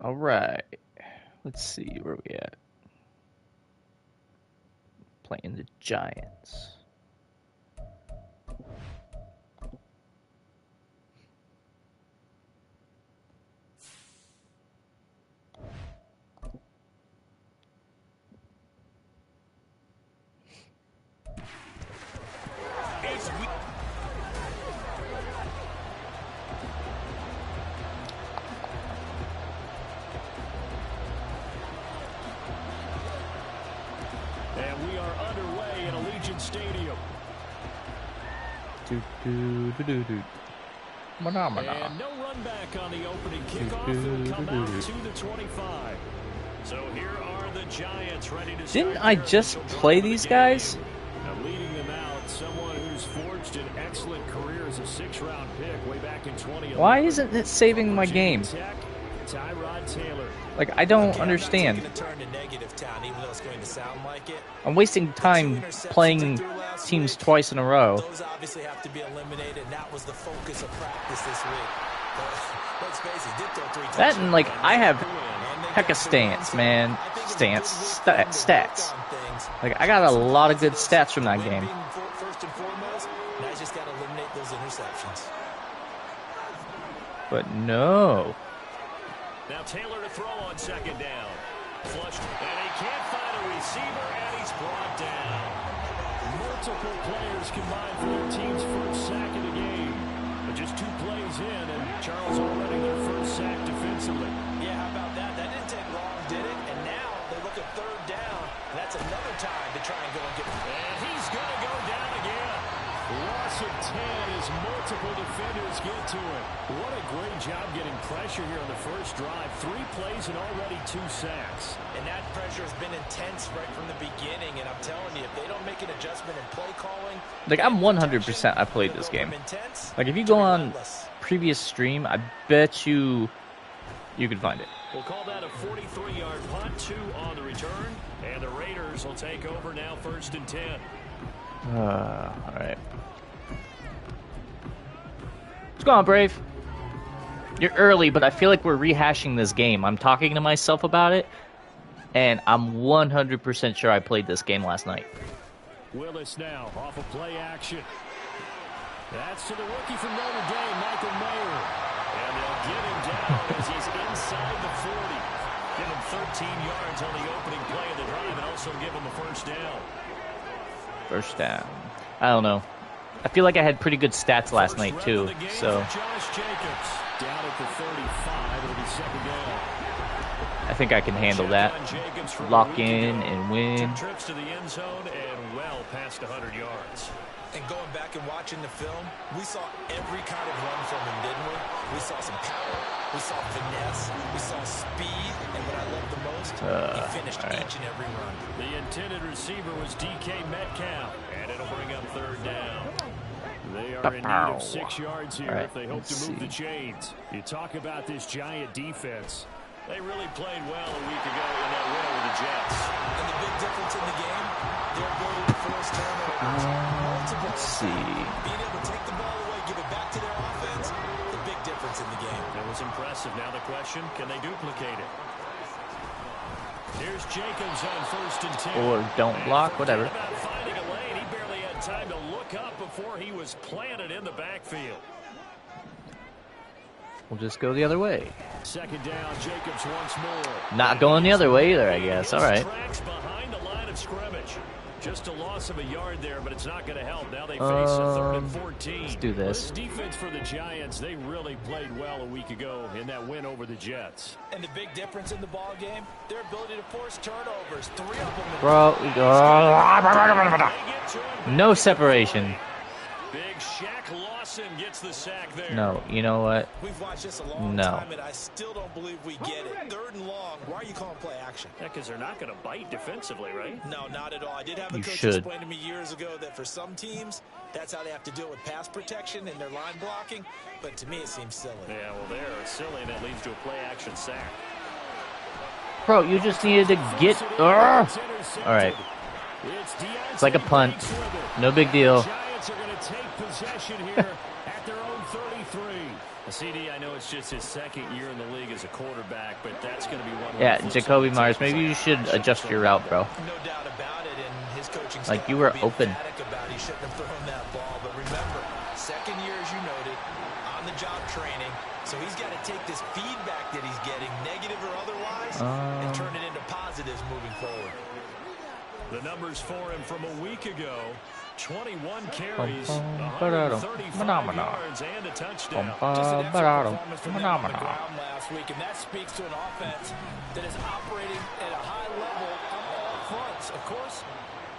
All right. Let's see where we at. Playing the Giants. And we are underway in Allegiant Stadium. And no run back on the opening kickoff. It'll come out to the 25. So here are the Giants ready to start. Didn't I just play these guys? Now leading them out, someone who's forged an excellent career as a 6th-round pick way back in 2011. Why isn't it saving my game? Like, I don't understand. I'm wasting time playing teams twice in a row. Those obviously have to be eliminated, and that was the focus of practice this week. Let's face it, did throw 3 times. That and, like, I have heck of stance, man. Stats. Like, I got a lot of good stats from that game. First and foremost, now you just got to eliminate those interceptions. But no. Now Taylor to throw on 2nd down. Flushed, and he can't find a receiver, and he's brought down. Multiple players combined for their team's first sack of the game. But just 2 plays in, and Charles already their first sack defensively. Yeah, how about that? That didn't take long, did it? And now they look at 3rd down. And that's another time to try and go and get it. And he's going to go down again. Loss of 10 as multiple defenders get to it. What a great job getting pressure here on the first drive. 3 plays and already 2 sacks. And that pressure has been intense right from the beginning. And I'm telling you, if they don't make an adjustment in play calling... Like, I'm 100% I played this game. Like, if you go on previous stream, I bet you could find it. We'll call that a 43-yard punt, 2 on the return. And the Raiders will take over now 1st and 10. All right. What's going on, Brave? You're early, but I feel like we're rehashing this game. I'm talking to myself about it, and I'm 100% sure I played this game last night. Willis now off of play action. That's to the rookie from Notre Dame, Michael Mayer. And they'll get him down as he's inside the 40. Give him 13 yards on the opening play of the drive and also give him a 1st down. First down. I don't know. I feel like I had pretty good stats last night, too. So Down at the 35, it'll be 2nd down. I think I can handle that. Lock in and win. 10 trips to the end zone and well past 100 yards. And going back and watching the film, we saw every kind of run from him, didn't we? We saw some power, we saw finesse, we saw speed, and what I love the most, he finished each and every run. The intended receiver was DK Metcalf, and it'll bring up 3rd down. They are in need of 6 yards here if they hope to move the chains. You talk about this Giant defense. They really played well a week ago in that win over the Jets. And the big difference in the game, their ability to force turnovers. Let's see. Being able to take the ball away, give it back to their offense, the big difference in the game. It was impressive. Now the question, can they duplicate it? Here's Jacobs on 1st and 10. Or don't block, whatever. About finding a lane, he barely had time to look up before he was planted in the backfield. We'll just go the other way. 2nd down, Jacobs once more. Not going the other way either, I guess. All right. Tracks behind the line of scrimmage. Just a loss of a yard there, but it's not going to help. Now they face a 3rd and 14. Let's do this. This defense for the Giants, they really played well a week ago in that win over the Jets. And the big difference in the ball game, their ability to force turnovers. 3 of them. Bro, no separation. Big Shaq Lawson gets the sack there. No, you know what? We've watched this a long time, and I still don't believe we get it. 3rd and long. Why are you calling play action? Yeah, because they're not going to bite defensively, right? No, not at all. I did have a coach explain to me years ago that for some teams, that's how they have to deal with pass protection and their line blocking. But to me, it seems silly. Yeah, well, they're silly, and that leads to a play action sack. Bro, you just needed to get... All right. It's like a punt. No big deal. Giants are going to take possession here at their own 35. CD, I know it's just his second year in the league as a quarterback, but that's going to be one. Yeah, Jacoby Myers, maybe you should adjust your route, bro. No doubt about it, and his coaching like you were open. He shouldn't have thrown that ball, but remember, second year, as you noted, on the job training, so he's got to take this feedback that he's getting, negative or otherwise, and turn it into positives moving forward. The numbers for him from a week ago: 21 carries, 135 yards, and a touchdown. Just an excellent performance from him on the ground last week, and that speaks to an offense that is operating at a high level on all fronts. Of course,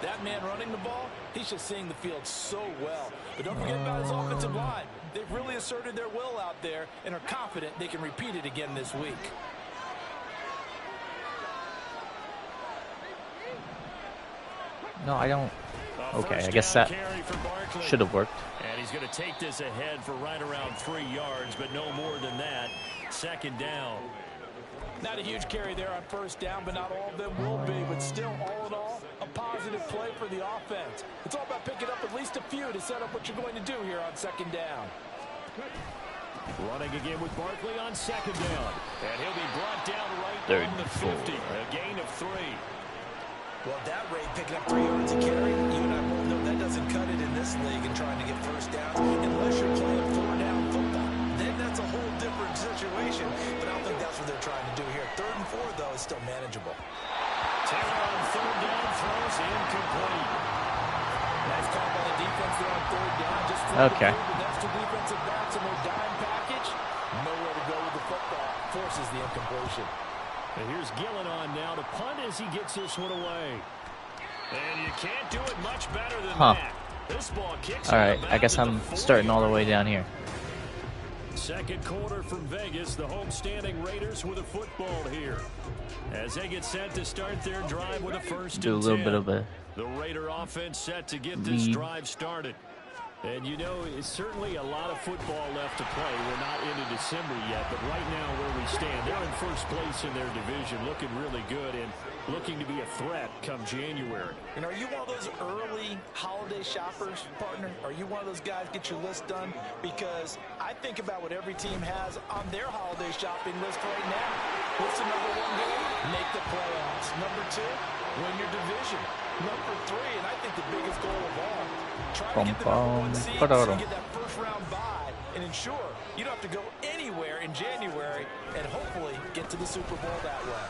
that man running the ball, he's just seeing the field so well. But don't forget about his offensive line. They've really asserted their will out there and are confident they can repeat it again this week. No, I don't. Okay, I guess that should have worked. And he's going to take this ahead for right around 3 yards, but no more than that. Second down. Not a huge carry there on first down, but not all of them will be. But still, all in all, a positive play for the offense. It's all about picking up at least a few to set up what you're going to do here on second down. Running again with Barkley on second down. And he'll be brought down right on the 50. A gain of 3. Well, at that rate, picking up 3 yards a carry, you and I both know that doesn't cut it in this league and trying to get first downs unless you're playing 4-down football. Then that's a whole different situation, but I don't think that's what they're trying to do here. 3rd and 4, though, is still manageable. Taylor on 3rd down, throws incomplete. Nice call by the defense there on 3rd down. Just okay. The extra defensive backs in their dime package. Nowhere to go with the football. Forces the incompletion. And here's Gillen on now to punt as he gets this one away. And you can't do it much better than that. This ball kicks. All right, I guess I'm starting all the way down here. Second quarter from Vegas, the homestanding Raiders with a football here. As they get set to start their drive with a first and 10. Do a little bit of a the Raider offense set to get this drive started. And you know, it's certainly a lot of football left to play. We're not into December yet, but right now where we stand, they're in first place in their division, looking really good and looking to be a threat come January. And are you one of those early holiday shoppers, partner? Are you one of those guys get your list done? Because I think about what every team has on their holiday shopping list right now. What's the number 1 goal? Make the playoffs. Number 2, win your division. Number 3, and I think the biggest goal of all, try to get the number 1 seed so you get that first round bye and ensure you don't have to go anywhere in January and hopefully get to the Super Bowl that way.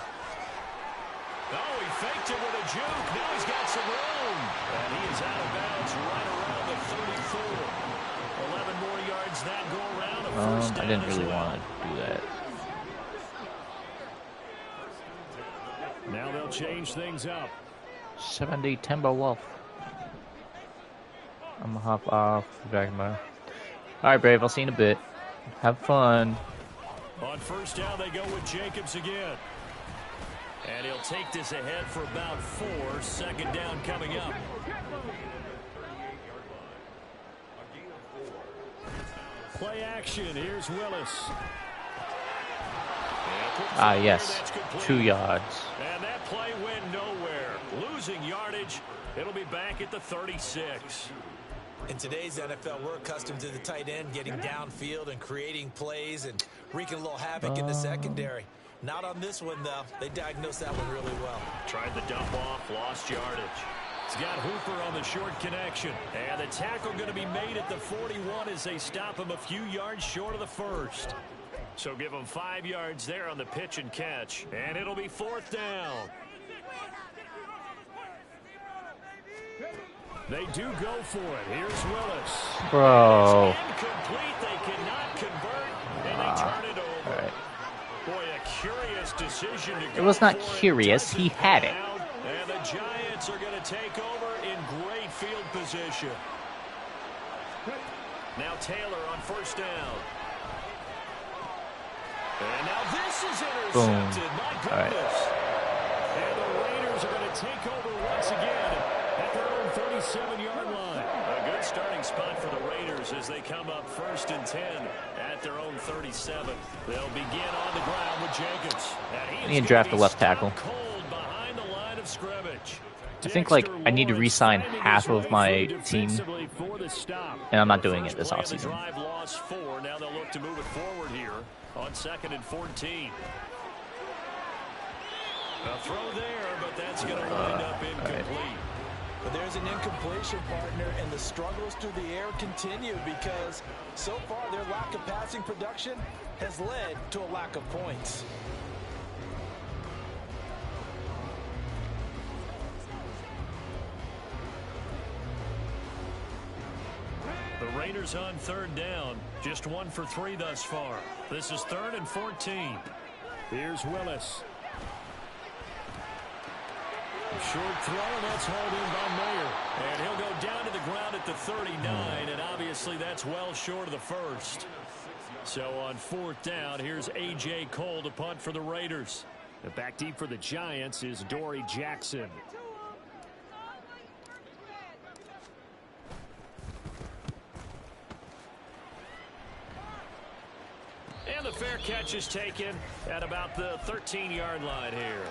Oh, he faked it with a juke. Now he's got some room. And he is out of bounds right around the 34. 11 more yards that go around. I didn't really want to do that. Now they'll change things up. 70 Timberwolf. I'm gonna hop off. Back my. All right, Brave. I'll see you in a bit. Have fun. On first down, they go with Jacobs again. And he'll take this ahead for about 4. Second down coming up. Play action. Here's Willis. Yes. 2 yards. And that play went nowhere. Losing yardage. It'll be back at the 36. In today's NFL, we're accustomed to the tight end getting downfield and creating plays and wreaking a little havoc in the secondary. Not on this one, though. They diagnosed that one really well. Tried the dump off, lost yardage. He's got Hooper on the short connection. And the tackle going to be made at the 41 as they stop him a few yards short of the first. So give him 5 yards there on the pitch and catch. And it'll be 4th down. They do go for it. Here's Willis. Bro. It's incomplete. They cannot convert, and they turn it over. All right. Boy, a curious decision to go. It was not curious. He had it. And the Giants are going to take over in great field position. Now Taylor on first down. And now this is intercepted. Boom. My goodness. Right. And the Raiders are going to take over once again at their own 37-yard line. A good starting spot for the Raiders as they come up 1st and 10 at their own 37. They'll begin on the ground with Jacobs. You can draft the left tackle. Cold behind the line of scrimmage. I think like I need to re-sign half of my team, and I'm not doing it this offseason. Now they'll look to move it forward here on 2nd and 14. A throw there, but that's going to wind up incomplete. Right. But there's an incompletion, partner, and the struggles through the air continue because so far their lack of passing production has led to a lack of points. The Raiders on 3rd down. Just 1 for 3 thus far. This is 3rd and 14. Here's Willis. Short throw, and that's hauled in by Mayer. And he'll go down to the ground at the 39, and obviously that's well short of the first. So on 4th down, here's A.J. Cole to punt for the Raiders. The back deep for the Giants is Dory Jackson. And the fair catch is taken at about the 13-yard line here.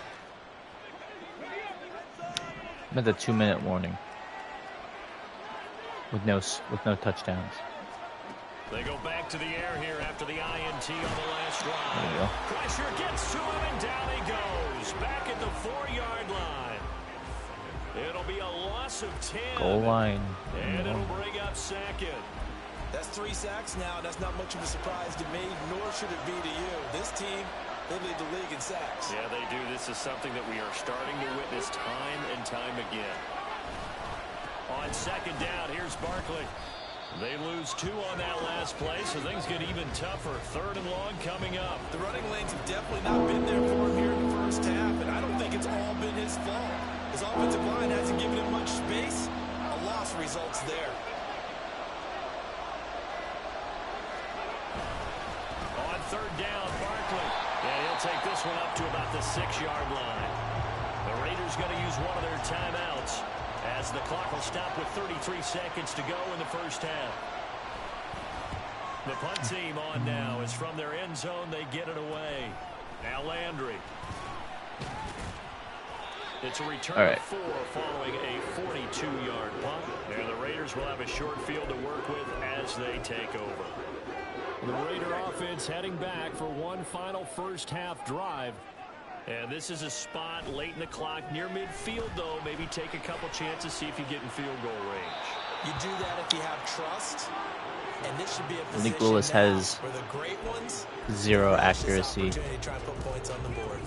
I'm at the 2-minute warning with no touchdowns. They go back to the air here after the INT on the last drive. Pressure gets to him, and down he goes. Back at the 4-yard line. It'll be a loss of 10. Goal line. And it'll bring up 2nd. That's 3 sacks now. That's not much of a surprise to me, nor should it be to you. This team, they lead the league in sacks. Yeah, they do. This is something that we are starting to witness time and time again. On 2nd down, here's Barkley. They lose 2 on that last play, so things get even tougher. 3rd and long coming up. The running lanes have definitely not been there for him here in the first half, and I don't think it's all been his fault. His offensive line hasn't given him much space. A loss results there. On 3rd down, Barkley. And he'll take this one up to about the 6-yard line. The Raiders going to use one of their timeouts as the clock will stop with 33 seconds to go in the first half. The punt team on now is from their end zone. They get it away. Now Landry. It's a return of 4 following a 42-yard punt. And the Raiders will have a short field to work with as they take over. The Raider offense heading back for one final first-half drive. And this is a spot late in the clock near midfield, though. Maybe take a couple chances, see if you get in field goal range. You do that if you have trust. And this should be a Malik Willis has where the great ones 0 accuracy. To try and put points on the board.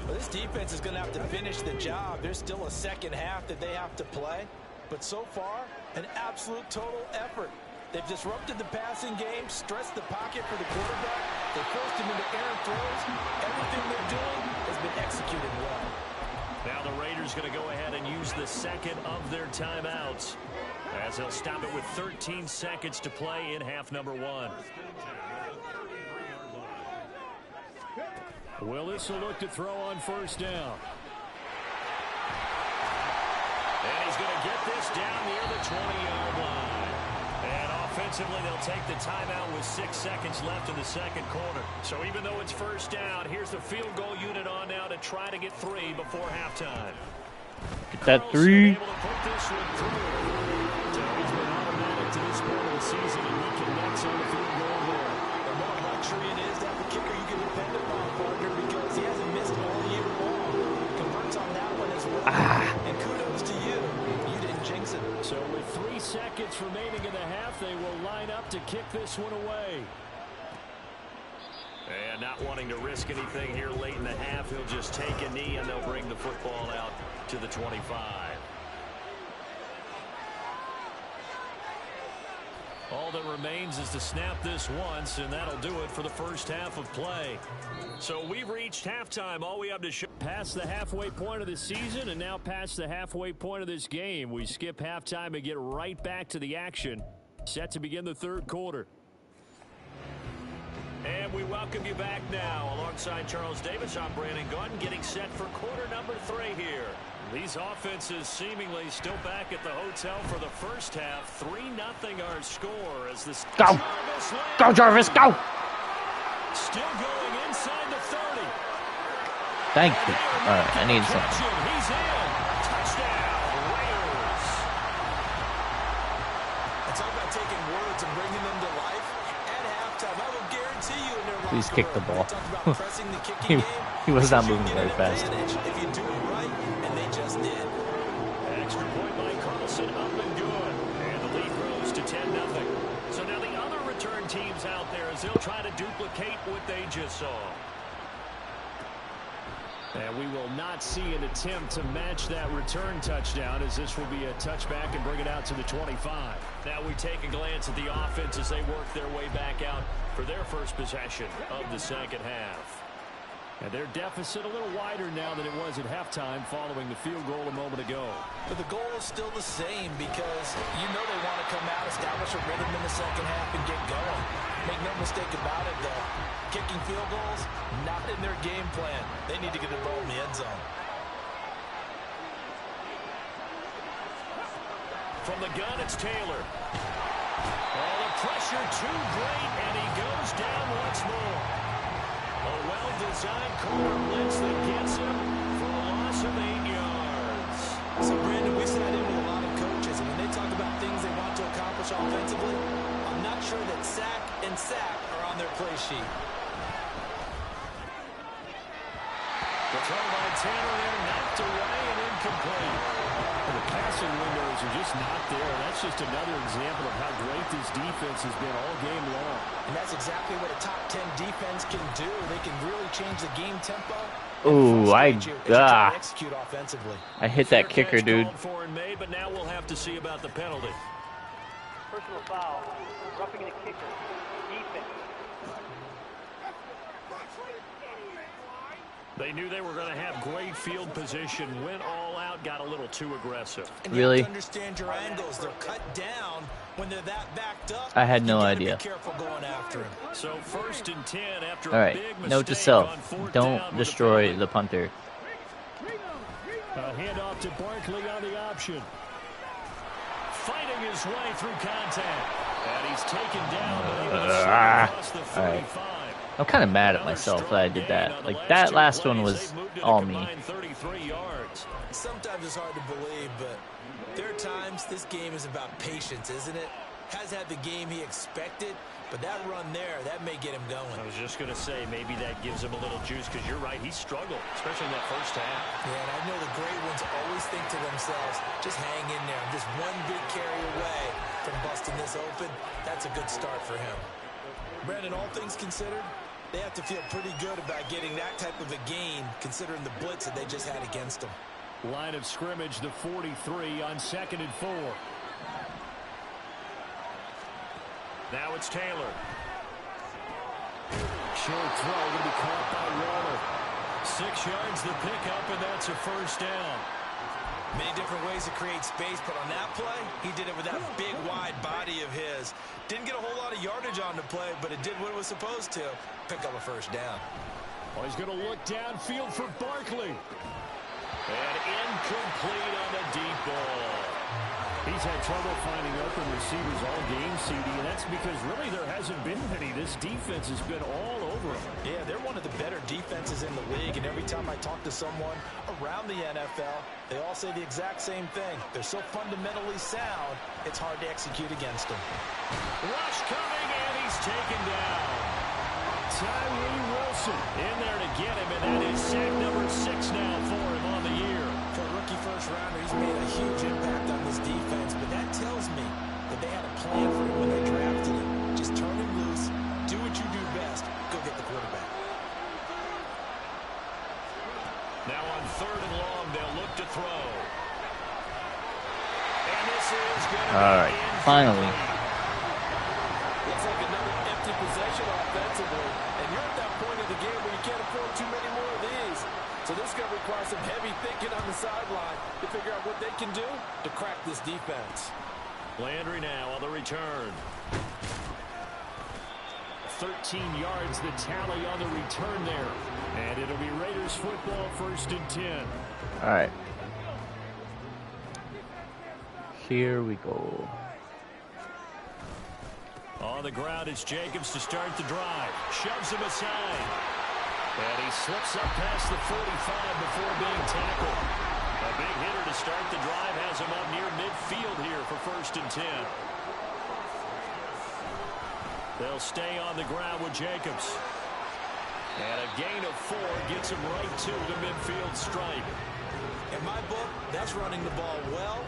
Well, this defense is going to have to finish the job. There's still a second half that they have to play. But so far, an absolute total effort. They've disrupted the passing game, stressed the pocket for the quarterback. They forced him into errant throws. Everything they're doing has been executed well. Now the Raiders going to go ahead and use the second of their timeouts as they'll stop it with 13 seconds to play in half number 1. Willis will look to throw on first down. And he's going to get this down near the 20-yard line. And offensively, they'll take the timeout with 6 seconds left in the second quarter. So even though it's first down, here's the field goal unit on now to try to get 3 before halftime. Get that 3. Able to put this one through. So he's been automatic to this point of the season, and he connects on the field goal there. The more luxury it is to have a kicker you can depend upon, partner, because he hasn't missed all year long. Converts on that one as well. And kudos to you. You didn't jinx it. So with 3 seconds remaining in the half, they will line up to kick this one away. And not wanting to risk anything here late in the half, he'll just take a knee and they'll bring the football out to the 25. All that remains is to snap this once, and that'll do it for the first half of play. So we've reached halftime. All we have to show past the halfway point of the season and now past the halfway point of this game. We skip halftime and get right back to the action. Set to begin the third quarter. And we welcome you back now. Alongside Charles Davis, I'm Brandon Gordon, getting set for quarter number 3 here. These offenses seemingly still back at the hotel for the first half. 3-0 our score as this Go! Go, Jarvis, go! Still going inside the 30. Thank you. All right, I need something. He's in. Touchdown, Raiders. It's all about taking words and bringing them to life. At halftime, I will guarantee you in their locker Please kick the room, ball. they talked about pressing the kicking game. He was not You moving get very an fast. advantage if you do it right, and they just did. Extra point by Carlson, up and good. And the lead grows to 10-0. So now the other return teams out there as they'll try to duplicate what they just saw. And we will not see an attempt to match that return touchdown, as this will be a touchback and bring it out to the 25. Now we take a glance at the offense as they work their way back out for their first possession of the second half. And their deficit a little wider now than it was at halftime following the field goal a moment ago. But the goal is still the same because you know they want to come out, establish a rhythm in the second half, and get going. Make no mistake about it, though. Kicking field goals, not in their game plan. They need to get the ball in the end zone. From the gun, it's Taylor. Oh, the pressure too great, and he goes down once more. A well-designed corner blitz that gets him for a loss of 8 yards. So, Brandon, we sat in with a lot of coaches, and when they talk about things they want to accomplish offensively, I'm not sure that sack and sack are on their play sheet. The throw by Taylor in, knocked away and incomplete. The passing windows are just not there. That's just another example of how great this defense has been all game long. And that's exactly what a top 10 defense can do. They can really change the game tempo. Ooh, Execute offensively. I hit that kicker, dude. For and made, but now we'll have to see about the penalty. Personal foul, roughing the kicker, defense. They knew they were going to have great field position, went all out, got a little too aggressive. And really? You have to understand your angles. They're cut down when they're that backed up. I had no idea. Be careful going after him. So 1st and 10 after all right, a big note to mistake self: on 4th don't down destroy with the punter. a handoff to Barkley on the option. Fighting his way through contact. And he's taken down. Across the 45. All right. I'm kind of mad at myself that I did that. Like, that last one was all me. 33 yards. Sometimes it's hard to believe, but there are times this game is about patience, isn't it? Has had the game he expected, but that run there, that may get him going. I was just going to say, maybe that gives him a little juice, because you're right, he struggled, especially in that first half. Yeah, and I know the great ones always think to themselves, just hang in there. I'm just one big carry away from busting this open. That's a good start for him. Brandon, all things considered, they have to feel pretty good about getting that type of a gain, considering the blitz that they just had against them. Line of scrimmage, the 43 on 2nd and 4. Now it's Taylor. Short throw going to be caught by Waller. 6 yards the pickup, and that's a first down. Many different ways to create space, but on that play, he did it with that big, wide body of his. Didn't get a whole lot of yardage on the play, but it did what it was supposed to. Pick up a first down. Oh, he's going to look downfield for Barkley. And incomplete on the deep ball. He's had trouble finding open receivers all game, CD, and that's because really there hasn't been any. This defense has been all over him. Yeah, they're one of the better defenses in the league, and every time I talk to someone around the NFL, they all say the exact same thing. They're so fundamentally sound, it's hard to execute against them. Rush coming, and he's taken down. Tyree Wilson in there to get him, and that is sack number 6 now for him on the year. For a rookie first-rounder, he's made a huge impact on this defense, but that tells me that they had a plan for him when they drafted him. Just turn him loose, do what you do best, go get the quarterback. Now on 3rd and long, they'll look to throw. And this is going to be All right, finally. Looks like another empty possession offensively, and you're at that point of the game where you can't afford too many more of these. So this is going to require some heavy thinking on the sideline to figure out what they can do to crack this defense. Landry now on the return. 13 yards the tally on the return there. And it'll be Raiders football 1st and 10. All right. Here we go. On the ground, it's Jacobs to start the drive. Shoves him aside. And he slips up past the 45 before being tackled. A big hitter to start the drive has him up near midfield here for 1st and 10. They'll stay on the ground with Jacobs. And a gain of 4 gets him right to the midfield stripe. In my book, that's running the ball well,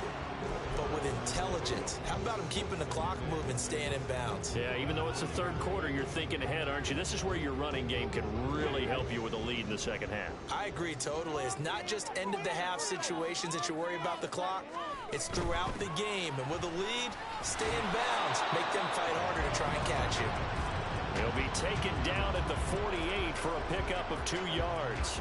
but with intelligence. How about him keeping the clock moving, staying in bounds? Yeah, even though it's the 3rd quarter, you're thinking ahead, aren't you? This is where your running game can really help you with a lead in the 2nd half. I agree totally. It's not just end-of-the-half situations that you worry about the clock. It's throughout the game. And with a lead, stay in bounds. Make them fight harder to try and catch you. He'll be taken down at the 48 for a pickup of 2 yards.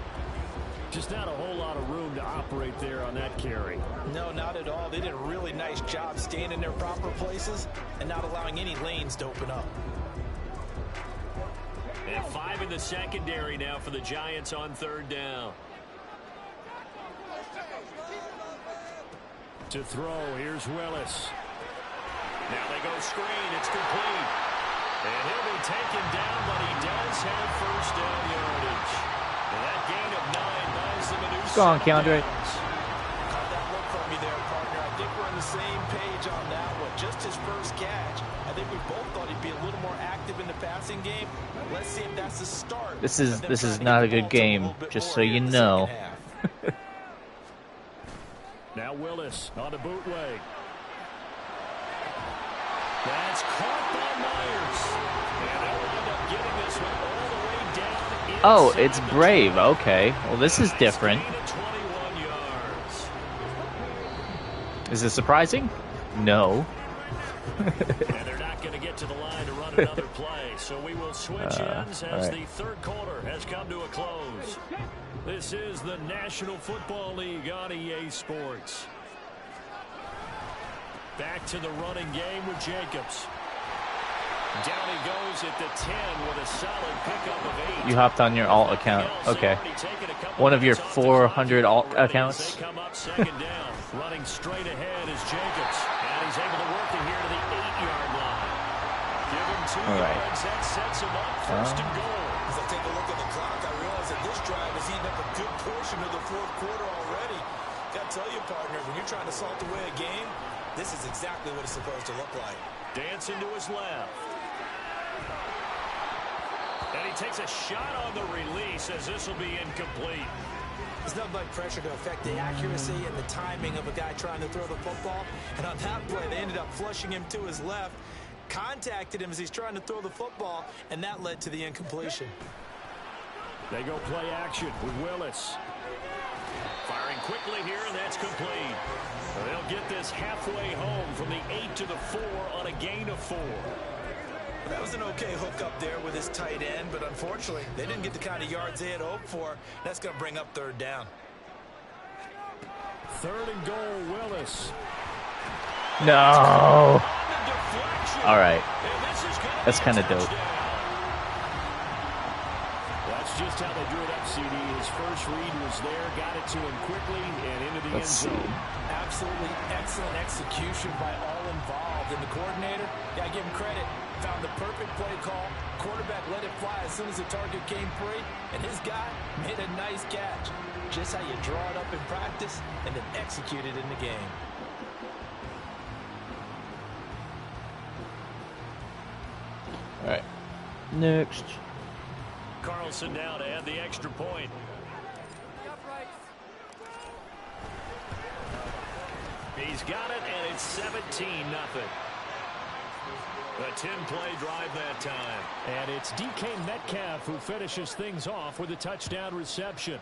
Just not a whole lot of room to operate there on that carry. No, not at all. They did a really nice job staying in their proper places and not allowing any lanes to open up. And 5 in the secondary now for the Giants on 3rd down. To throw, here's Willis. Now they go screen, it's complete. And he'll be taken down, but he does have 1st down yardage. And that gain of 9 buys them a new Go on, Keandre. Caught that look from me there, partner. I think we're on the same page on that one. Just his first catch. I think we both thought he'd be a little more active in the passing game. Let's see if that's the start. This is not a good game, just so you know. Now Willis on the bootleg. That's caught by Myers. And they'll end up getting this one all the way down. Oh, it's Brave. Okay. Well, this is different. 21 yards. Is it surprising? No. And they're not going to get to the line to run another play. So we will switch ends as the 3rd quarter has come to a close. This is the National Football League on EA Sports. Back to the running game with Jacobs. Down he goes at the 10 with a solid pickup of 8. You hopped on your alt account. Okay. One of your 400 alt accounts. They come up 2nd down. Running straight ahead is Jacobs. And he's able to work it here to the 8-yard line. Give him 2 yards. That sets him up 1st and goal. As I take a look at the clock, I realize that this drive has eaten up a good portion of the 4th quarter already. Got to tell you, partner, when you're trying to salt away a game, this is exactly what it's supposed to look like. Dancing to his left. And he takes a shot on the release as this will be incomplete. There's nothing like pressure to affect the accuracy and the timing of a guy trying to throw the football. And on that play, they ended up flushing him to his left, contacted him as he's trying to throw the football, and that led to the incompletion. They go play action with Willis. Firing quickly here, and that's complete. They'll get this halfway home from the 8 to the 4 on a gain of 4. That was an okay hook up there with his tight end, but unfortunately, they didn't get the kind of yards they had hoped for. That's going to bring up 3rd down. 3rd and goal, Willis. No. All right. That's kind of dope. That's just how they drew it up, CD. His first read was there, got it to him quickly, and into the end zone. Absolutely excellent execution by all involved. And the coordinator, got to give him credit, found the perfect play call. Quarterback let it fly as soon as the target came free, and his guy made a nice catch. Just how you draw it up in practice and then execute it in the game. All right. Next. Carlson now to add the extra point. He's got it, and it's 17-0. A 10-play drive that time. And it's DK Metcalf who finishes things off with a touchdown reception.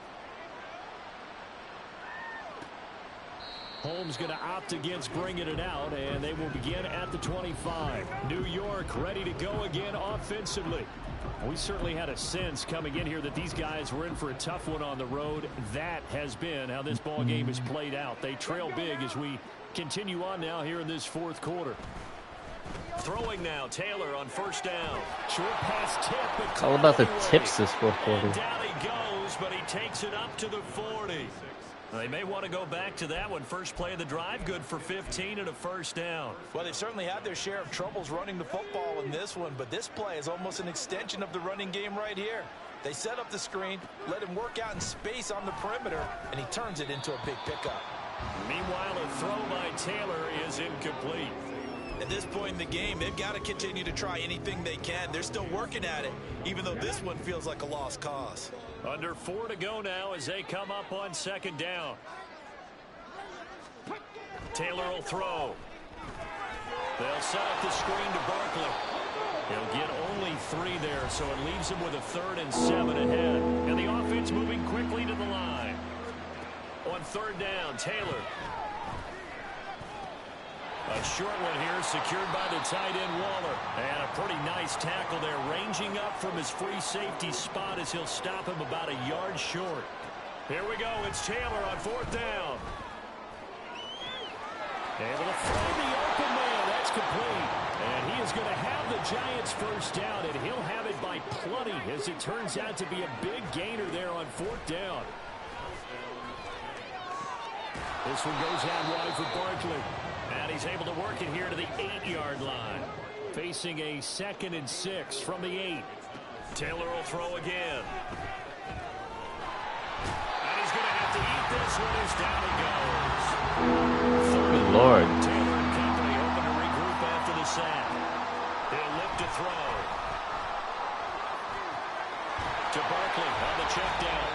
Holmes going to opt against bringing it out, and they will begin at the 25. New York ready to go again offensively. We certainly had a sense coming in here that these guys were in for a tough one on the road. That has been how this ball game is played out. They trail big as we continue on now here in this 4th quarter. Throwing now, Taylor on 1st down. Short pass tip. It's all about the tips this 4th quarter. And down he goes, but he takes it up to the 40. They may want to go back to that one. First play of the drive, good for 15 and a 1st down. Well, they've certainly had their share of troubles running the football in this one, but this play is almost an extension of the running game right here. They set up the screen, let him work out in space on the perimeter, and he turns it into a big pickup. Meanwhile, a throw by Taylor is incomplete. At this point in the game, they've got to continue to try anything they can. They're still working at it, even though this one feels like a lost cause. Under 4 to go now as they come up on second down. Taylor will throw. They'll set up the screen to Barkley. He'll get only 3 there, so it leaves him with a 3rd and 7 ahead. And the offense moving quickly to the line. On 3rd down, Taylor. A short one here, secured by the tight end Waller. And a pretty nice tackle there, ranging up from his free safety spot as he'll stop him about a yard short. Here we go, it's Taylor on 4th down. Able to throw the open man, that's complete. And he is going to have the Giants first down, and he'll have it by plenty, as it turns out to be a big gainer there on 4th down. This one goes out wide for Barkley. And he's able to work it here to the 8-yard line. Facing a 2nd and 6 from the 8. Taylor will throw again. And he's going to have to eat this one as down he goes. Good Lord. Taylor and company hoping to regroup after the sack. He'll lift to throw. To Barkley on the check down.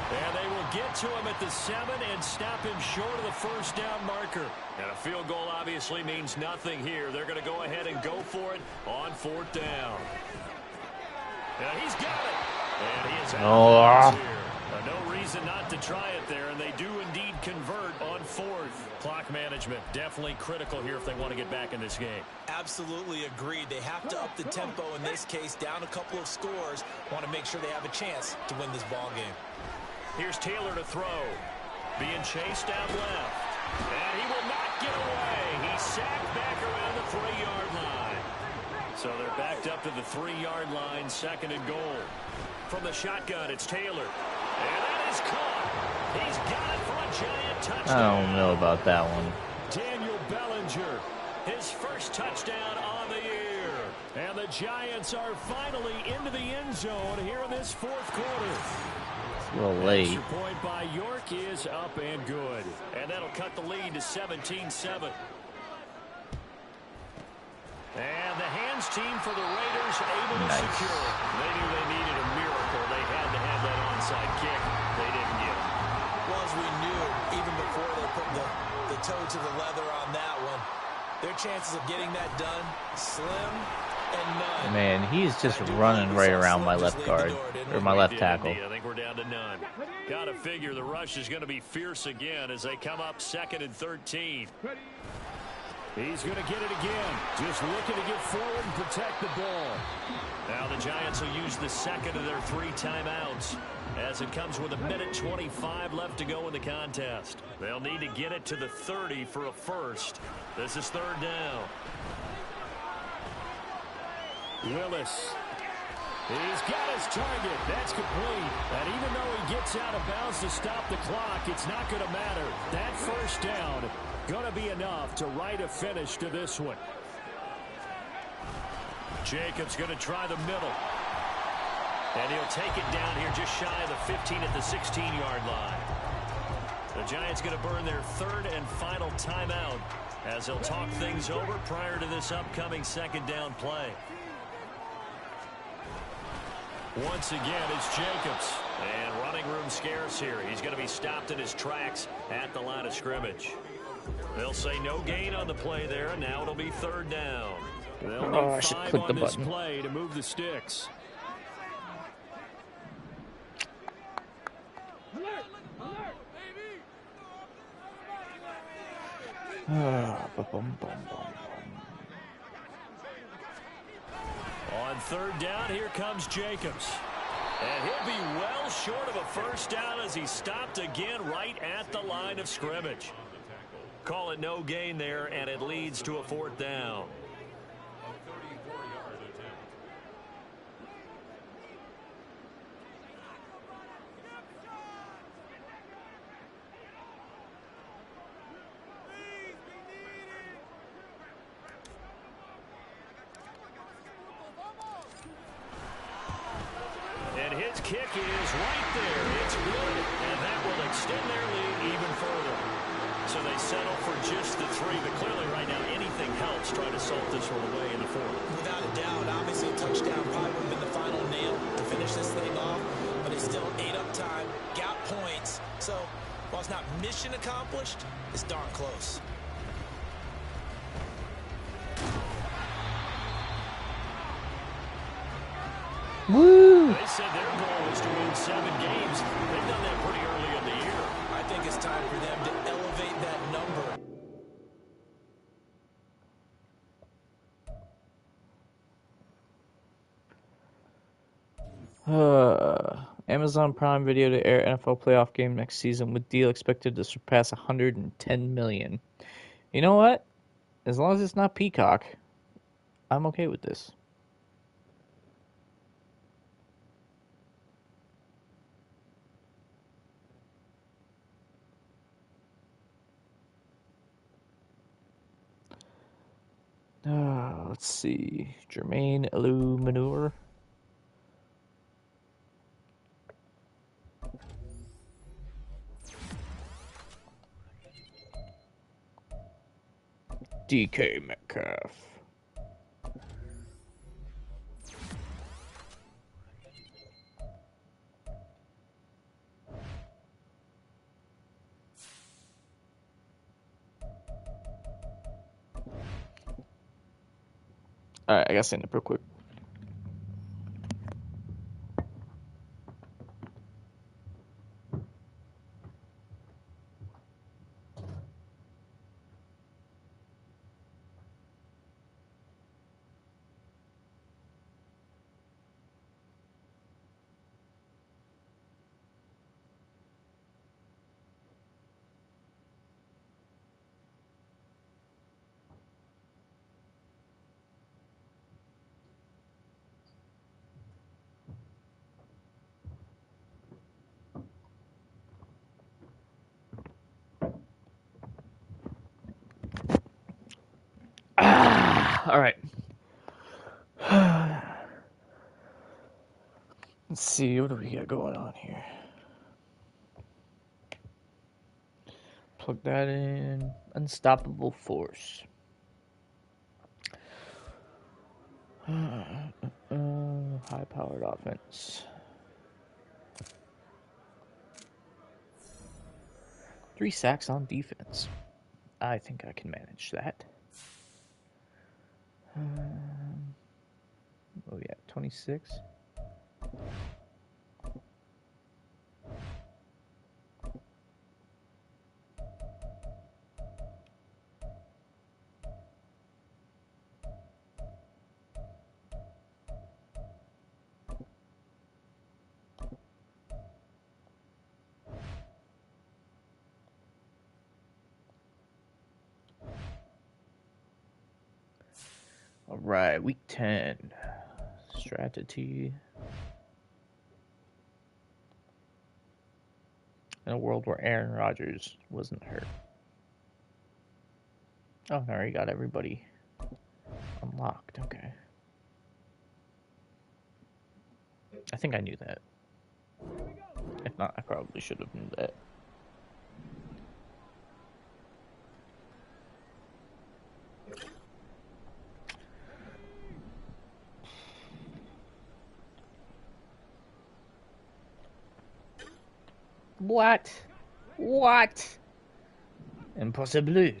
And they will get to him at the 7 and stop him short of the first down marker. And a field goal obviously means nothing here. They're going to go ahead and go for it on 4th down. And he's got it. And he is out of bounds here. No reason not to try it there, and they do indeed convert on 4th. Clock management definitely critical here if they want to get back in this game. Absolutely agreed. They have to up the tempo in this case, down a couple of scores. Want to make sure they have a chance to win this ball game. Here's Taylor to throw. Being chased out left. And he will not get away. He's sacked back around the 3-yard line. So they're backed up to the 3-yard line, 2nd and goal. From the shotgun, it's Taylor. And that is caught. He's got it for a Giant touchdown. I don't know about that one. Daniel Bellinger, his first touchdown on the year. And the Giants are finally into the end zone here in this 4th quarter. A little late. Extra point by York is up and good. And that'll cut the lead to 17-7. And the hands team for the Raiders able to secure it. They knew they needed a miracle. They had to have that onside kick. They didn't get it. Well, as we knew, even before they put the toe to the leather on that one, their chances of getting that done, slim and none. Man, he's just running right around my left guard, or my left tackle. I think we're down to none. Got to figure the rush is going to be fierce again as they come up 2nd and 13. He's going to get it again. Just looking to get forward and protect the ball. Now the Giants will use the 2nd of their 3 timeouts as it comes with 1:25 left to go in the contest. They'll need to get it to the 30 for a first. This is 3rd down. Willis. He's got his target. That's complete. And even though he gets out of bounds to stop the clock, it's not going to matter. That first down going to be enough to write a finish to this one. Jacobs going to try the middle. And he'll take it down here just shy of the 15 at the 16-yard line. The Giants going to burn their 3rd and final timeout as they'll talk things over prior to this upcoming 2nd down play. Once again, it's Jacobs. And running room scarce here. He's going to be stopped in his tracks at the line of scrimmage. They'll say no gain on the play there, and now it'll be 3rd down. They'll need 5 on this play to move the sticks. On 3rd down, here comes Jacobs. And he'll be well short of a first down as he's stopped again right at the line of scrimmage. Call it no gain there, and it leads to a 4th down. His kick is right there. It's good, and that will extend their lead even further. So they settle for just the 3, but clearly right now anything helps try to salt this one away in the 4th. Without a doubt, obviously a touchdown probably would have been the final nail to finish this thing off, but it's still 8 up time, got points. So while it's not mission accomplished, it's darn close. Woo! They said their goal was to win 7 games. They've done that pretty early in the year. I think it's time for them to elevate that number. Amazon Prime Video to air NFL playoff game next season with deal expected to surpass 110 million. You know what? As long as it's not Peacock, I'm okay with this. Let's see. Jermaine Illuminor. DK Metcalf. Alright, I gotta stand up real quick. Alright. Let's see, what do we got going on here? Plug that in. Unstoppable Force. High-powered offense. 3 sacks on defense. I think I can manage that. Oh yeah, 26. All right, week 10. Strategy. In a world where Aaron Rodgers wasn't hurt. Oh, no, he got everybody unlocked. Okay. I think I knew that. If not, I probably should have knew that. What? What? Impossible.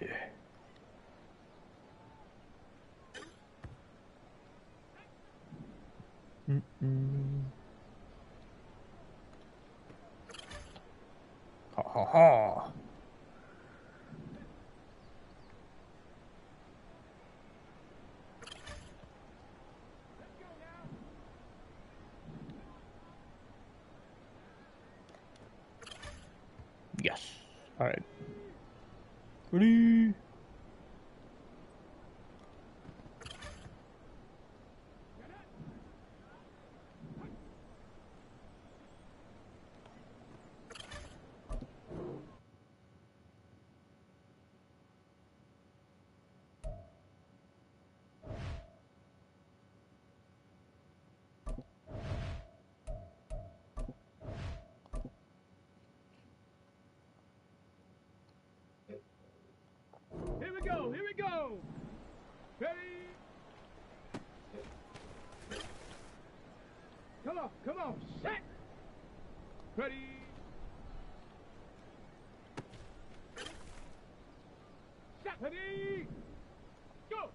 Ha ha ha. Yes. All right. Ready? Ready? Come on, set. Ready? Set. Ready? Go.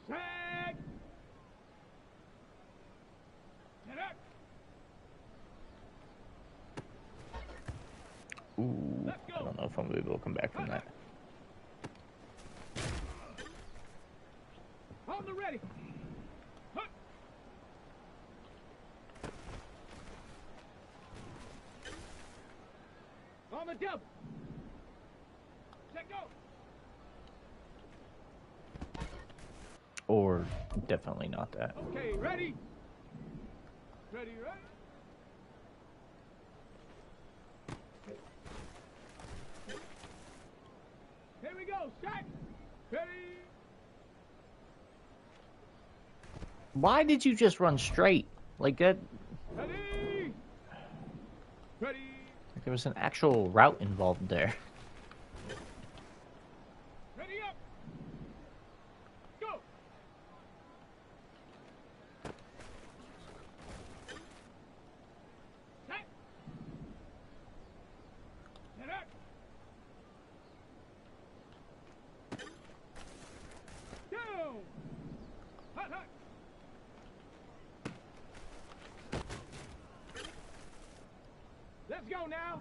Set. Get up. Ooh, I don't know if I'm gonna be able to come back from that. On the ready. Hup. On the double. Set go. Or definitely not that. Okay, ready? Ready? Here we go, set. Ready? Why did you just run straight? Like that? Ready? Ready? Like there was an actual route involved there. Ready up. Go. Set. Get up. Down. Hot, hot. Let's go now.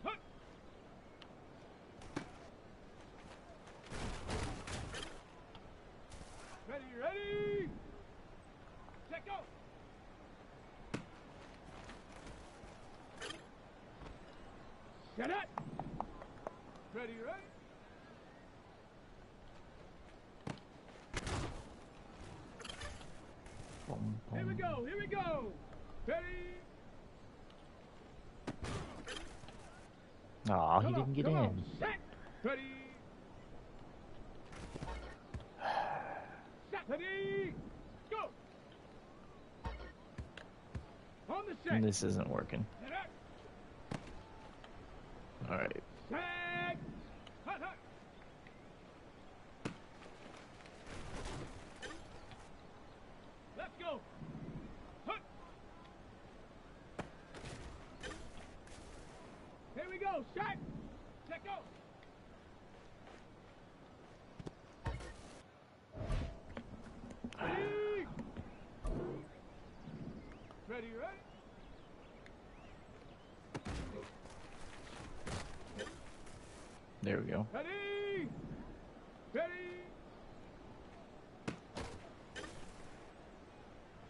Hut. Ready? Set go. Set up. Ready? Here we go. Ready? Aw, he didn't get in. Set. Ready? Set. Ready? Go. On the set. And this isn't working. Set up. Alright. Set. Hut, hut. Let's go. Hut. Here we go. Set. Set go. Ready? Ready? There we go. Ready? Ready?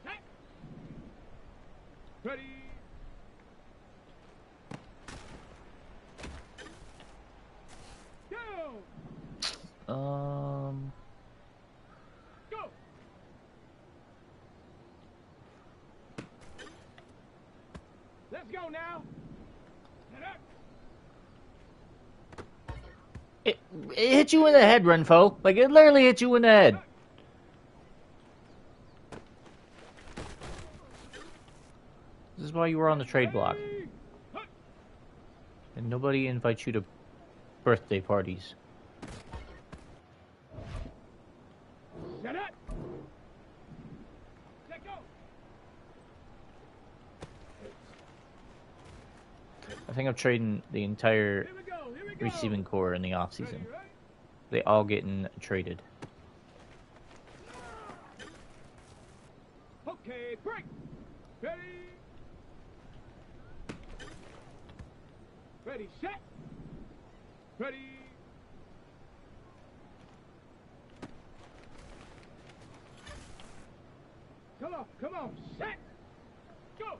Set. Ready? Go. Go. Let's go now. Get up. It hit you in the head, Renfo. Like, it literally hit you in the head. This is why you were on the trade block. And nobody invites you to birthday parties. Set up. Let go. I think I'm trading the entire Here we go. Here we go. receiving core in the offseason. Ready, ready? They all getting traded. Okay, break. Ready? Ready, set. Ready? Come on, set. Go.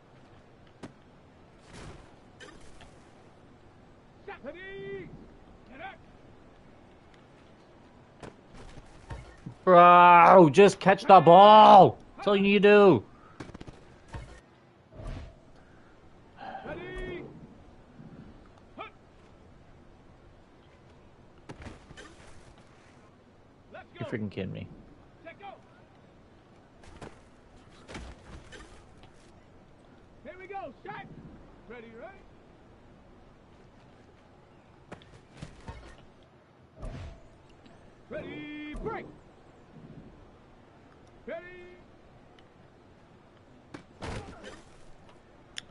Set. Ready? Get up. Bro, just catch the ball. That's all you need to do. Ready? Hut. Let's go. You're freaking kidding me. Let go. Here we go. Set. Ready, right? Ready, break. Ready.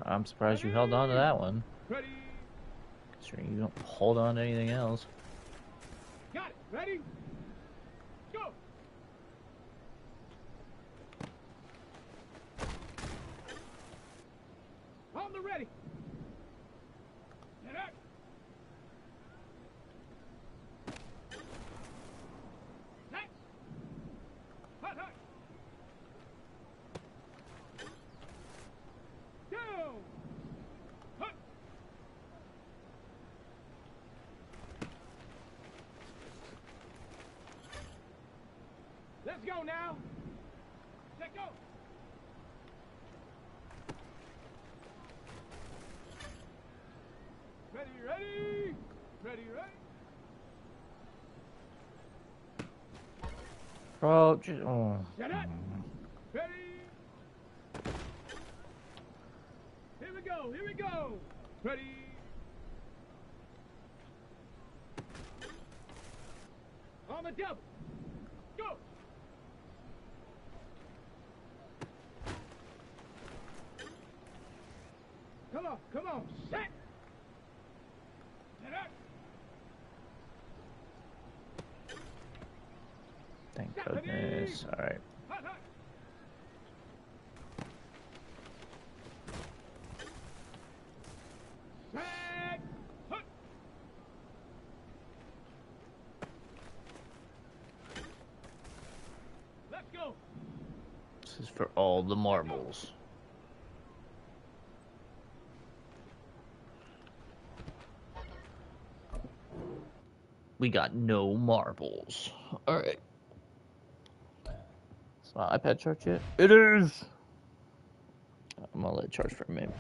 I'm surprised you held on to that one. Ready. Considering you don't hold on to anything else. Got it. Ready. Go. On the ready. Get up. Set. Hot, hot. Down. Hot. Let's go now. Let go. Ready, ready. Ready, ready. Bro, just, oh. Set it. Ready. Here we go. Here we go. Ready. On the double. Go. Come on. Come on. Set. Set up. Thank goodness. Alright. Hot, hot. Set. Hot. Let's go. This is for all the marbles. We got no marbles. Alright. Is my iPad charged yet? It is! I'm gonna let it charge for a minute.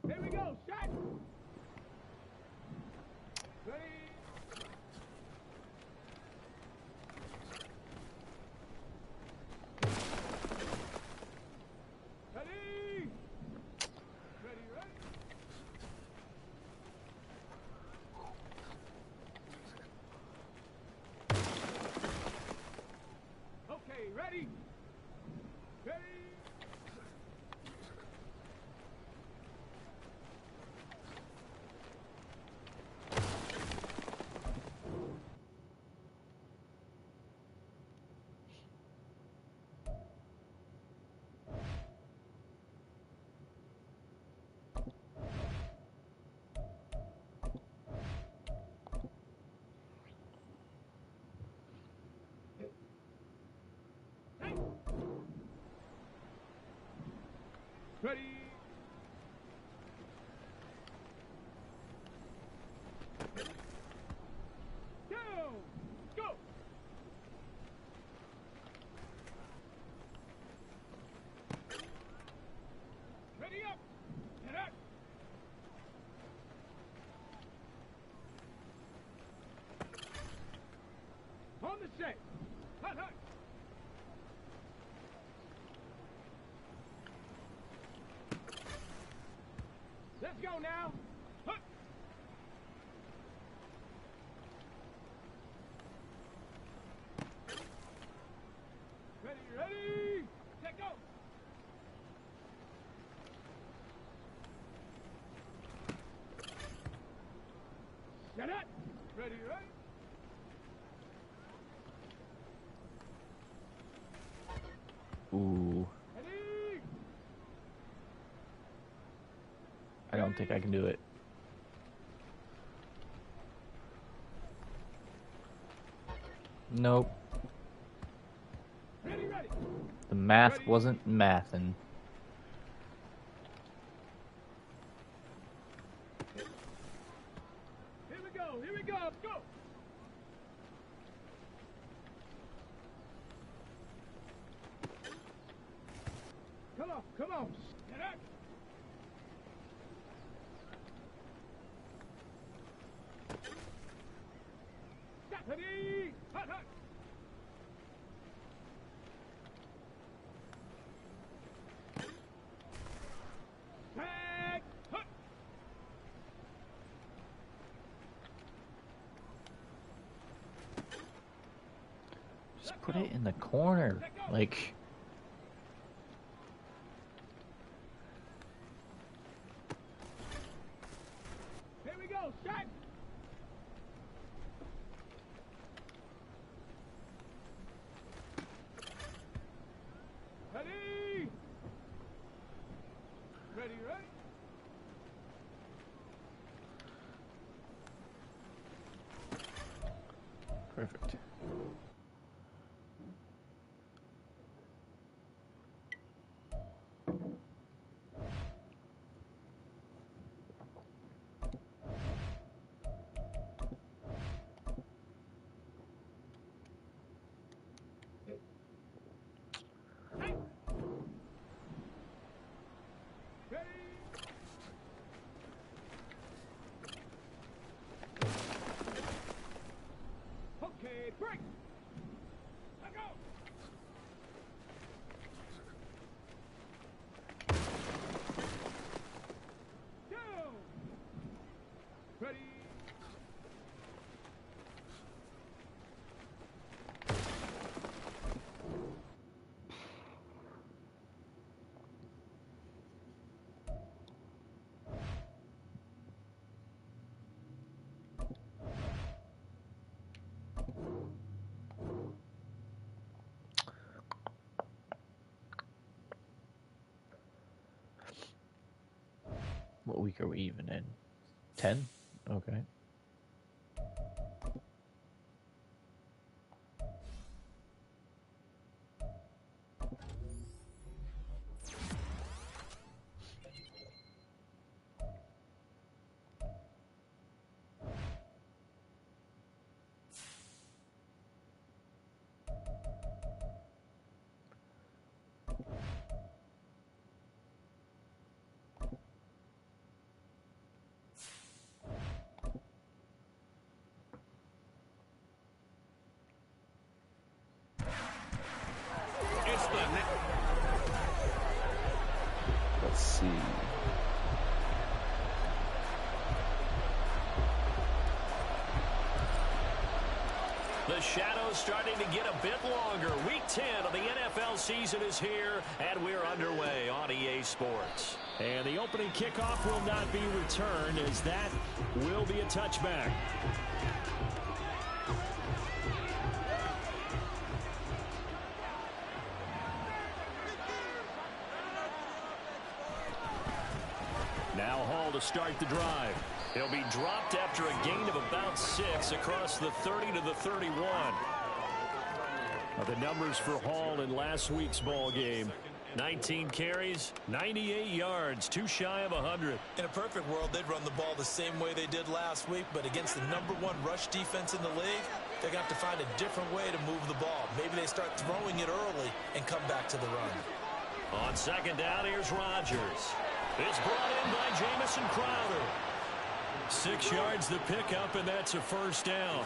Here we go. Set. Ready. Ready. Ready, ready. Okay, ready. Ready. Hey. Ready. Down. Go. Ready up. Get up. On the set. Hot, hot. Let's go now. Hut. Ready, ready. Set go. Set it. Ready, ready. Ooh. Ready. I don't think I can do it. Nope. Ready, ready. The math wasn't mathin'. Here we go. Here we go. Go. Come on. Come on. Get up. Stop. Ready. Hut, hut. Set. put it in the corner. Like, Here we go. Shot. Ready. Ready, ready. perfect. Okay, break. Let go. Down. Ready. What week are we even in? 10? Okay. Let's see. The shadow's starting to get a bit longer. Week 10 of the NFL season is here, and we're underway on EA Sports. And the opening kickoff will not be returned, as that will be a touchback. Now Hall to start the drive. He'll be dropped after a gain of about 6 across the 30 to the 31. The numbers for Hall in last week's ball game. 19 carries, 98 yards, too shy of 100. In a perfect world, they'd run the ball the same way they did last week, but against the #1 rush defense in the league, they're going to have to find a different way to move the ball. Maybe they start throwing it early and come back to the run. On second down, here's Rodgers. It's brought in by Jamison Crowder. 6 yards the pickup, and that's a first down.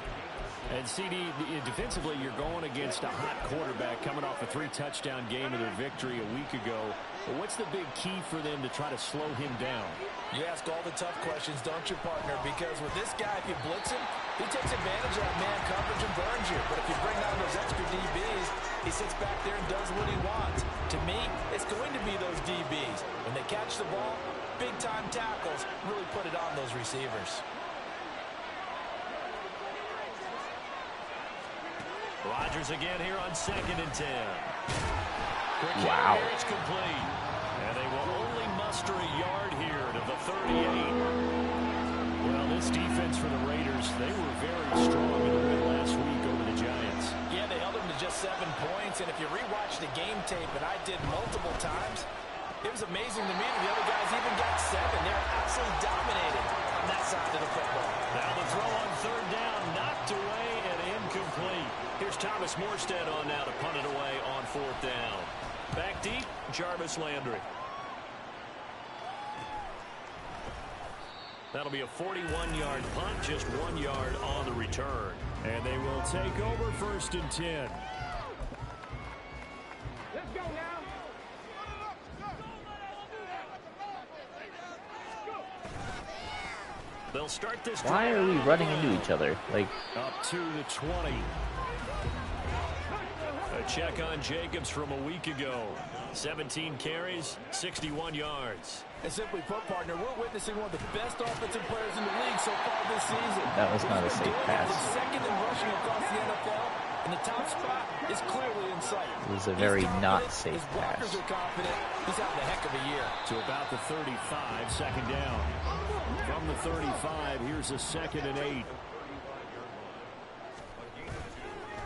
And CD, defensively, you're going against a hot quarterback coming off a 3-touchdown game of their victory a week ago. But what's the big key for them to try to slow him down? You ask all the tough questions, don't you, partner? Because with this guy, if you blitz him, he takes advantage of man coverage and burns you. But if you bring on those extra DBs, he sits back there and does what he wants. To me, it's going to be those DBs. When they catch the ball, big-time tackles really put it on those receivers. Rodgers again here on 2nd and 10. Wow. It's complete. And they will only muster a yard here to the 38. Well, this defense for the Raiders, they were very strong in the win last week over the Giants. Yeah, they held them to just 7 points. And if you rewatch the game tape, and I did multiple times, it was amazing to me that the other guys even got 7. They're absolutely dominated on that side of the football. Now the throw on 3rd down, knocked away and incomplete. Here's Thomas Morstead on now to punt it away on 4th down. Back deep, Jarvis Landry. That'll be a 41-yard punt, just 1 yard on the return. And they will take over 1st and 10. Let's go now. They'll start this Why drive are we out running on the into ground. each other? Like, Up to the 20. A check on Jacobs from a week ago. 17 carries, 61 yards. And simply put, partner, we're witnessing one of the best offensive players in the league so far this season. That was not a What he's been safe doing pass. is second in rushing across the NFL, and the top spot is clearly in sight. It was a He's very confident, not safe his blockers pass. are confident. He's having a heck of a year. To about the 35, second down. From the 35, here's a 2nd and 8.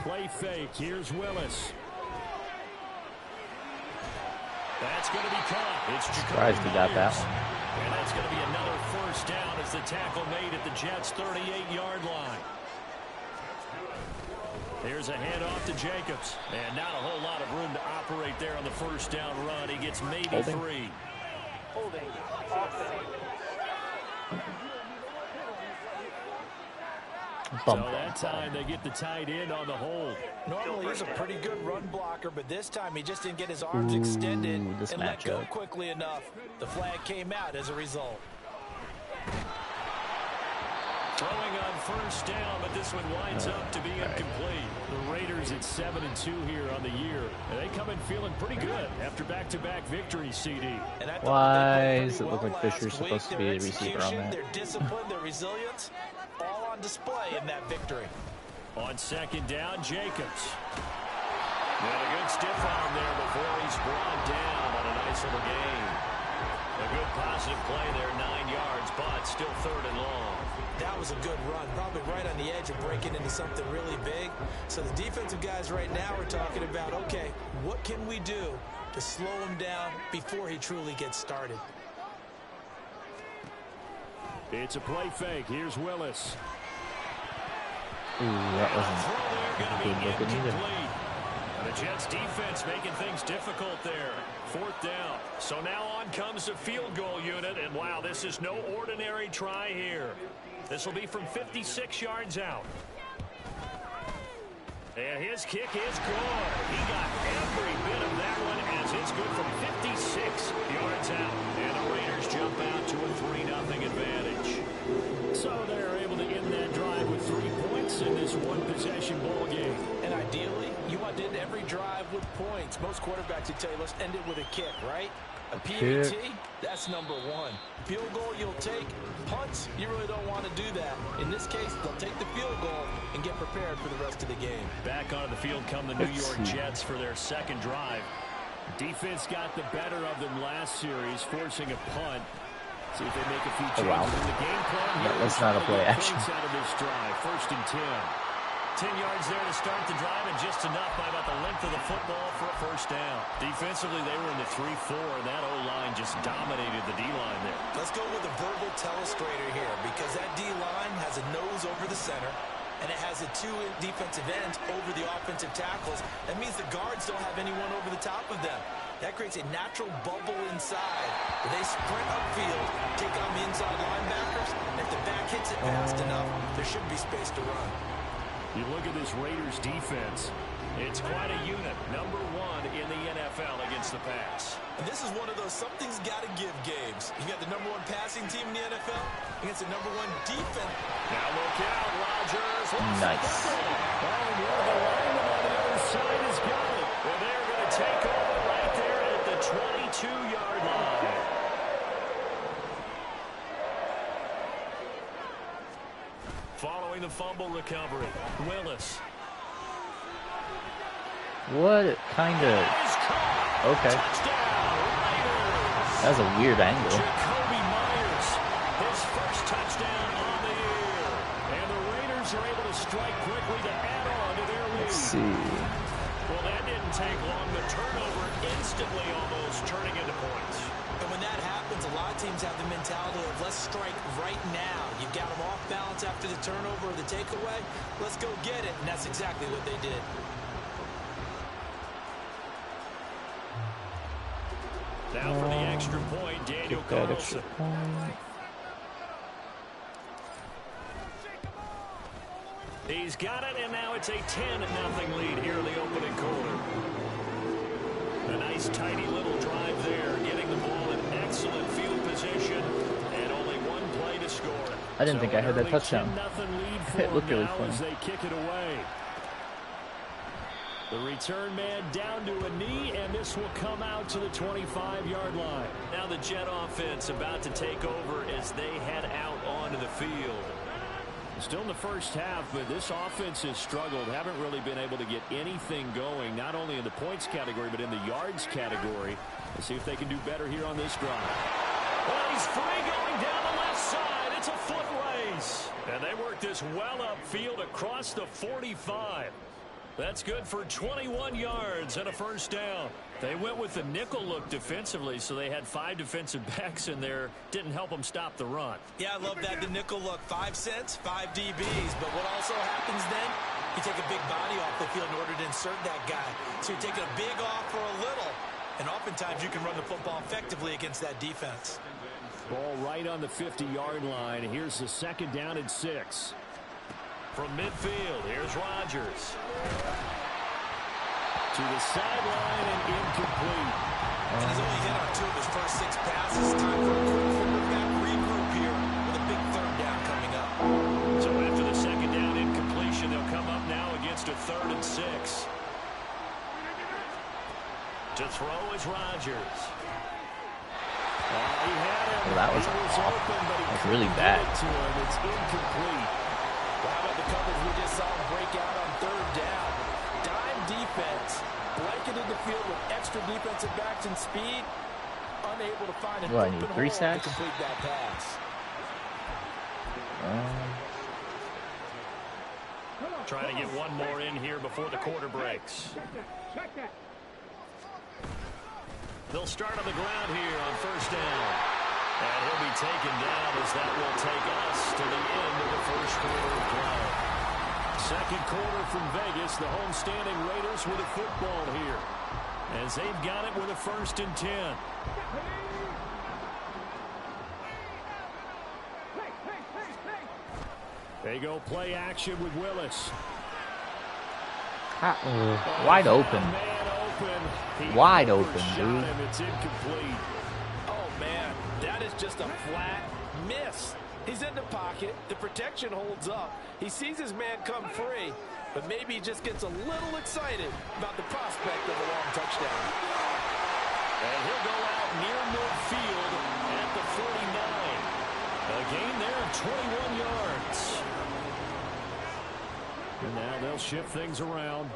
Play fake. Here's Willis. That's going to be caught. It's Surprised he got that one. And that's going to be another first down as the tackle made at the Jets' 38-yard line. Here's a handoff to Jacobs. And not a whole lot of room to operate there on the first down run. He gets maybe Holding. 3. Holding. Offense. Bump, So that time they get the tight end on the hold. Normally he's a pretty good run blocker, but this time he just didn't get his arms extended this and let go matchup. quickly enough. The flag came out as a result. Throwing on first down, but this one winds up to be incomplete. The Raiders at 7-2 here on the year. And they come in feeling pretty good after back-to-back victories, CD. And I thought Why they played does it pretty look well like last Fisher's week. supposed to be Their the receiver on execution, that? Their discipline, their resilience, all on display in that victory. On second down, Jacobs. And a good stiff arm there before he's brought down on a nice little gain. A good positive play there, 9 yards, but still 3rd and long. That was a good run, probably right on the edge of breaking into something really big. So the defensive guys right now are talking about, okay, what can we do to slow him down before he truly gets started? It's a play fake. Here's Willis. Ooh, that wasn't Throw there going to be good looking either. incomplete. The Jets defense making things difficult there. 4th down. So now on comes the field goal unit, and wow, this is no ordinary try here. This will be from 56 yards out. And his kick is good. He got every bit of that one as it's good from 56 yards out. And the Raiders jump out to a 3-0 advantage. So they're able to end that drive with 3 points in this one-possession ball game. And ideally, you want to end every drive with points. Most quarterbacks would tell you, let's end it with a kick, right? A PAT, that's number 1. Field goal you'll take. Punts, you really don't want to do that. In this case, they'll take the field goal and get prepared for the rest of the game. Back onto the field come the New York Jets for their second drive. Defense got the better of them last series, forcing a punt. See if they make a few changes wow. in the game plan. That Here, was not a play get action. points out of this drive. 1st and 10. 10 yards there to start the drive, and just enough by about the length of the football for a first down. Defensively, they were in the 3-4, and that O-line just dominated the D-line there. Let's go with a verbal telestrator here because that D-line has a nose over the center, and it has the 2 defensive ends over the offensive tackles. That means the guards don't have anyone over the top of them. That creates a natural bubble inside. They sprint upfield, take on the inside linebackers, and if the back hits it fast enough, there should be space to run. You look at this Raiders defense. It's quite a unit, number 1 in the NFL against the pass. And this is one of those something's got to give games. You got the number 1 passing team in the NFL against the number 1 defense. Now look out, Rodgers. Nice. The lineman on the other side has got it. And they're going to take over right there at the 22-yard line. Following the fumble recovery, Willis. What kind of... Okay. That was a weird angle. Jacoby Myers, his first touchdown on the year. And the Raiders are able to strike quickly to add on to their lead. Let's see. Well, that didn't take long. The turnover instantly almost turning into points. And when that happens, a lot of teams have the mentality of let's strike right now. You've got them off balance after the turnover or the takeaway. Let's go get it. And that's exactly what they did. Now for the extra point, Daniel Get that extra Carlson. point. He's got it, and now it's a 10-0 lead here in the opening quarter. A nice, tidy little drive there, getting the ball in excellent field position, and only 1 play to score. I didn't think I had that touchdown. It It looked really now fun. as they kick it away. The return man down to a knee, and this will come out to the 25-yard line. Now the Jet offense about to take over as they head out onto the field. Still in the first half, but this offense has struggled. Haven't really been able to get anything going, not only in the points category, but in the yards category. Let's see if they can do better here on this drive. Well, he's free going down the left side. It's a foot race. And they work this well upfield across the 45. That's good for 21 yards and a first down. They went with the nickel look defensively, so they had 5 defensive backs in there. Didn't help them stop the run. Yeah, I love that, the nickel look. 5 cents, 5 DBs. But what also happens then, you take a big body off the field in order to insert that guy. So you're taking a big off for a little. And oftentimes you can run the football effectively against that defense. Ball right on the 50-yard line. Here's the second down and 6. From midfield, here's Rodgers. To the sideline and incomplete. And he's only hit on 2 of his first 6 passes. Time for a quick quarterback regroup here with a big third down coming up. So after the second down incompletion, they'll come up now against a 3rd and 6. To throw is Rodgers. He had him. Well, that was open, but that's really bad. To him. It's incomplete. How about the coverage we just saw him break out on 3rd down? Dime defense, blanketed the field with extra defensive backs and speed, unable to find an What, I open need 3 hole sacks? to complete that pass. Trying to get one more in here before the quarter breaks. Check that. They'll start on the ground here on first down. And he'll be taken down as that will take us to the end of the first quarter of play. Second quarter from Vegas. The homestanding Raiders with a football here, as they've got it with a 1st and 10. They go play action with Willis. Wide open. Wide open, dude. It's incomplete. Oh, man, that is just a flat miss. He's in the pocket. The protection holds up. He sees his man come free, but maybe he just gets a little excited about the prospect of a long touchdown. And he'll go out near midfield at the 49. A gain there of 21 yards. And now they'll shift things around.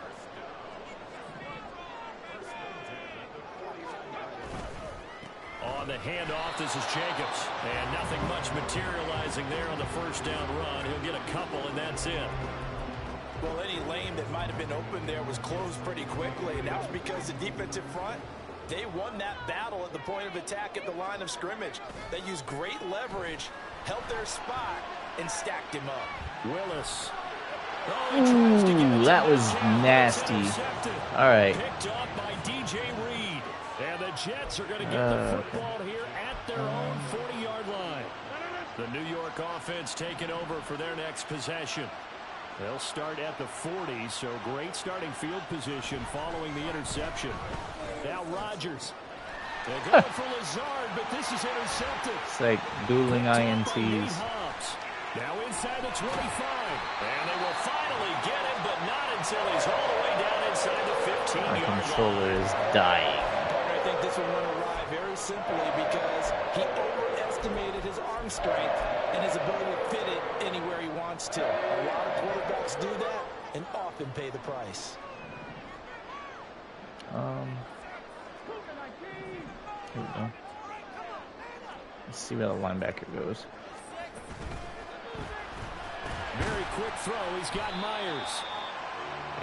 On the handoff, this is Jacobs. And nothing much materializing there on the first down run. He'll get a couple, and that's it. Well, any lane that might have been open there was closed pretty quickly, and that was because the defensive front, they won that battle at the point of attack at the line of scrimmage. They used great leverage, held their spot, and stacked him up. Willis. Ooh, that was nasty. All right. Picked off by DJ Reed. And the Jets are going to get the football here at their own 40-yard line. The New York offense taking over for their next possession. They'll start at the 40, so great starting field position following the interception. Now Rodgers. They're going for Lazard, but this is intercepted. It's like dueling INTs. Now inside the 25. And they will finally get him, but not until he's all the way down inside the 15-yard line. My controller is dying. I think this one went awry very simply because he overestimated his arm strength and his ability to fit it anywhere he wants to. A lot of quarterbacks do that and often pay the price. Here we go. Let's see where the linebacker goes. Very quick throw. He's got Myers.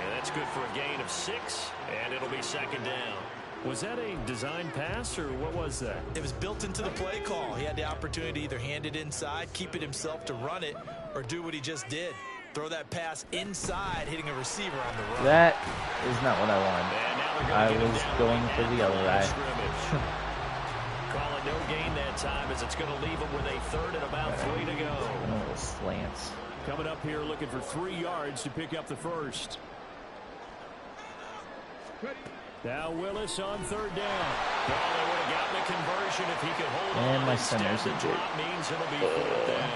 And that's good for a gain of 6, and it'll be second down. Was that a design pass, or what was that? It was built into the play call. He had the opportunity to either hand it inside, keep it himself to run it, or do what he just did. Throw that pass inside, hitting a receiver on the run. That is not what I wanted. I was going for the other guy. Call it no gain that time, as it's going to leave him with a 3rd and about 3 to go. Oh, slants. Coming up here looking for 3 yards to pick up the first. Now Willis on 3rd down. Well, they would have gotten a conversion if he could hold on. And my center's a drop means it'll be 4th down.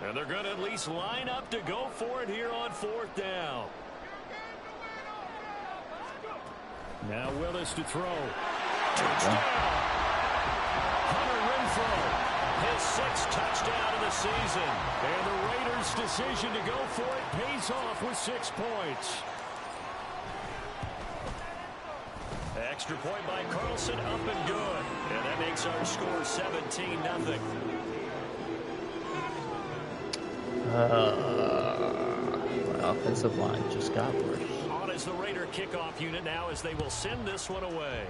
And they're going to at least line up to go for it here on 4th down. Now Willis to throw. Touchdown. Hunter Renfrow, his 6th touchdown of the season. And the Raiders' decision to go for it pays off with 6 points. Extra point by Carlson, up and good. And that makes our score 17-0. My offensive line just got worse. On is the Raider kickoff unit now as they will send this one away.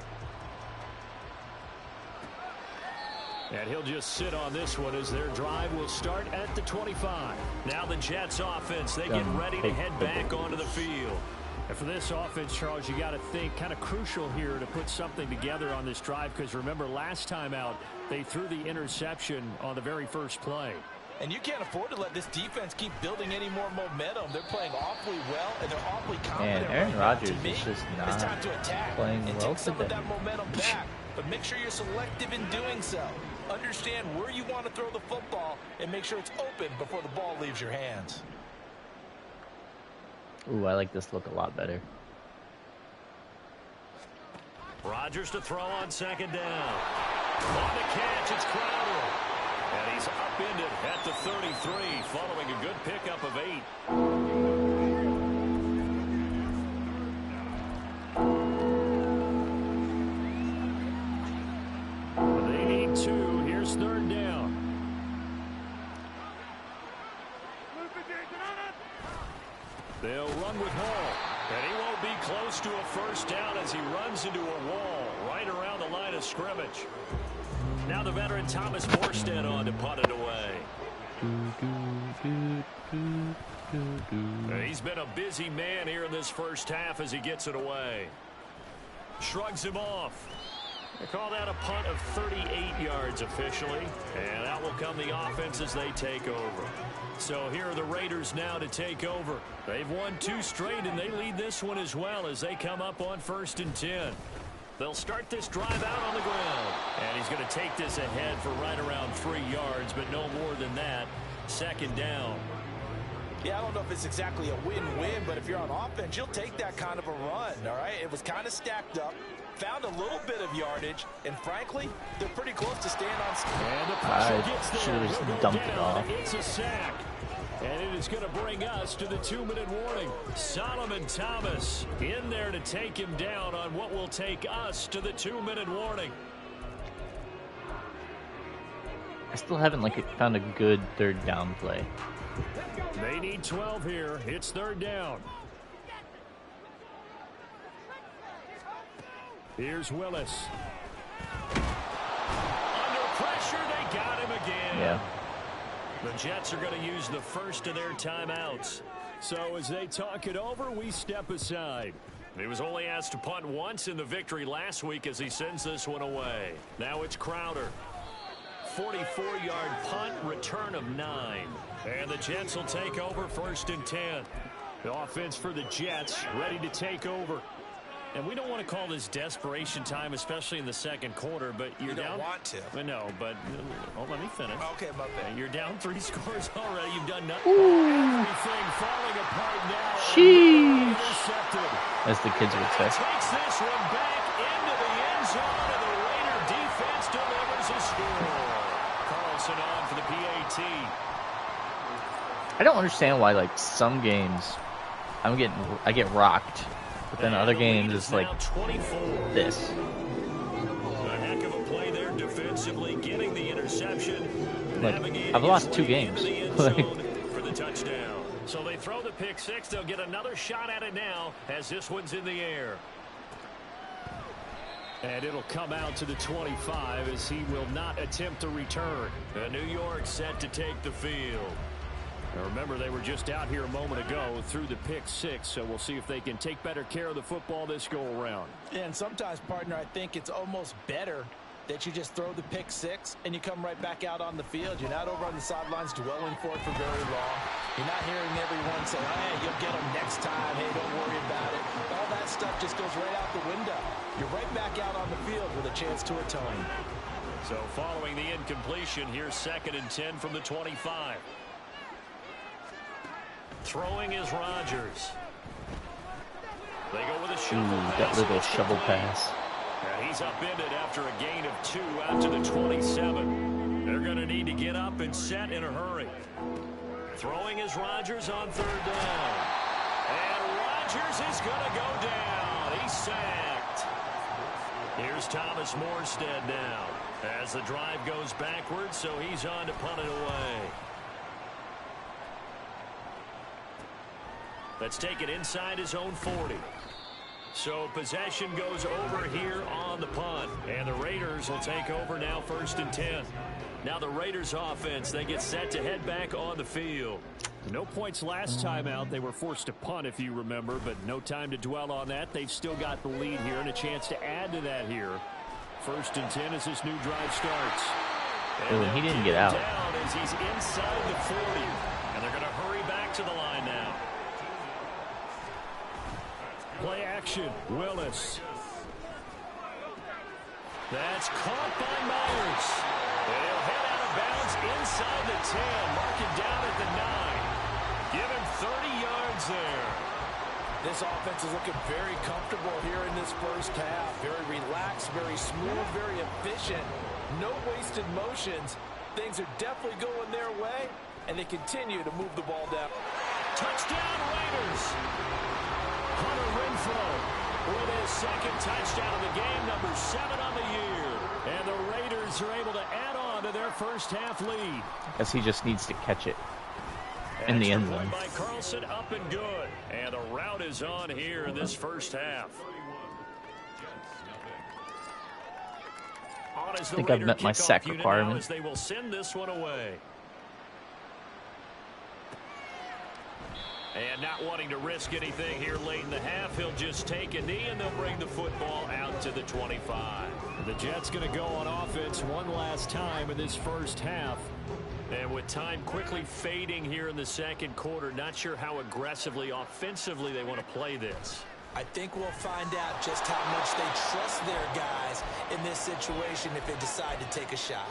And he'll just sit on this one as their drive will start at the 25. Now the Jets offense, they get ready to head back onto the field. And for this offense, Charles, you got to think kind of crucial here to put something together on this drive, because remember last time out they threw the interception on the very first play. And you can't afford to let this defense keep building any more momentum. They're playing awfully well, and they're awfully confident. And Aaron Rodgers is just it's time to attack playing and well take some today. of that momentum back. But make sure you're selective in doing so. Understand where you want to throw the football and make sure it's open before the ball leaves your hands. Ooh, I like this look a lot better. Rodgers to throw on 2nd down. On the catch, it's Crowder. And he's upended at the 33 following a good pickup of 8. They need 2. Here's 3rd down. They'll run with Hall. And he won't be close to a 1st down as he runs into a wall right around the line of scrimmage. Now the veteran Thomas Morstead on to punt it away. He's been a busy man here in this first half as he gets it away. Shrugs him off. They call that a punt of 38 yards officially. And out will come the offense as they take over. So here are the Raiders now to take over. They've won 2 straight, and they lead this one as well as they come up on 1st and 10. They'll start this drive out on the ground. And he's going to take this ahead for right around 3 yards, but no more than that. 2nd down. Yeah, I don't know if it's exactly a win-win, but if you're on offense, you'll take that kind of a run, all right? It was kind of stacked up, found a little bit of yardage, and frankly, they're pretty close to staying on. And the pressure gets there. Should have just dumped it off. It's a sack. And it is going to bring us to the 2-minute warning. Solomon Thomas in there to take him down on what will take us to the 2-minute warning. I still haven't found a good 3rd down play. They need 12 here. It's 3rd down. Here's Willis. Under pressure, they got him again. Yeah. The Jets are going to use the first of their timeouts. So as they talk it over, we step aside. He was only asked to punt once in the victory last week as he sends this one away. Now it's Crowder. 44-yard punt, return of 9. And the Jets will take over 1st and 10. The offense for the Jets ready to take over. And we don't want to call this desperation time, especially in the 2nd quarter, but you're down. You don't want to. No, but let me finish. Okay, my bad. You're down 3 scores already. You've done nothing. Everything falling apart now. Sheesh. Intercepted. As the kids would say. Takes this one back into the end zone, and the Raider defense delivers a score. Carlson on for the PAT. I don't understand why some games I get rocked, but then other games it's like 24. this. A heck of a play there defensively, getting the interception. I've lost 2 games. For the touchdown. So they throw the pick 6. They'll get another shot at it now as this one's in the air. And it'll come out to the 25 as he will not attempt to return. New York set to take the field. Now remember, they were just out here a moment ago through the pick 6, so we'll see if they can take better care of the football this go-around. Yeah, and sometimes, partner, I think it's almost better that you just throw the pick 6 and you come right back out on the field. You're not over on the sidelines dwelling for it for very long. You're not hearing everyone say, hey, you'll get them next time. Hey, don't worry about it. All that stuff just goes right out the window. You're right back out on the field with a chance to atone. So following the incompletion, here's 2nd and 10 from the 25. Throwing is Rodgers. They go with a shovel pass. That little shovel pass. And he's upended after a gain of 2 out to the 27. They're going to need to get up and set in a hurry. Throwing is Rodgers on 3rd down. And Rodgers is going to go down. He's sacked. Here's Thomas Morstead now as the drive goes backwards, so he's on to punt it away. Let's take it inside his own 40. So possession goes over here on the punt. And the Raiders will take over now 1st and 10. Now the Raiders offense, they get set to head back on the field. No points last time out. They were forced to punt, if you remember, but no time to dwell on that. They've still got the lead here and a chance to add to that here. 1st and 10 as this new drive starts. And he didn't get out. Down as he's inside the 40. And they're going to hurry back to the line now. Play action. Willis. That's caught by Myers. And he'll head out of bounds inside the 10. Mark it down at the 9. Give him 30 yards there. This offense is looking very comfortable here in this first half. Very relaxed, very smooth, very efficient. No wasted motions. Things are definitely going their way, and they continue to move the ball down. Touchdown Raiders. Hunter Renfrow with his 2nd touchdown of the game, number 7 on the year. And the Raiders are able to add on to their first half lead. I guess he just needs to catch it in the end zone. By Carlson, up and good. And the route is on here in this first half. I think I've met my sack requirement. They will send this one away. And not wanting to risk anything here late in the half, he'll just take a knee and they'll bring the football out to the 25. The Jets going to go on offense one last time in this first half. And with time quickly fading here in the 2nd quarter, not sure how aggressively, offensively they want to play this. I think we'll find out just how much they trust their guys in this situation if they decide to take a shot.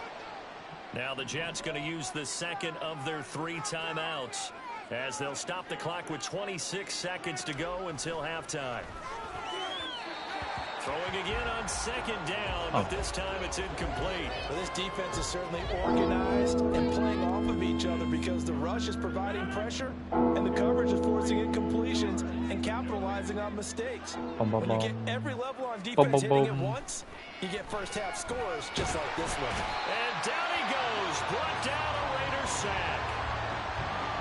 Now the Jets going to use the 2nd of their 3 timeouts as they'll stop the clock with 26 seconds to go until halftime. Throwing again on 2nd down, but this time it's incomplete. Well, this defense is certainly organized and playing off of each other because the rush is providing pressure and the coverage is forcing incompletions and capitalizing on mistakes. When you get every level on defense hitting at once, you get first half scores just like this one. And down he goes, brought down a Raiders sack.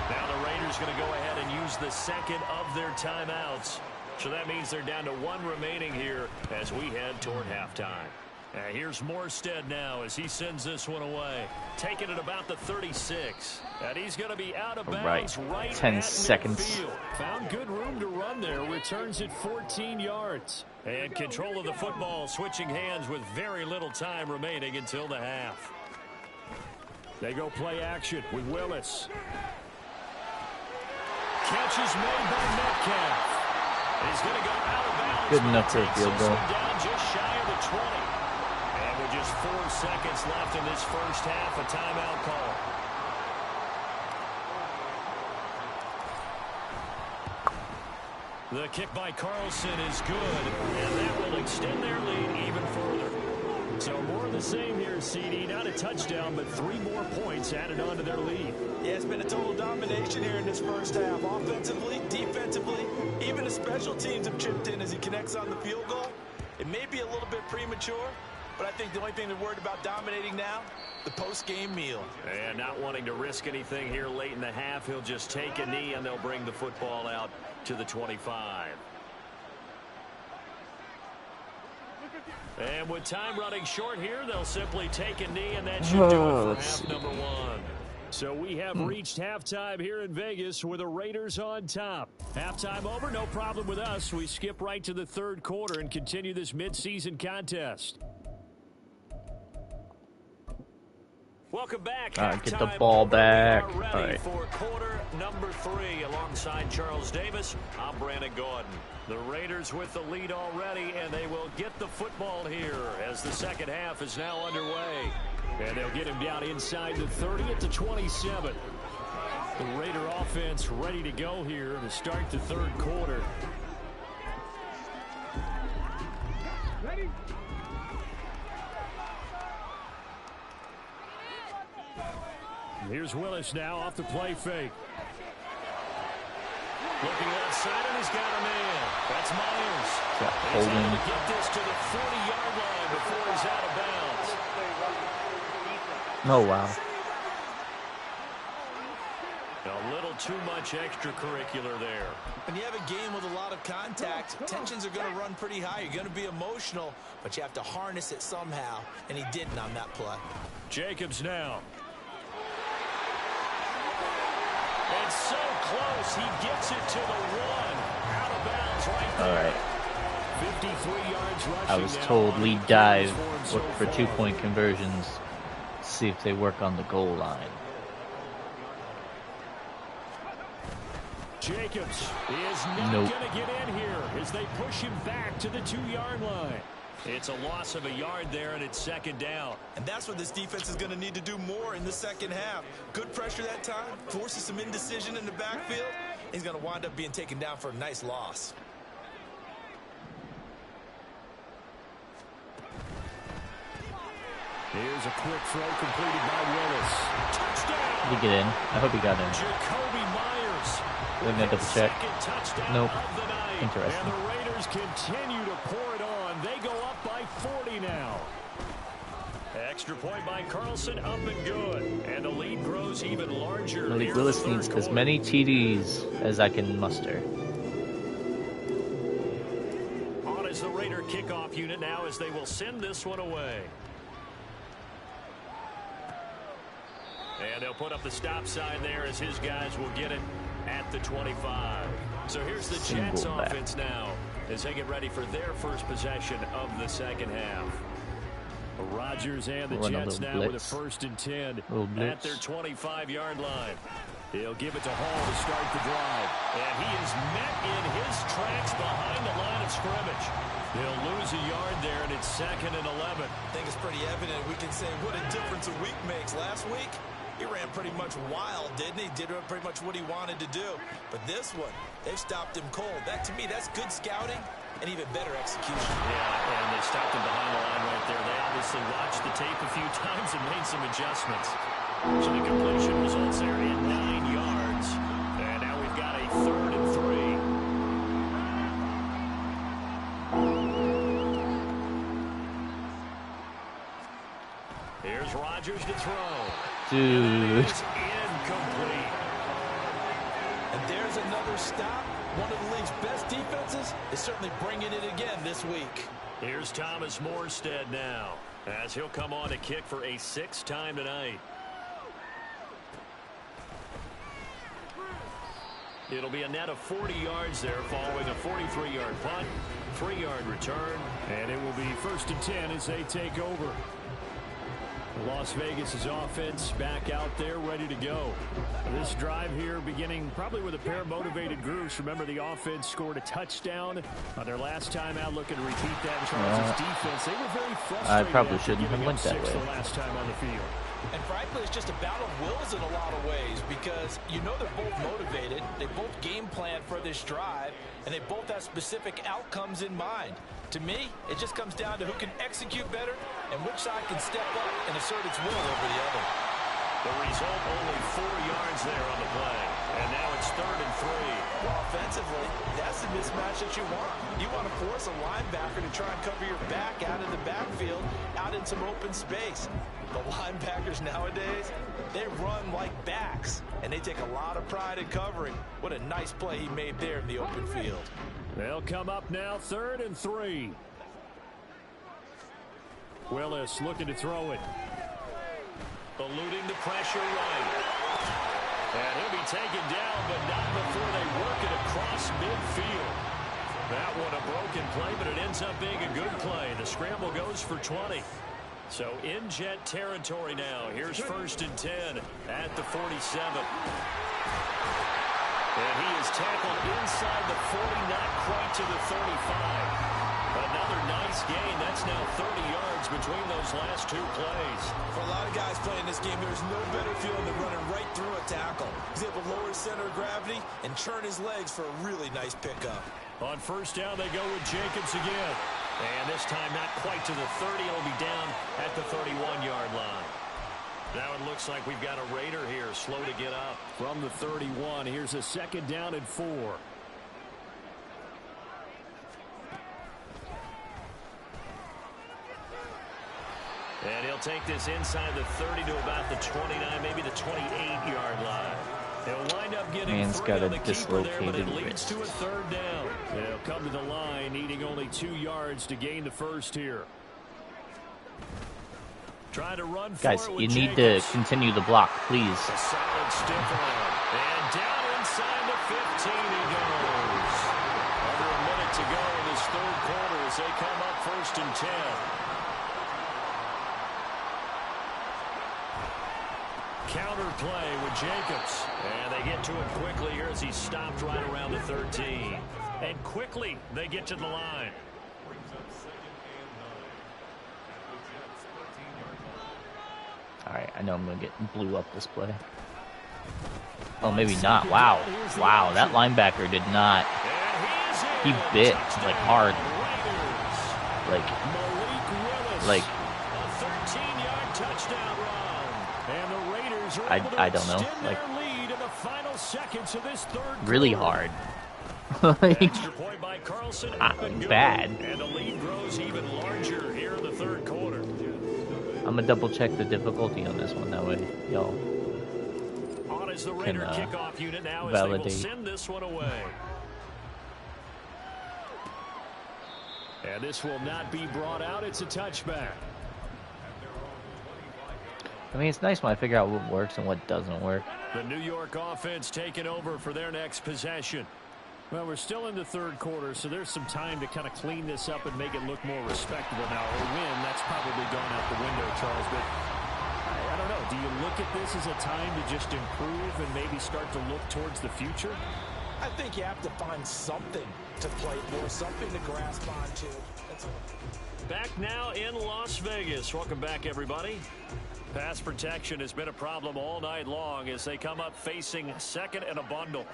Now the Raiders going to go ahead and use the 2nd of their timeouts. So that means they're down to 1 remaining here as we head toward halftime. Here's Morstead now as he sends this one away. Taking it about the 36. And he's going to be out of bounds right 10 at seconds. midfield. Found good room to run there. Returns it 14 yards. And control of the football switching hands with very little time remaining until the half. They go play action with Willis. Catch is made by Metcalf. He's going to go out of bounds. Good enough for a field goal. Down just shy of the 20. And with just 4 seconds left in this first half, a timeout call. The kick by Carlson is good, and that will extend their lead even further. So more of the same here, CD. Not a touchdown, but 3 more points added on to their lead. Yeah, it's been a total domination here in this first half. Offensively, defensively, even the special teams have chipped in as he connects on the field goal. It may be a little bit premature, but I think the only thing they're worried about dominating now, the post-game meal. And not wanting to risk anything here late in the half, he'll just take a knee and they'll bring the football out to the 25. And with time running short here, they'll simply take a knee, and that should do it for half number 1. So we have reached halftime here in Vegas with the Raiders on top. Halftime over, no problem with us. We skip right to the 3rd quarter and continue this midseason contest. Welcome back. Get the ball back. All right. For quarter number 3 alongside Charles Davis. I'm Brandon Gordon. The Raiders with the lead already, and they will get the football here as the 2nd half is now underway. And they'll get him down inside the 30 at the 27. The Raider offense ready to go here to start the third quarter. Ready? Here's Willis now off the play fake. Looking left side, and he's got a man. That's Myers. He's able to get this to the 40-yard line before he's out of bounds. Oh, wow. A little too much extracurricular there. When you have a game with a lot of contact, tensions are going to run pretty high. You're going to be emotional, but you have to harness it somehow, and he didn't on that play. Jacobs now. And so close, he gets it to the one. Out of bounds right there. All right. 53 yards rushing. I was told lead dive, look for 2-point conversions, see if they work on the goal line. Jacobs is not going to get in here as they push him back to the 2-yard line. It's a loss of a yard there, and it's second down. And that's what this defense is going to need to do more in the second half. Good pressure that time, forces some indecision in the backfield. He's going to wind up being taken down for a nice loss. Here's a quick throw completed by Willis. Touchdown! Did he get in? I hope he got in. Jacoby Myers. Let me double check. Nope. Interesting. And the Raiders continue to pour it on. They go up by 40 now. Extra point by Carlson, up and good. And the lead grows even larger. Malik Willis needs as many TDs as I can muster. On is the Raider kickoff unit now as they will send this one away. And they'll put up the stop sign there as his guys will get it at the 25. So here's the Jets offense now as they get ready for their first possession of the second half. Rodgers and the Jets now with a 1st and 10 at their 25-yard line. He'll give it to Hall to start the drive. And he is met in his tracks behind the line of scrimmage. He'll lose a yard there, and it's 2nd and 11. I think it's pretty evident. We can say what a difference a week makes. Last week, he ran pretty much wild, didn't he? Did pretty much what he wanted to do. But this one, they've stopped him cold. That, to me, that's good scouting and even better execution. Yeah, and they stopped him behind the line right there. They obviously watched the tape a few times and made some adjustments. So the completion results there at 9 yards. And now we've got a 3rd and 3. Here's Rodgers to throw. Dude. Incomplete. And there's another stop. One of the league's best defenses is certainly bringing it again this week. Here's Thomas Morstead now as he'll come on to kick for a 6th time tonight. It'll be a net of 40 yards there following a 43-yard punt, 3-yard return, and it will be 1st and 10 as they take over. Las Vegas' offense back out there ready to go. This drive here beginning probably with a pair of motivated groups. Remember, the offense scored a touchdown on their last time out, looking to repeat that in Charles' defense. They were very frustrated. I probably shouldn't have went that way. The last time on the field. And frankly, it's just a battle of wills in a lot of ways because you know they're both motivated. They both game plan for this drive, and they both have specific outcomes in mind. To me, it just comes down to who can execute better and which side can step up and assert its will over the other. The result, only 4 yards there on the play. And now it's 3rd and 3. Well, offensively, that's the mismatch that you want. You want to force a linebacker to try and cover your back out in the backfield, out in some open space. The linebackers nowadays, they run like backs, and they take a lot of pride in covering. What a nice play he made there in the open field. They'll come up now, 3rd and 3. Willis looking to throw it. Eluding the pressure right. And he'll be taken down, but not before they work it across midfield. That one a broken play, but it ends up being a good play. The scramble goes for 20. So in Jet territory now. Here's 1st and 10 at the 47. And he is tackled inside the 40, not quite to the 35. But another nice gain. That's now 30 yards between those last 2 plays. For a lot of guys playing this game, there's no better feeling than running right through a tackle. He's able to lower his center of gravity and churn his legs for a really nice pickup. On first down, they go with Jacobs again. And this time not quite to the 30. It'll be down at the 31-yard line. Now it looks like we've got a Raider here, slow to get up. From the 31, here's a second down and 4. And he'll take this inside the 30 to about the 29, maybe the 28-yard line. He'll wind up getting Man's got a dislocated there, but it leads wrist. to a third down. They'll come to the line, needing only 2 yards to gain the first here. Trying to run for Guys, it with you need Jacobs. to continue the block, please. A solid stiff arm. And down inside the 15 he goes. Under a minute to go in this third quarter as they come up 1st and 10. Counter play with Jacobs. And they get to it quickly here as he stopped right around the 13. And quickly they get to the line. All right, I know I'm going to get blew up this play. Oh, maybe not. Wow. Wow, that linebacker did not. He bit, like, hard. Like, A 13-yard touchdown run. And the Raiders are able to I don't know. extend Like, their lead in the final seconds of this third really quarter. hard. Like, Extra point by Carlson. Up and good. bad. And the lead grows even larger here in the third quarter. I'm going to double check the difficulty on this one. That way, y'all On is the can Raider kickoff unit now as validate. they will send this one away. And this will not be brought out. It's a touchback. I mean, it's nice when I figure out what works and what doesn't work. The New York offense taking over for their next possession. Well, we're still in the third quarter, so there's some time to kind of clean this up and make it look more respectable now. A win, that's probably gone out the window, Charles, but I don't know. Do you look at this as a time to just improve and maybe start to look towards the future? I think you have to find something to play for, something to grasp onto. Back now in Las Vegas. Welcome back, everybody. Pass protection has been a problem all night long as they come up facing second and a bundle.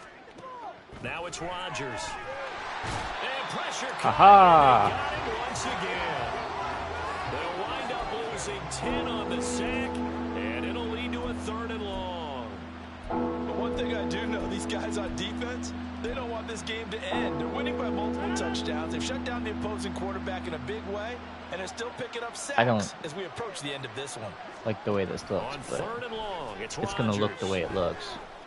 Now it's Rodgers. And pressure coming. Aha. They got him once again. They'll wind up losing 10 on the sack, and it'll lead to a third and long. But one thing I do know, these guys on defense, they don't want this game to end. They're winning by multiple touchdowns. They've shut down the opposing quarterback in a big way, and they're still picking up sacks as we approach the end of this one. Like the way this looks, On but third and long, it's going to look the way it looks.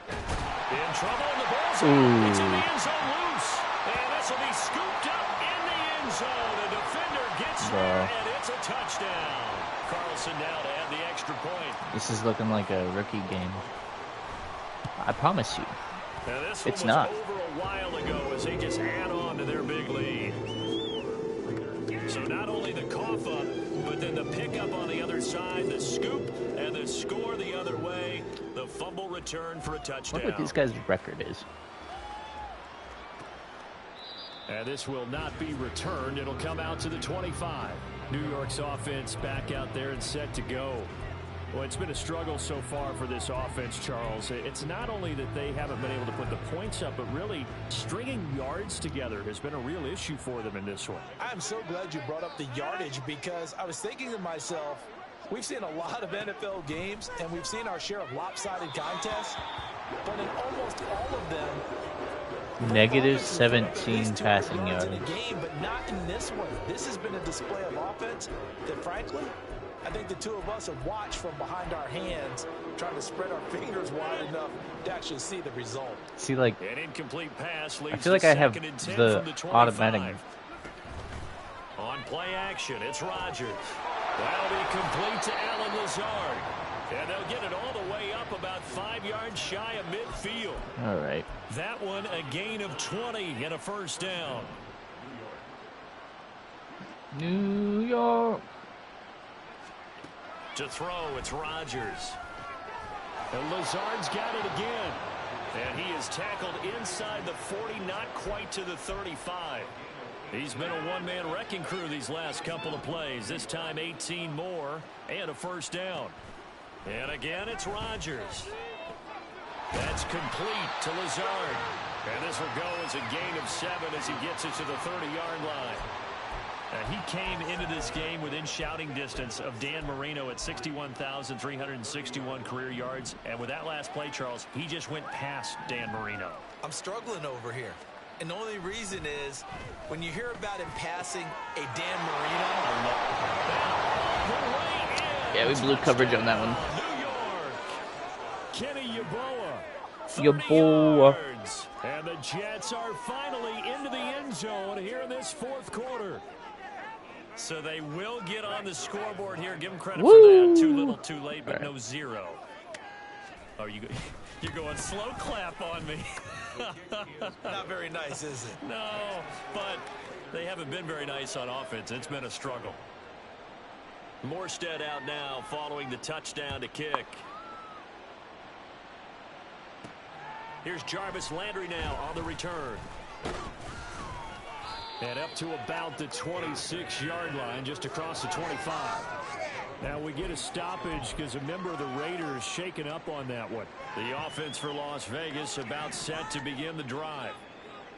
In trouble, and the ball's Ooh. out. It's in the end zone loose. And this will be scooped up in the end zone. The defender gets there, and it's a touchdown. Carlson now to add the extra point. This is looking like a rookie game. I promise you. Now this It's one was not. over a while ago as they just add on to their big lead. So not only the cough up, but then the pickup on the other side, the scoop, and the score the other way. The fumble return for a I touchdown. wonder what these guys' record is. And this will not be returned. It'll come out to the 25. New York's offense back out there and set to go. Well, it's been a struggle so far for this offense, Charles. It's not only that they haven't been able to put the points up, but really stringing yards together has been a real issue for them in this one. I'm so glad you brought up the yardage because I was thinking to myself, we've seen a lot of NFL games and we've seen our share of lopsided contests, but in almost all of them, Negative offense has put up at 17 least 200 passing yards yards. in a game, but not in this one. This has been a display of offense that, frankly, I think the two of us have watched from behind our hands, trying to spread our fingers wide enough to actually see the result. See, like, An incomplete pass leads I feel like I have 2nd and 10 the from the 25. automatic. On play action, it's Rodgers. That'll be complete to Alan Lazard. And they'll get it all the way up about 5 yards shy of midfield. All right. That one a gain of 20 and a first down. New York. To throw, it's Rodgers. And Lazard's got it again. And he is tackled inside the 40, not quite to the 35. He's been a one-man wrecking crew these last couple of plays. This time 18 more and a first down. And again, it's Rodgers. That's complete to Lazard. And this will go as a gain of 7 as he gets it to the 30-yard line. He came into this game within shouting distance of Dan Marino at 61,361 career yards. And with that last play, Charles, he just went past Dan Marino. I'm struggling over here. And the only reason is when you hear about him passing a Dan Marino. Yeah, we blew coverage on that one. New York. Kenny Yeboah. Yeboah. And the Jets are finally into the end zone here in this fourth quarter. So they will get on the scoreboard here. Give them credit for that. Too little, too late, but no zero. Oh, you're going slow clap on me. Not very nice, is it? No, but they haven't been very nice on offense. It's been a struggle. Morstead out now following the touchdown to kick. Here's Jarvis Landry now on the return. And up to about the 26-yard line, just across the 25. Now we get a stoppage because a member of the Raiders shaken up on that one. The offense for Las Vegas about set to begin the drive.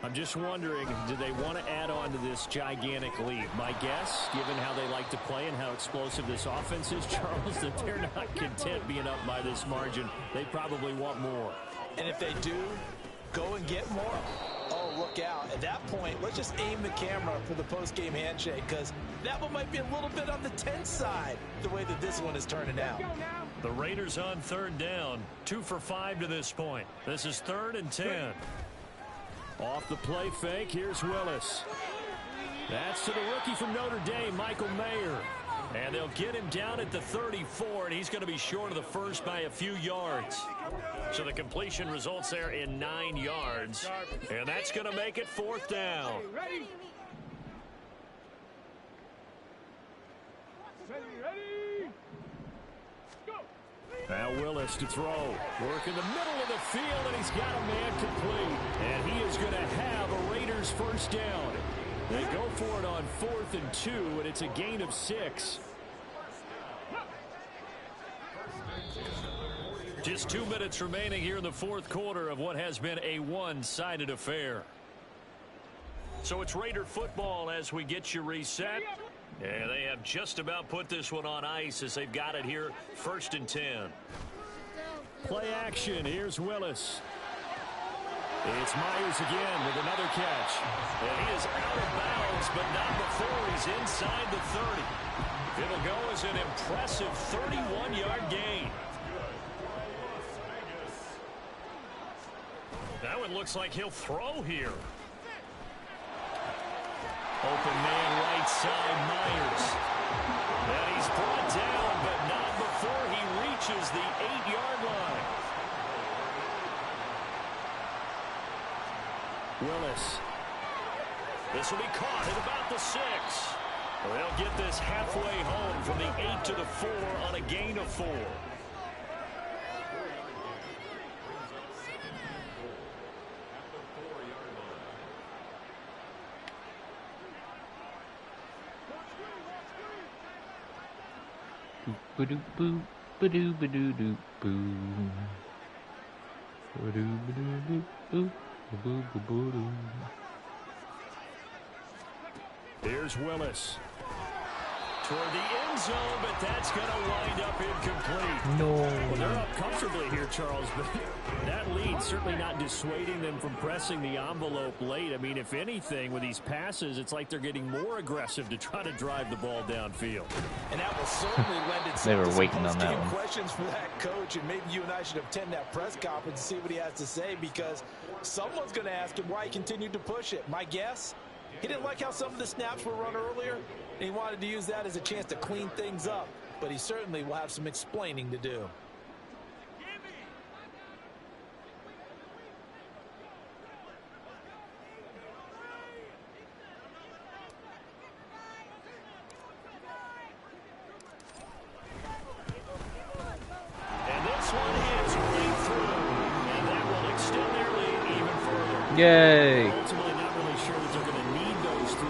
I'm just wondering, do they want to add on to this gigantic lead? My guess, given how they like to play and how explosive this offense is, Charles, that they're not content being up by this margin. They probably want more. And if they do, go and get more. Oh, look out. At that point, let's just aim the camera for the post-game handshake, because that one might be a little bit on the tense side, the way that this one is turning out. The Raiders on third down, 2 for 5 to this point. This is 3rd and 10. Off the play fake, here's Willis. That's to the rookie from Notre Dame, Michael Mayer. And they'll get him down at the 34, and he's going to be short of the first by a few yards. So the completion results there in 9 yards, and that's going to make it 4th down. Ready? Go. Now Willis to throw. Work in the middle of the field, and he's got a man complete. And he is going to have a Raiders first down. They go for it on 4th and 2, and it's a gain of 6. Just 2 minutes remaining here in the fourth quarter of what has been a one-sided affair. So it's Raider football as we get you reset. And they have just about put this one on ice as they've got it here, 1st and 10. Play action. Here's Willis. It's Myers again with another catch. And he is out of bounds, but not before he's inside the 30. It'll go as an impressive 31-yard gain. That one looks like he'll throw here. Open man right side, Myers. And he's brought down, but not before he reaches the 8-yard line. Willis. This will be caught at about the 6. They'll get this halfway home from the 8 to the 4 on a gain of 4. Ba-doo boo, ba-doo ba-doo doo boo. Ba-doo ba-doo boo, boo, boo boo boo doo. Here's Willis. Toward the end zone, but that's going to wind up incomplete. No. Well, they're up comfortably here, Charles, but that lead certainly not dissuading them from pressing the envelope late. I mean, if anything, with these passes, it's like they're getting more aggressive to try to drive the ball downfield. And that will certainly lend itself They were to some waiting on that post-game one. questions for that coach, and maybe you and I should attend that press conference and see what he has to say, because someone's going to ask him why he continued to push it. My guess, he didn't like how some of the snaps were run earlier, and he wanted to use that as a chance to clean things up. But he certainly will have some explaining to do. And this one is right through, and that will extend their lead even further. Yay. Ultimately, not really sure that they're going to need those 3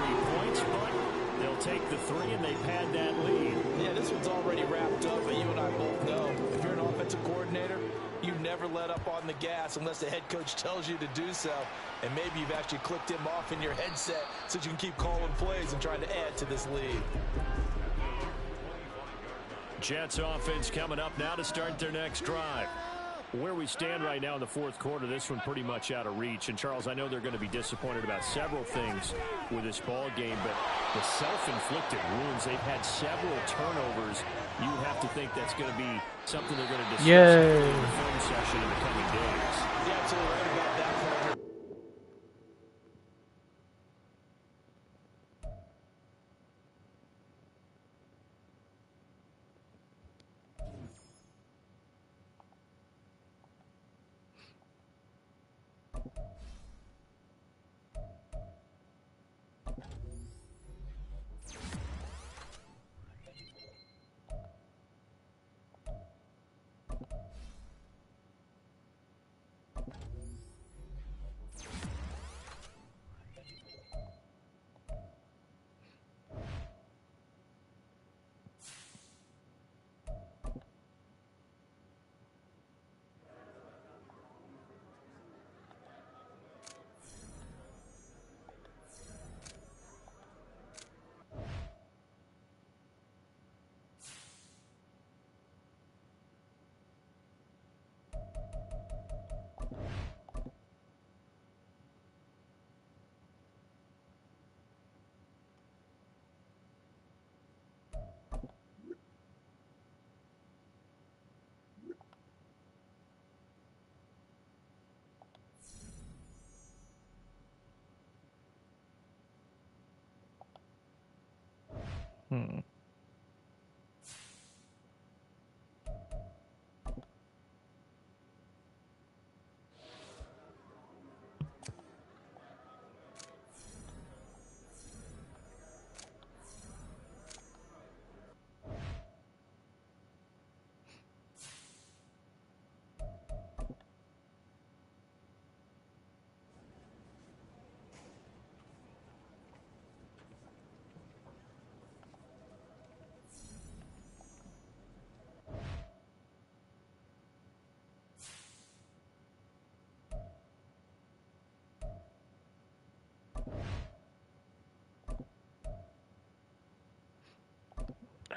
they've had that lead. Yeah, this one's already wrapped up, but you and I both know if you're an offensive coordinator, you never let up on the gas unless the head coach tells you to do so. And maybe you've actually clicked him off in your headset so you can keep calling plays and trying to add to this lead. Jets offense coming up now to start their next drive. Where we stand right now in the fourth quarter, this one pretty much out of reach. And, Charles, I know they're going to be disappointed about several things with this ball game, but the self-inflicted wounds, they've had several turnovers. You have to think that's going to be something they're going to discuss in the film session in the coming days. Yeah, absolutely right about that, partner.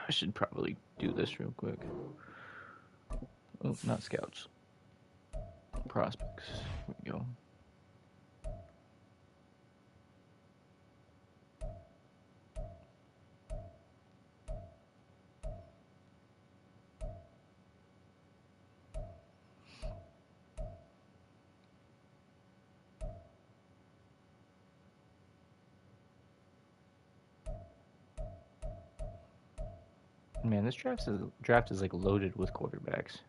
I should probably do this real quick. Oh, not scouts. Prospects. Here we go. Man, this draft is like loaded with quarterbacks.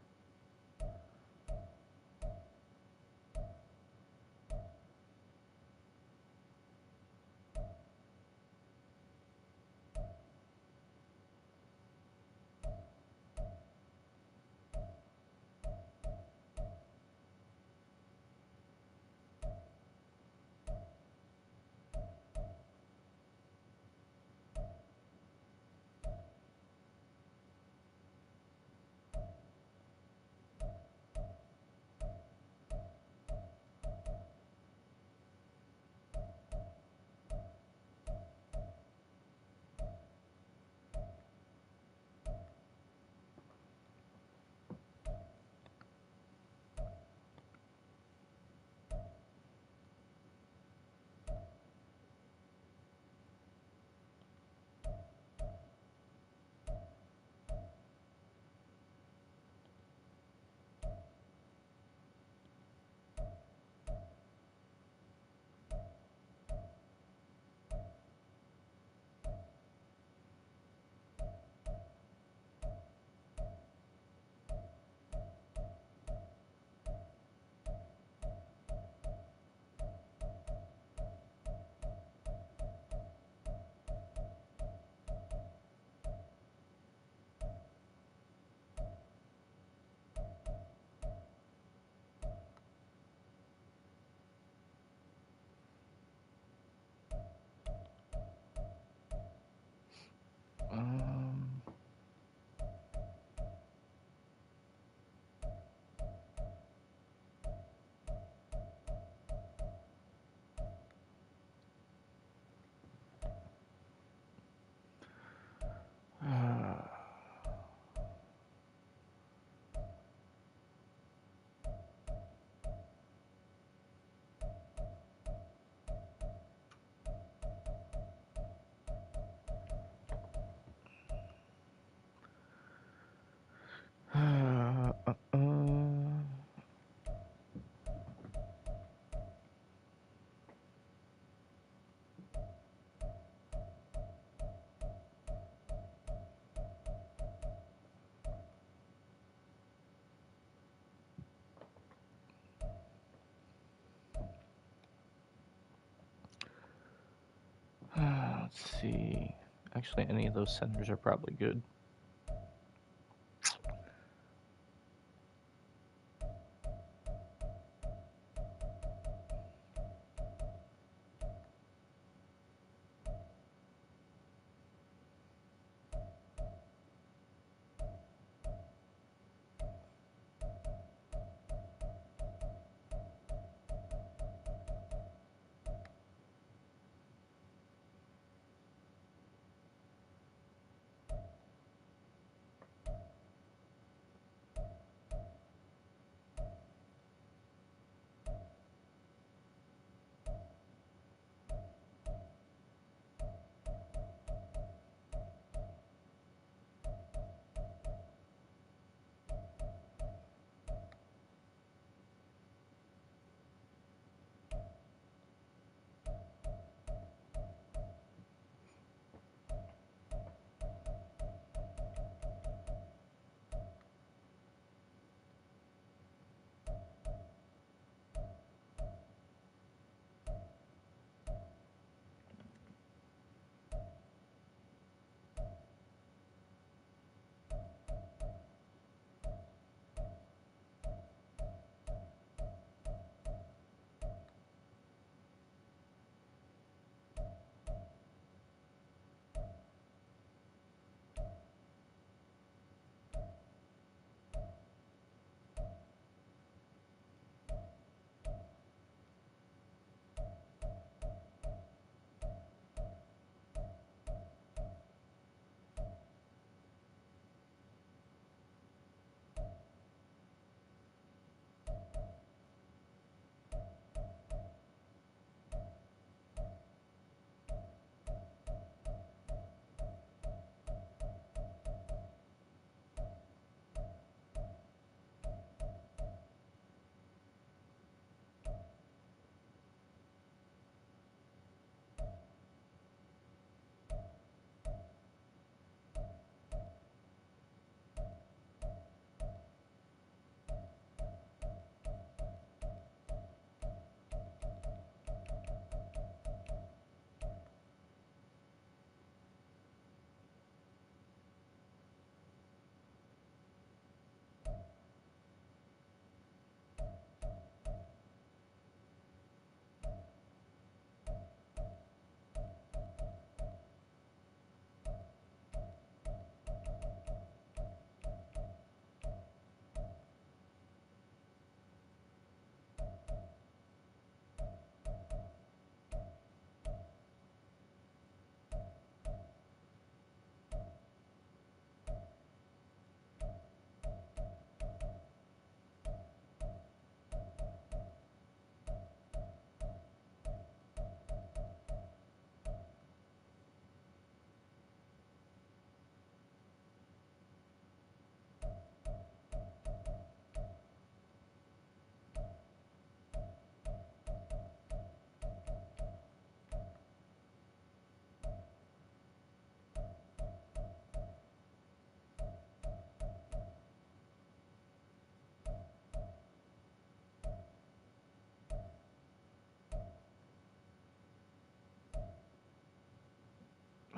Let's see. Actually, any of those centers are probably good.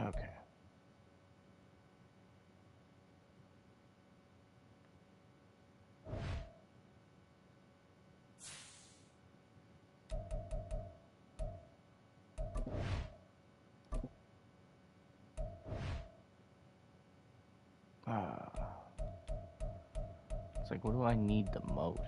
Okay. It's like, what do I need the most?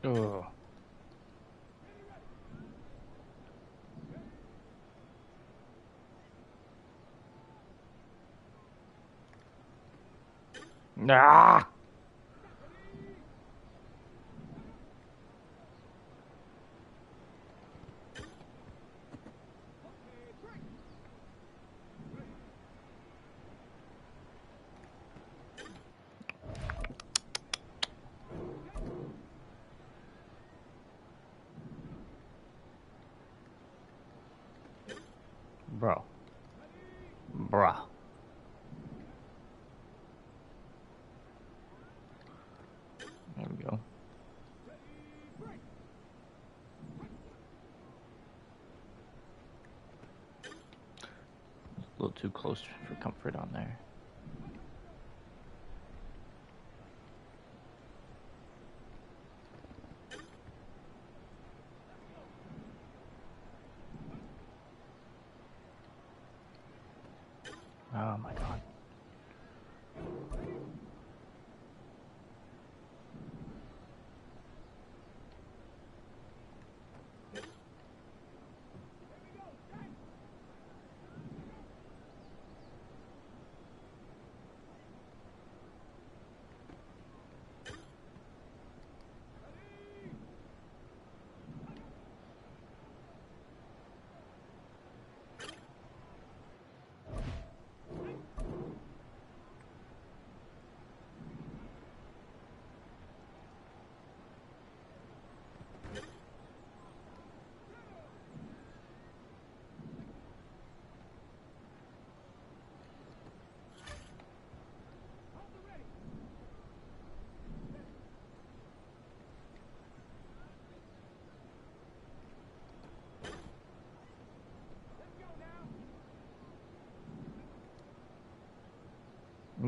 Ugh. Ah! Bro. Bruh. There we go. A little too close for comfort on there. Oh my god.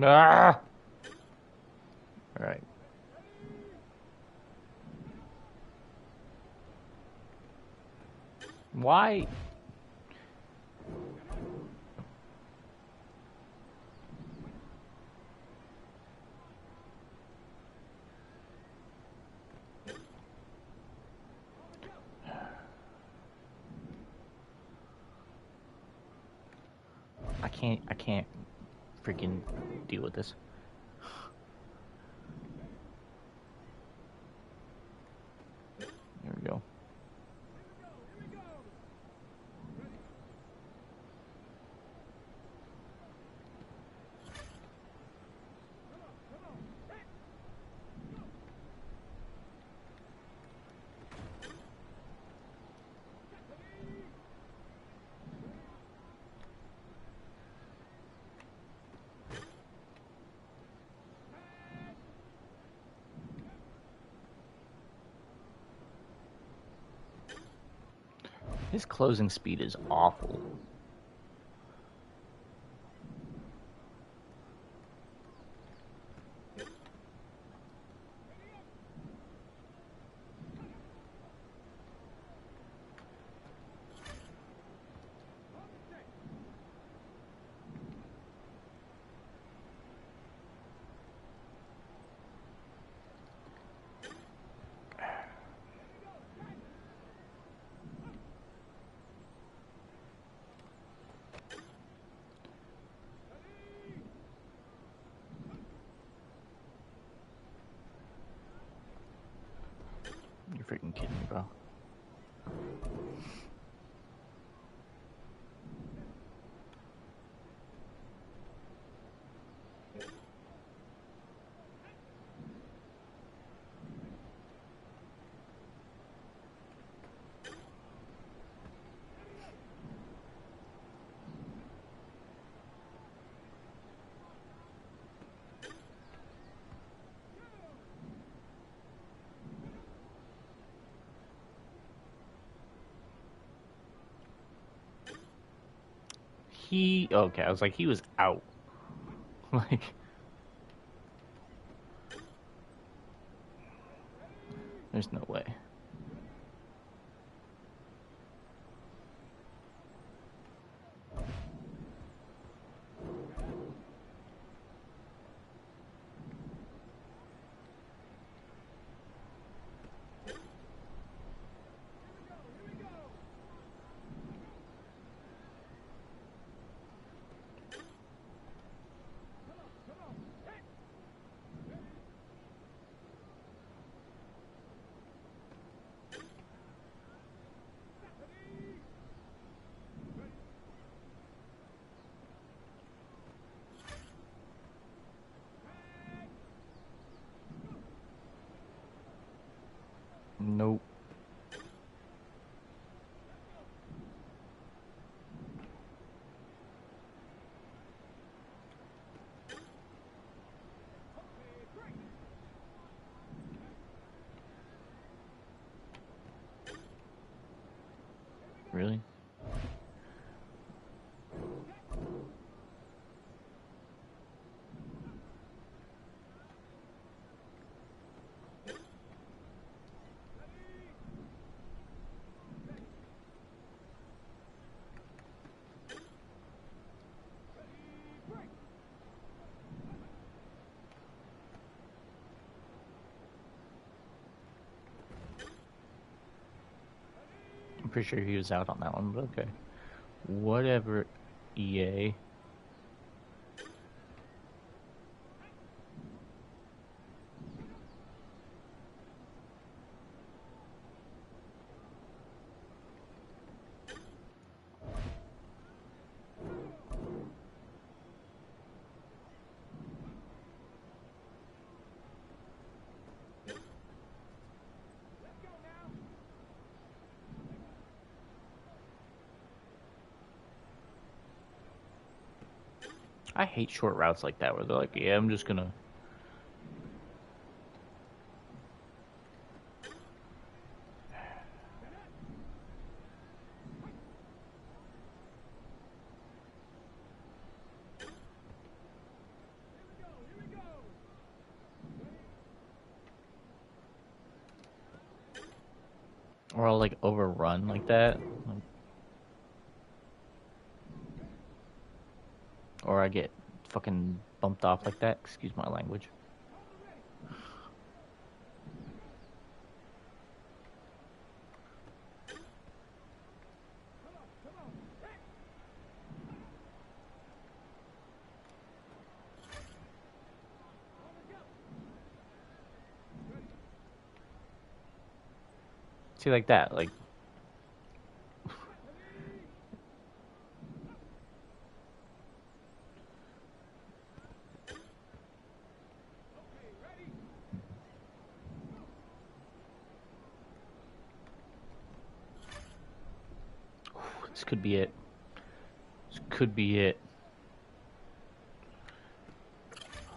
Ah! Alright. Why? I can't freaking deal with this. There we go. His closing speed is awful. You're freaking kidding me, bro. Okay, I was like, he was out. Like, there's no way. Nope. Really? I'm pretty sure he was out on that one, but okay. Whatever, EA. I hate short routes like that where they're like, yeah, I'm just gonna. Or I'll like overrun like that. Or I get fucking bumped off like that. Excuse my language. See, like that, like. This could be it. This could be it.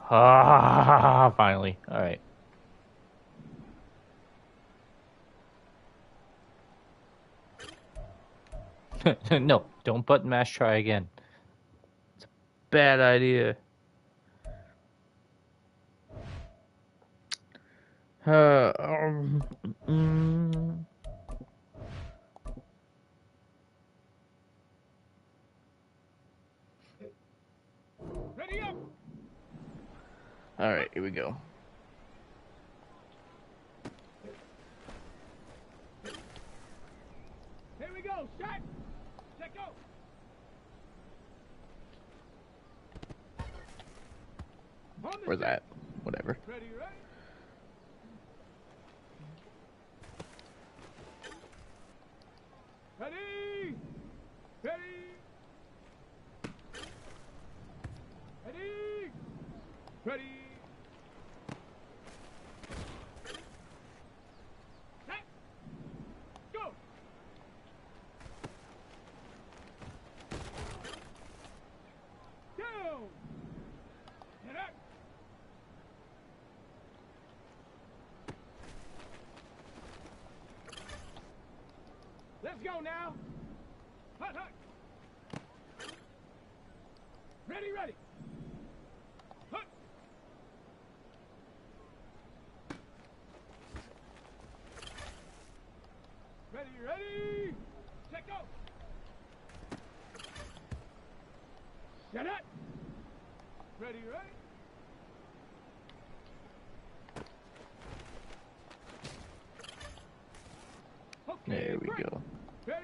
Ah, finally. All right. No, don't button mash try again. It's a bad idea. Mm. Ready up. All right, here we go. Here we go. Shot. Let go. Or that. Whatever. Ready, ready. Ready. Ready. Ready. Ready. Set. Go. Down. Get up. Let's go now. Hut, hut. Ready, ready. Hut. Ready, ready. Set go. Set up. Ready, ready. Okay, There we break. go. Ready.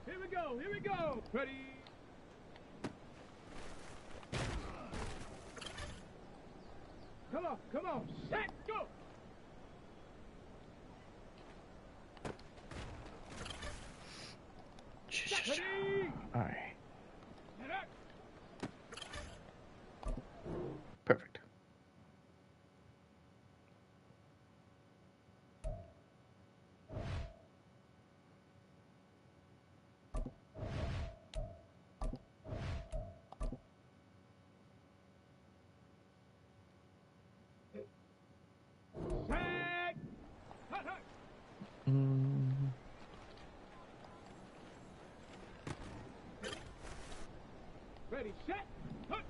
Here we go, here we go. Ready. Come on, set, go. Ready. All right. Set up. Perfect. Set. Hut, hut. Mm. Ready, set. Hut.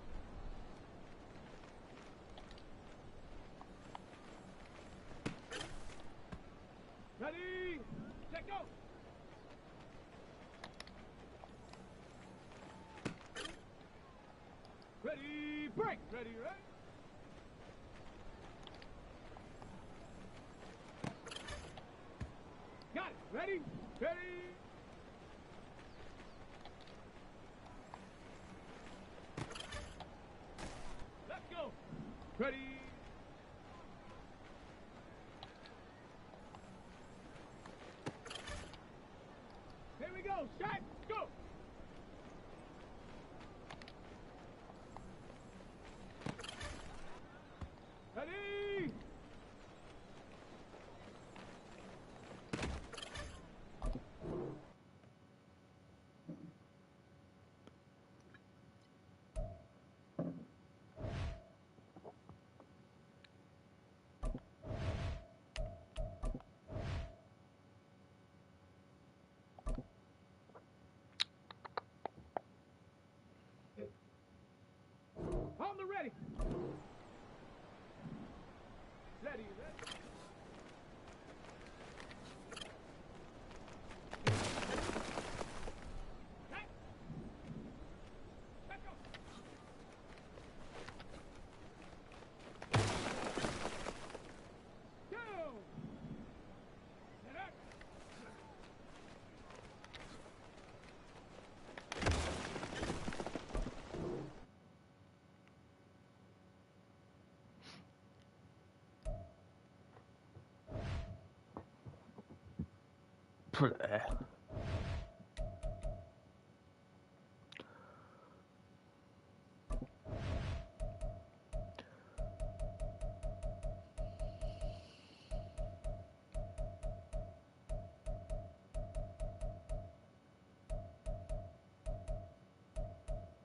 Ready, set, go. Ready, break. Ready, ready. Got it. Ready, ready. Let's go. Ready. Here we go. Shot. Go. Ready. On the ready. Ready, ready. Set. Let's go. Go. Set up.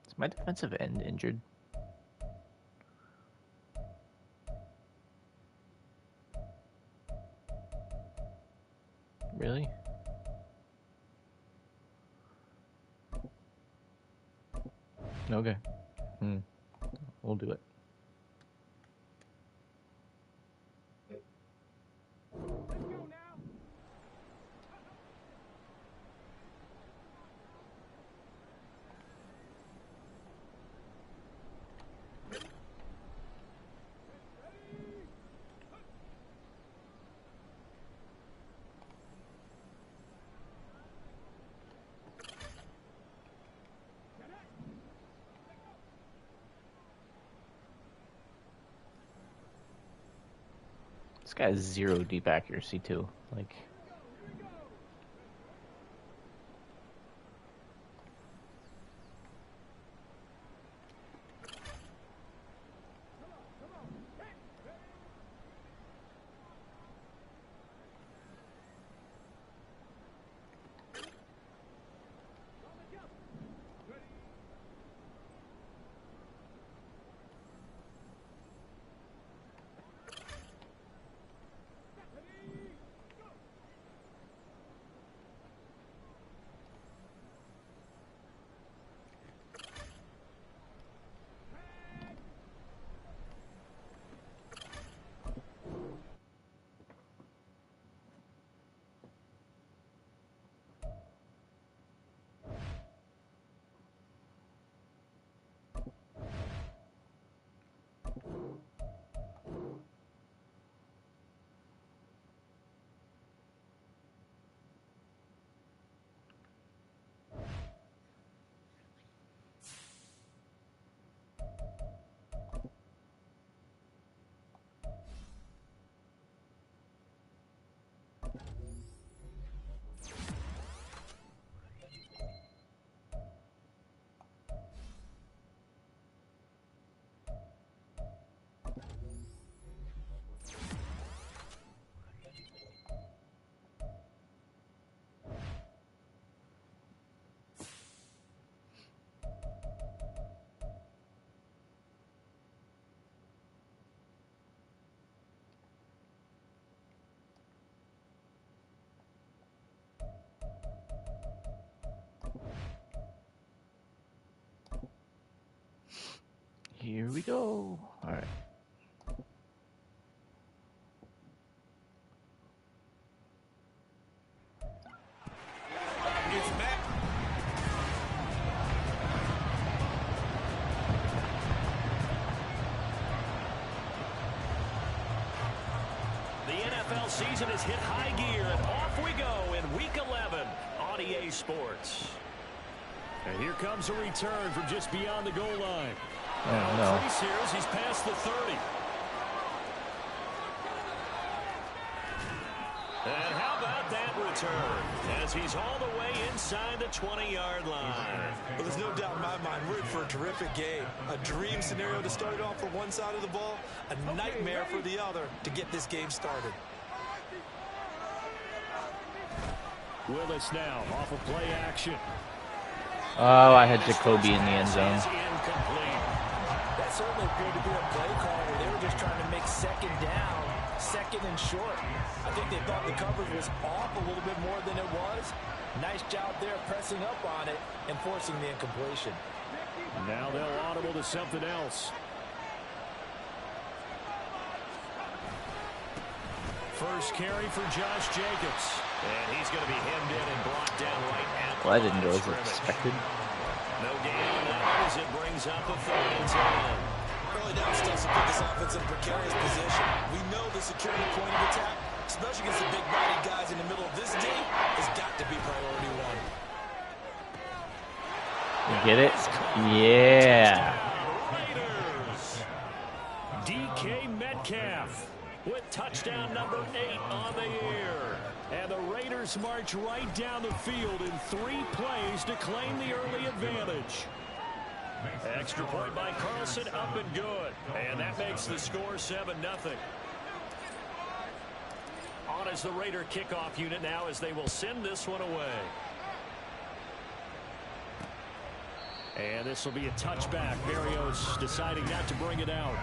Is my defensive end injured? Really? Okay. We'll do it. Let's go now. This guy has 0 deep accuracy too. Like, Here we go. All right. It's Matt. The NFL season has hit high gear, and off we go in Week 11 on EA Sports. And here comes a return from just beyond the goal line. Oh, no. Chase here as he's past the 30. And how about that return as he's all the way inside the 20-yard line. Well, there's no doubt in my mind we're in for a terrific game. A dream scenario to start it off for one side of the ball, a nightmare for the other to get this game started. Willis now off of play action. Oh, I had Jacoby in the end zone. Incomplete. That certainly appeared to be a play call where they were just trying to make second down, second and short. I think they thought the coverage was off a little bit more than it was. Nice job there pressing up on it and forcing the incompletion. Now they'll audible to something else. First carry for Josh Jacobs. And he's going to be hemmed in and brought down right at the Well, that didn't go as scrimmage. expected. No gain on that as it brings up a 3rd and 10. Early down stunts to put this offense in a precarious position. We know the security point of attack, especially against the big body guys in the middle of this D, has got to be priority one. You get it? Yeah. Raiders. DK Metcalf with touchdown number 8 on the year. And the Raiders march right down the field in 3 plays to claim the early advantage. Extra point by Carlson, up and good. And that makes the score 7-0. On as the Raider kickoff unit now as they will send this one away. And this will be a touchback. Berrios deciding not to bring it out.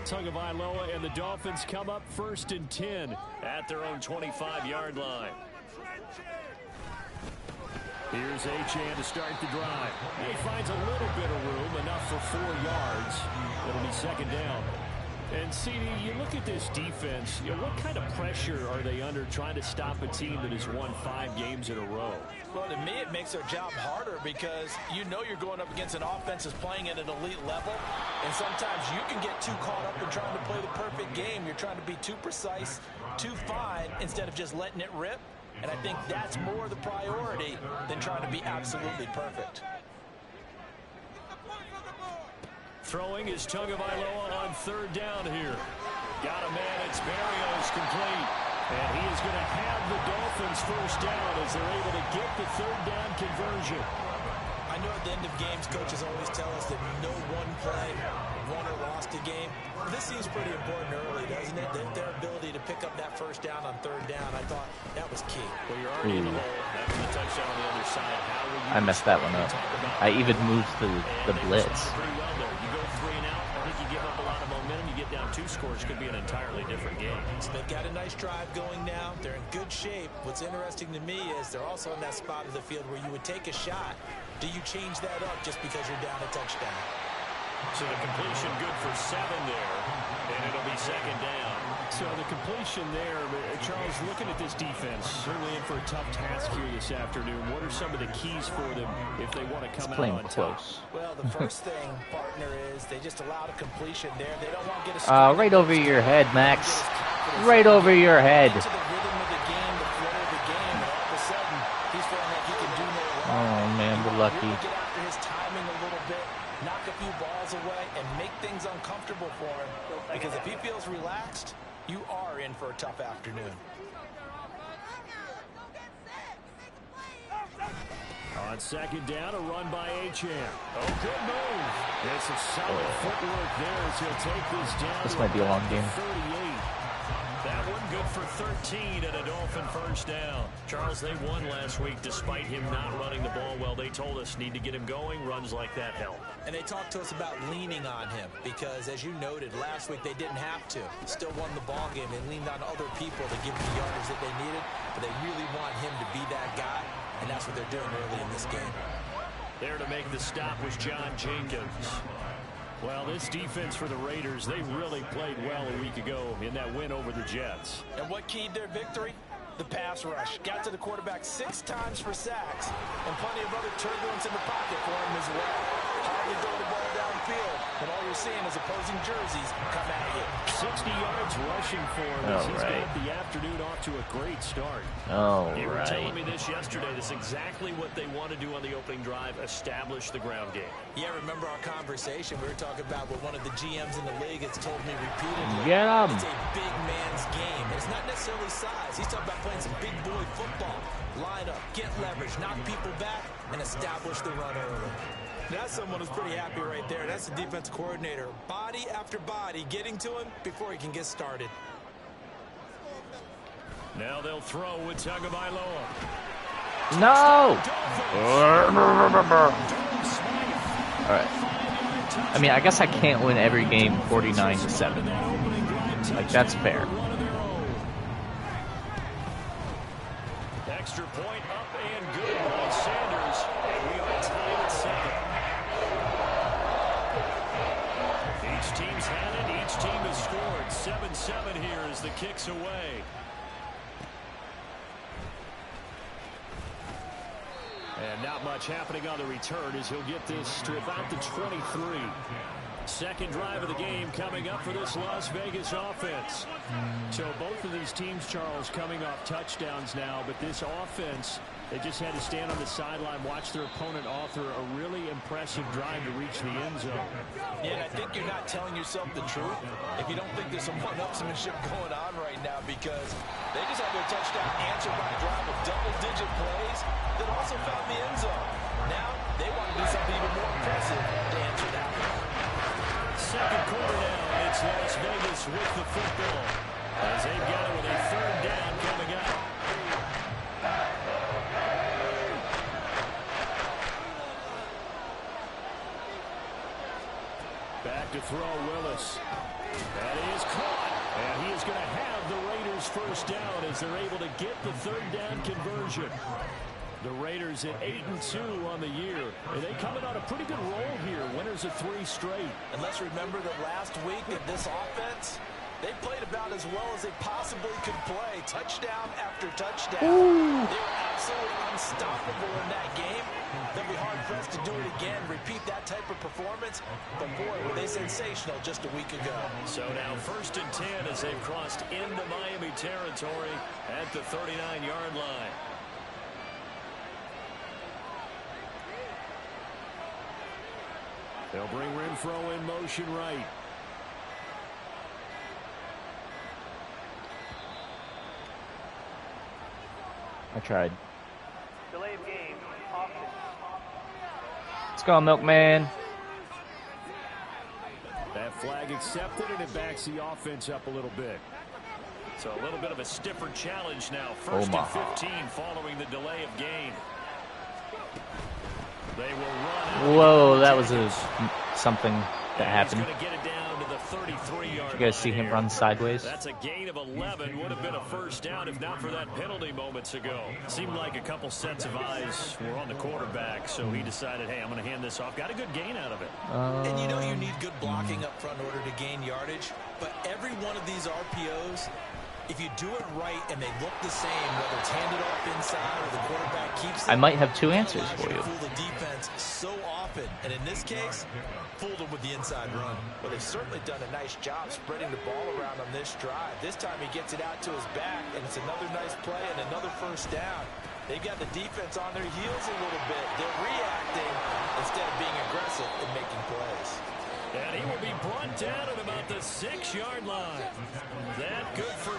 Tagovailoa and the Dolphins come up 1st and 10 at their own 25-yard line. Here's Achane to start the drive. He finds a little bit of room, enough for 4 yards. It'll be 2nd down. And, CD, you look at this defense, what kind of pressure are they under trying to stop a team that has won 5 games in a row? Well, to me, it makes their job harder because you know you're going up against an offense that's playing at an elite level, and sometimes you can get too caught up in trying to play the perfect game. You're trying to be too precise, too fine, instead of just letting it rip. And I think that's more the priority than trying to be absolutely perfect. Throwing is Tagovailoa on 3rd down here. Got a man, it's Berrios complete. And he is going to have the Dolphins 1st down as they're able to get the 3rd down conversion. I know at the end of games, coaches always tell us that no one play won or lost a game. This seems pretty important early, doesn't it? Their ability to pick up that 1st down on 3rd down, I thought that was key. Well, you're already in the hole. That's the touchdown on the other side. How will you I messed that one up. I even moved the blitz. Pretty well there. You go 3 and out. I think you give up a lot of momentum. You get down 2 scores. Could be an entirely different game. So they've got a nice drive going now. They're in good shape. What's interesting to me is they're also in that spot of the field where you would take a shot. Do you change that up just because you're down a touchdown? So the completion good for 7 there, and it'll be 2nd down. So the completion there, Charles, looking at this defense, certainly in for a tough task here this afternoon. What are some of the keys for them if they want to come out on top? Well, the first thing, partner, is they just allowed a completion there. They don't want to get a right over your head, Max. Right over your head. to the rhythm of the game, the flow of the game, and all of a sudden, he's feeling like he can do no wrong. Oh, man, we're lucky. Really get after his timing a little bit, knock a few balls away, and make things uncomfortable for him. Because if he feels relaxed, you are in for a tough afternoon. On 2nd down, a run by Achane. Oh, good move. It's a solid footwork there as he'll take this down. This might be a long game. 38. That one good for 13 and a Dolphin 1st down. Charles, they won last week despite him not running the ball well. They told us need to get him going. Runs like that help. And they talked to us about leaning on him because, as you noted, last week they didn't have to. Still won the ball game. They leaned on other people to give them the yardage that they needed, but they really want him to be that guy. and that's what they're doing early in this game. There to make the stop was John Jenkins. Well, this defense for the Raiders, they really played well a week ago in that win over the Jets. And what keyed their victory? The pass rush. Got to the quarterback 6 times for sacks, and plenty of other turbulence in the pocket for him as well. Hardly throw the ball downfield, and all you're seeing is opposing jerseys come at you. 60 yards rushing for him. He's got the afternoon off to a great start. You were telling me this yesterday. This is exactly what they want to do on the opening drive, establish the ground game. Yeah, remember our conversation? We were talking about what one of the GMs in the league has told me repeatedly. Get him. It's a big man's game. It's not necessarily size. He's talking about playing some big boy football. Line up, get leverage, knock people back, and establish the run early. That's someone who's pretty happy right there. That's the defense coordinator. Body after body getting to him before he can get started. Now they'll throw with Tagovailoa. No! Alright. I mean, I guess I can't win every game 49-7. Like, that's fair. Extra point up and good by Sanders. We are tied at 7. Each team's had it. Each team has scored. 7-7 here as the kick's away. And not much happening on the return as he'll get this to about the 23. Second drive of the game coming up for this Las Vegas offense. So both of these teams, Charles, coming off touchdowns now, but this offense, they just had to stand on the sideline, watch their opponent author a really impressive drive to reach the end zone. Yeah, and I think you're not telling yourself the truth if you don't think there's some one-upsmanship going on right now, because they just had their touchdown answered by a drive of double-digit plays that also found the end zone. Now they want to do something even more impressive to answer that one. Second quarter now, it's Las Vegas with the football as they've got it with a third down coming up. Back to throw Willis. That is caught, and he is going to have the Raiders first down as they're able to get the third down conversion. The Raiders at 8-2 on the year. And they coming on a pretty good roll here. Winners of 3 straight. And let's remember that last week in this offense, they played about as well as they possibly could play. Touchdown after touchdown. Ooh. They were absolutely unstoppable in that game. They'll be hard-pressed to do it again, repeat that type of performance. But boy, were they sensational just a week ago. So now 1st and 10 as they've crossed into Miami territory at the 39-yard line. They'll bring Renfro in motion right. I tried. Delay of game. Offense. Let's go, Milkman. That flag accepted, and it backs the offense up a little bit. So a little bit of a stiffer challenge now. 1st and 15 following the delay of game. They will run. Whoa, that was something that happened. He's going to get it down to the 33-yard Did you guys see him run sideways? That's a gain of 11. Would have been a first down if not for that penalty moments ago. Seemed like a couple sets of eyes were on the quarterback, so he decided, hey, I'm going to hand this off. Got a good gain out of it. And you know you need good blocking up front in order to gain yardage, but every one of these RPOs, if you do it right and they look the same, whether it's handed off inside or the quarterback keeps it, I might have 2 answers for you. Fool the defense so often, and in this case, fooled them with the inside run. Well, they've certainly done a nice job spreading the ball around on this drive. This time he gets it out to his back, and it's another nice play and another first down. They've got the defense on their heels a little bit. They're reacting instead of being aggressive and making plays. And he will be brought down at about the 6-yard line. That good for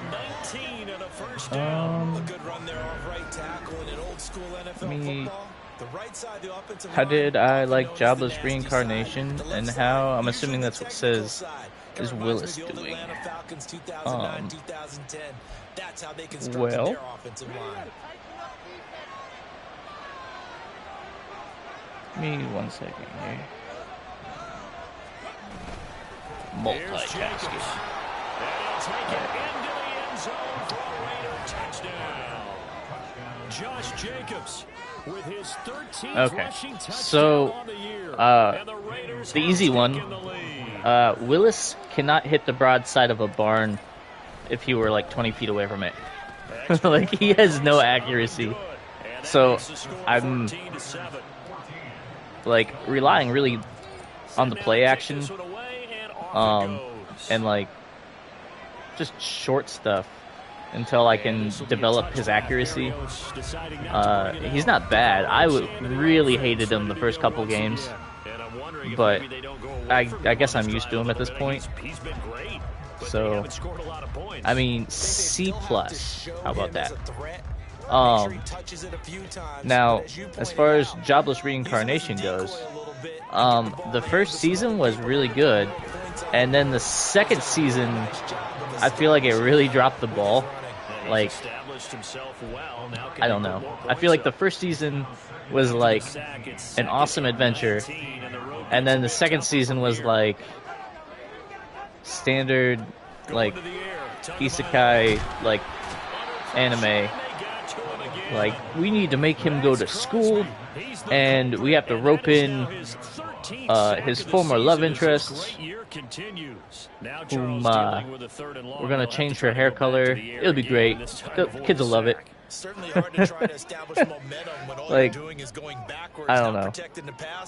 19 and a first down. A good run there off right tackle in an old school NFL football. The right side of the offensive line. How did I like jobless reincarnation, and how, I'm assuming that's what it says, is Willis doing? Well, give me 1 second here. Multitasking. Josh Jacobs with his 13th Okay, rushing touchdown so on the year. And the Raiders the have easy one. taken the lead. Willis cannot hit the broadside of a barn if he were like 20 feet away from it. Like, he has no accuracy. So I'm like relying really on the play action, and like just short stuff until I can develop his accuracy. He's not bad. I really hated him the first couple games, but I guess I'm used to him at this point. So, I mean, C+. How about that? Now, as far as jobless reincarnation goes, the first season was really good, and then the second season, I feel like it really dropped the ball. Like, I don't know. I feel like the first season was like an awesome adventure, and then the second season was like standard, like isekai, like anime. Like, we need to make him go to school, and we have to rope in his former love interest, whom we're gonna change her hair color. It'll be great. The kids will love it. Like, I don't know.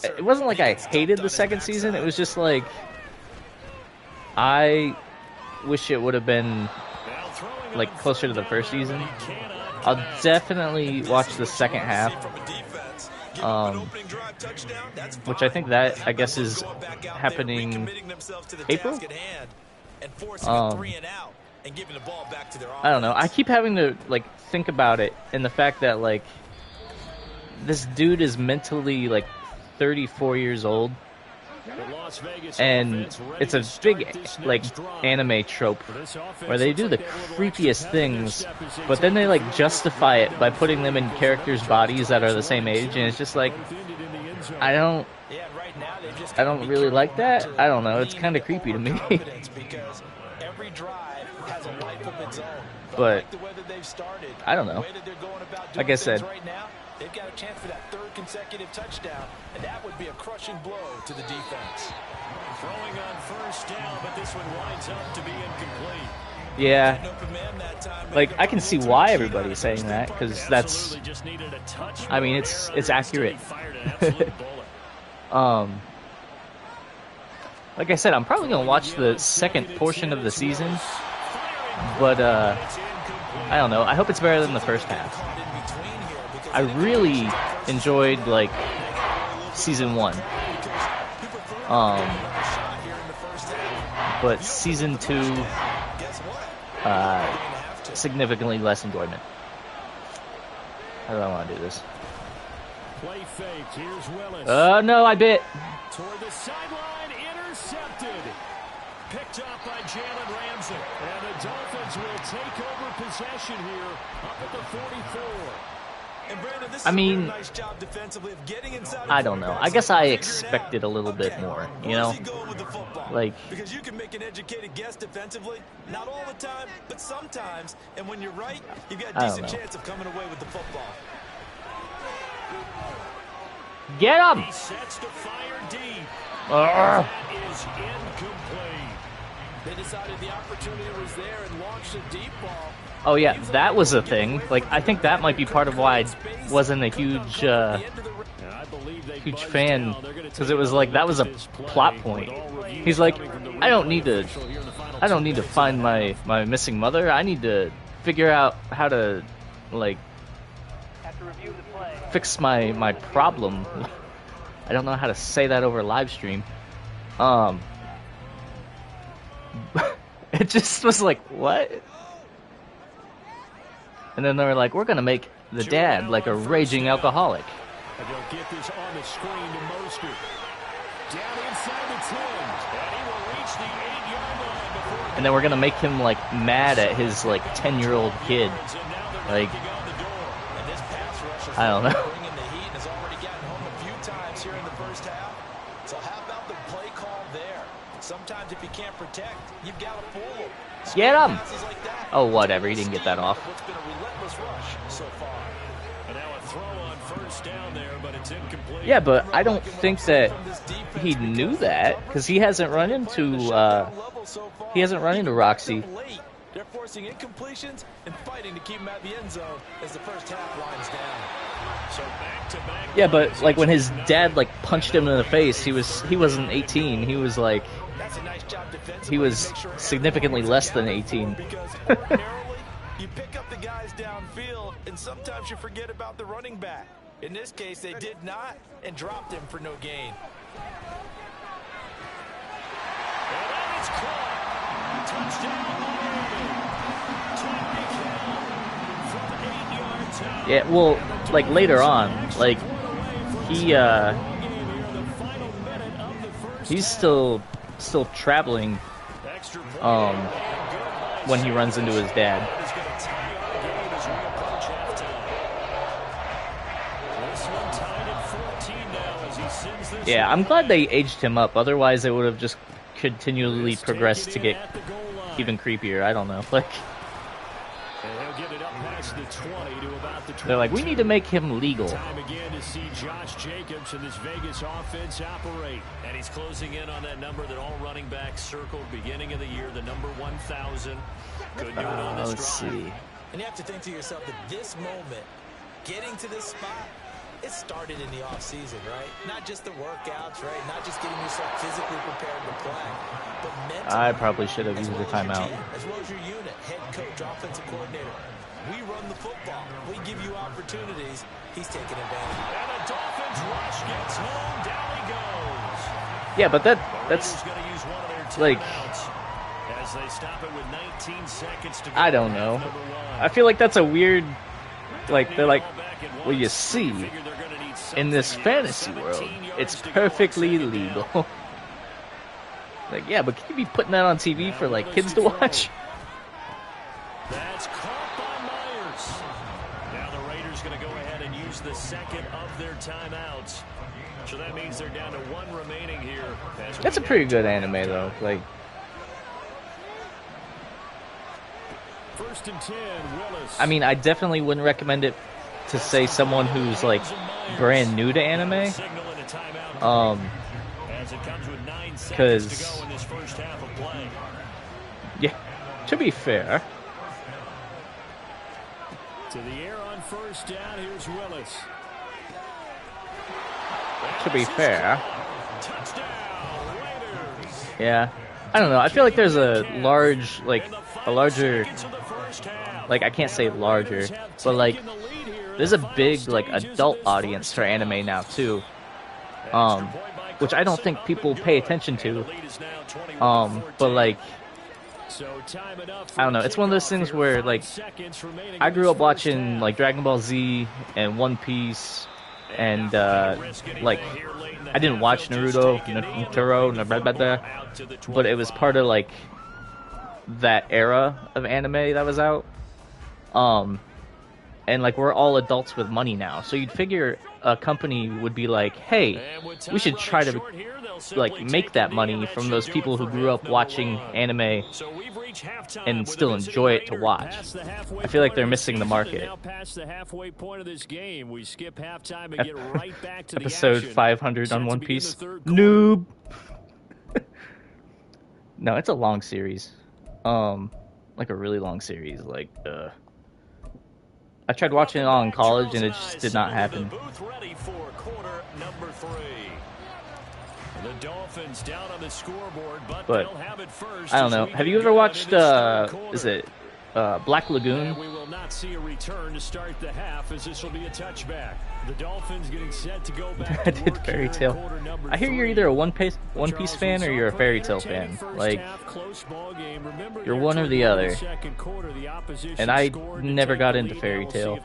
It wasn't like I hated the second season. It was just like, I wish it would have been like closer to the first season. I'll definitely watch the second half, which I think that, I guess, is happening April. I don't know. I keep having to like think about it, and the fact that like this dude is mentally like 34 years old. And it's a big like anime trope where they do the creepiest things, but then they like justify it by putting them in characters' bodies that are the same age, and it's just like, I don't really like that. I don't know. It's kind of creepy to me. But I don't know. Like I said, they've got a chance for that third consecutive touchdown, and that would be a crushing blow to the defense. Throwing on first down, but this one winds up to be incomplete. Yeah. Like, I can see why everybody's saying that, because that's, I mean, it's accurate. Like I said, I'm probably going to watch the second portion of the season, but, I don't know. I hope it's better than the first half. I really enjoyed, like, season 1. But season 2, significantly less enjoyment. How do I want to do this? Play fake. Here's Willis. No, I bit. Toward the sideline, intercepted. Picked up by Jalen Ramsey. And the Dolphins will take over possession here up at the 44. And Brandon, this I mean, is a nice job defensively of getting inside. I don't know. I guess I expected a little bit more, you know? Like, because you can make an educated guess defensively, not all the time, but sometimes. And when you're right, you've got a decent chance of coming away with the football. Get him! He sets to fire deep. That is incomplete. They decided the opportunity was there and launched a deep ball. Oh yeah, that was a thing. Like, I think that might be part of why I wasn't a huge fan, because it was like, that was a plot point. He's like, I don't need to find my missing mother. I need to figure out how to, like, fix my problem. I don't know how to say that over live stream. It just was like, what? And then they were like, we're going to make the dad like a raging alcoholic. And they'll get this on the screen to Mostert. Down inside the 10. And he will reach the 8-yard line before. And then we're going to make him like mad at his like 10-year-old kid. Like, I don't know. Sometimes if you can't protect, you've got to fool. Get him! Oh, whatever. He didn't get that off. What's been a relentless rush so far. throw on first down there, but it's incomplete. Yeah, but I don't think that he knew that because he hasn't run into Roxy. They're forcing incompletions and fighting to keep him at the end zone as the first half winds down. So back-to-back. Yeah, but like when his dad like punched him in the face, he wasn't 18. He was like he was significantly less than 18. Because ordinarily, you pick up the guys downfield, and sometimes you forget about the running back. In this case, they did not and dropped him for no gain. And that is caught. Touchdown, Miami. Tyreek Hill from 8 yards out. Yeah, well, like later on, like he's still traveling when he runs into his dad. Yeah, I'm glad they aged him up. Otherwise, it would have just continually progressed to get even creepier. I don't know. Like, they're like, we need to make him legal. Time again to see Josh Jacobs and this Vegas offense operate. And he's closing in on that number that all running backs circled beginning of the year, the number 1,000. Could do it on this Let's drive. see. And you have to think to yourself that this moment, getting to this spot, it started in the offseason, right? Not just the workouts, right? Not just getting yourself physically prepared to play, but mentally. I probably should have used the timeout. As well as your unit, head coach, offensive coordinator. We run the football. We give you opportunities. He's taking advantage. And a Dolphins rush gets home. Down he goes. Yeah, but that's Gonna use one of their like, timeouts as they stop it with 19 seconds to go. I don't know. Number one. I feel like that's a weird, like, they're like, well, you see, in this fantasy world, it's perfectly legal. Like, yeah, but can you be putting that on TV for, like, kids to watch? That's caught by Myers. Now the Raiders going to go ahead and use the second of their timeouts. So that means they're down to one remaining here. That's a pretty good anime, though. Like, First and 10, Willis. I mean, I definitely wouldn't recommend it to say someone who's, like, brand new to anime. Signaling a timeout. As it comes with 9 seconds to go in this first half of play. Yeah, to be fair. To the air on first down, here's Willis. To be fair. Touchdown, Raiders. Yeah. I don't know. I feel like there's a large, like, a larger, Seconds of the first half. like, I can't say larger, but, like, there's a big, like, adult audience for anime now, too. Which I don't think people pay attention to. But, like, I don't know. It's one of those things where, like, I grew up watching, like, Dragon Ball Z and One Piece, and, like, I didn't watch Naruto, but it was part of, like, that era of anime that was out. And, like, we're all adults with money now. So you'd figure a company would be like, hey, we should try to, like, make that money from those people who grew up watching anime and still enjoy it to watch. I feel like they're missing the market. Episode 500 on One Piece. Noob! No, it's a long series. Like a really long series. Like, I tried watching it all in college and it just did not happen. The Dolphins down on the scoreboard, but But they'll have it first. I don't know. Have you ever watched is it Black Lagoon? And we will not see a return to start the half, as this will be a touchback. The Dolphins getting set to go back. I did Fairy Tail. I hear you're either a One Piece fan or you're a Fairy Tail fan. Like, you're one or the other. And I never got into Fairy Tail.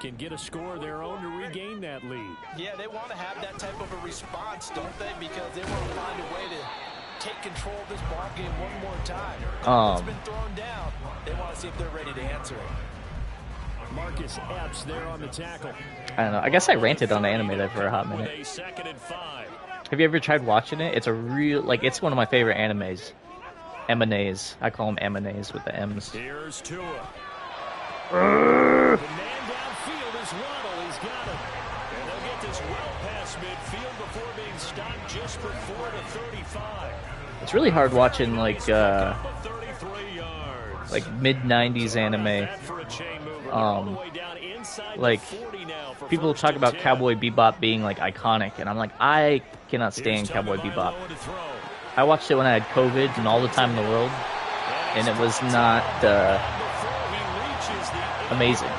Can get a score of their own to regain that lead. Yeah, they want to have that type of a response, don't they? Because they want to find a way to take control of this ball game one more time. It's been thrown down. They want to see if they're ready to answer it. Marcus Epps there on the tackle. I don't know. I guess I ranted on the anime there for a hot minute. Have you ever tried watching it? It's a real, like, it's one of my favorite animes. M&As. I call them M&As with the M's. Here's Tua. The man downfield is Waddle. across midfield before being stopped just before the 35. It's really hard watching like mid-90s anime. Like people talk about Cowboy Bebop being like iconic, and I'm like, I cannot stand Cowboy Bebop. I watched it when I had COVID and all the time in the world, and it was not amazing.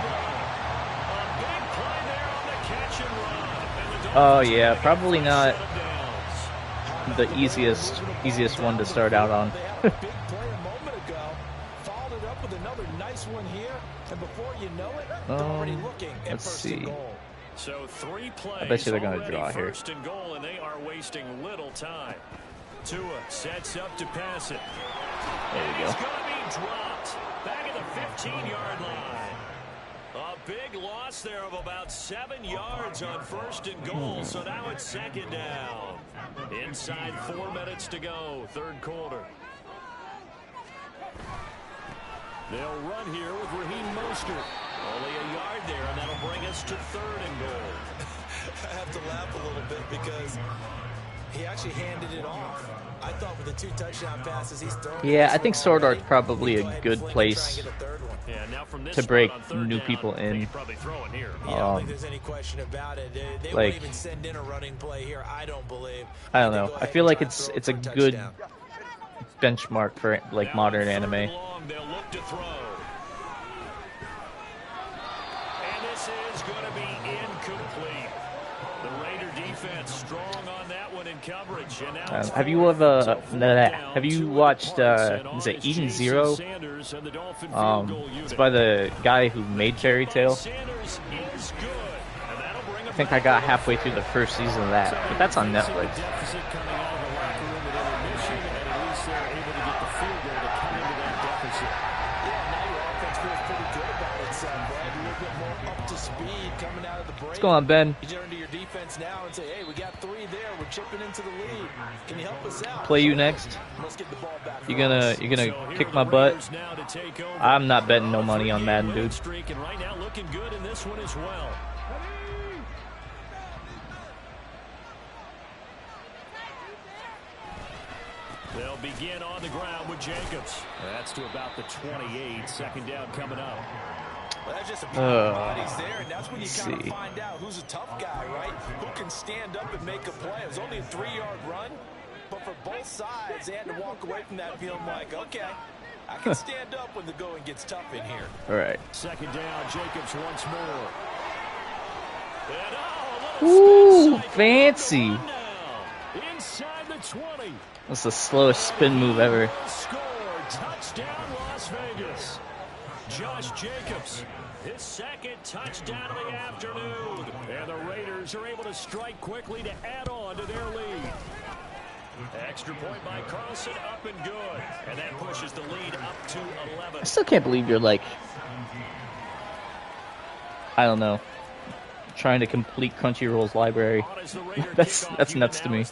Oh yeah, probably not the easiest one to start out on. Let's see. So 3 plays. I bet you they're going to draw here. First and goal, and they are wasting little time. Tua sets up to pass it. There you go. He's going to be dropped back at the 15-yard line. A big loss there of about 7 yards on first and goal. So now it's second down. Inside 4 minutes to go, third quarter. They'll run here with Raheem Mostert. Only a yard there, and that'll bring us to third and goal. I have to laugh a little bit because he actually handed it off. I thought with the 2 touchdown passes he's thrown. Yeah, I think Sword Art's probably a good place to break new people in. I don't think there's any question about it. They like, won't even send in a running play here, I don't believe. I don't know. I feel like it's a good benchmark for like modern anime. They'll look to throw. And this is going to be incomplete. The Raider defense strong on that one in coverage. And now have you watched is it Eden Zero? It's by the guy who made Fairy Tail. I think I got halfway through the first season of that, but that's on Netflix. What's going on, Ben? You turn to your defense now and say, hey, we got 3 there. We're chipping into the lead. Can you help us out? Play you next. Let's get the ball back. You gonna kick my butt? I'm not betting no money on Madden, dude. Right now looking good in this one as well. They'll begin on the ground with Jacobs. That's to about the 28. Second down coming up. Well, that's just a bodies there, and that's when you kind of find out who's a tough guy, right? Who can stand up and make a play. It was only a 3-yard run, but for both sides, they had to walk away from that feeling like, okay, I can stand up when the going gets tough in here. All right. Second down, Jacobs once more. Ooh, fancy. Inside the 20. That's the slowest spin move ever. Score, touchdown Las Vegas. Josh Jacobs, his second touchdown of the afternoon. And the Raiders are able to strike quickly to add on to their lead. Extra point by Carlson, up and good. And that pushes the lead up to 11. I still can't believe you're like, I don't know, trying to complete Crunchyroll's library. That's nuts to me.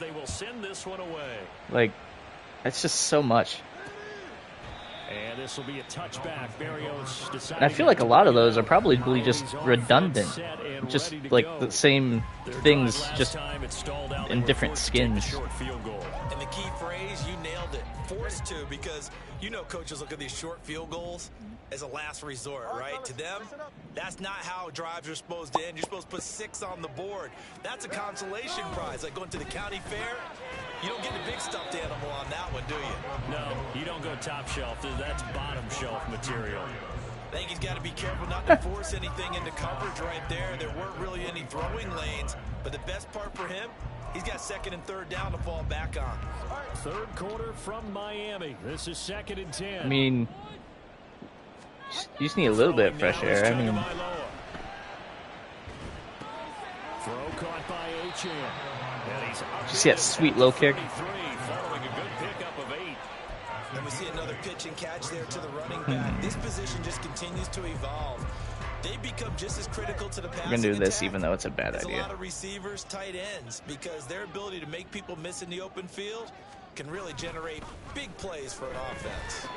Like, it's just so much. And this will be a touchback. I feel like a lot of those are probably just redundant. Just like the same things, just in different skins. And the key phrase, you nailed it. Forced to, because you know coaches look at these short field goals as a last resort, right? To them, that's not how drives are supposed to end. You're supposed to put 6 on the board. That's a consolation prize. Like going to the county fair, you don't get the big stuffed animal on that one, do you? No, you don't go top shelf. That's bottom shelf material. I think he's got to be careful not to force anything into coverage right there. There weren't really any throwing lanes, but the best part for him, he's got second and third down to fall back on. Third quarter from Miami. This is second and 10. I mean, you just need a little bit of fresh air. I mean, throw caught by Achane. Did you see that sweet low kick? Following a good pickup of 8. And we see another pitch and catch there to the running back. This position just continues to evolve. They become just as critical to the passing. We're gonna do this even though it's a bad idea. A lot of receivers, tight ends, because their ability to make people miss in the open field can really generate big plays for an offense.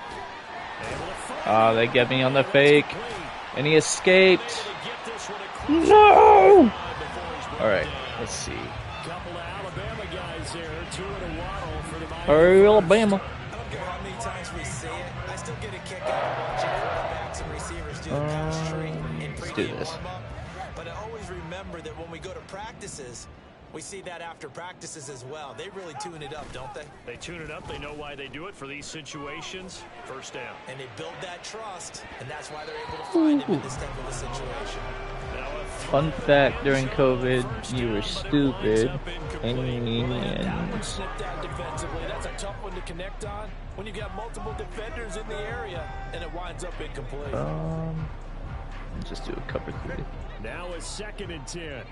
Oh, they get me on the fake, and he escaped. No! All right, let's see. couple of Alabama guys there. Two in a waddle for the Miami. Alabama. I don't care how many times we say it. I still get a kick out of watching quarterbacks and receivers do the pass tree in pregame warm-up. But I always remember that when we go to practices, we see that after practices as well. They really tune it up, don't they? They tune it up. They know why they do it for these situations. First down. And they build that trust, and that's why they're able to find him in this type of a situation. Fun fact, during COVID, you were stupid. And Snip that defensively. That's a tough one to connect on when you got multiple defenders in the area, and it winds up incomplete. just do a cover 3. Now a 2nd and 10.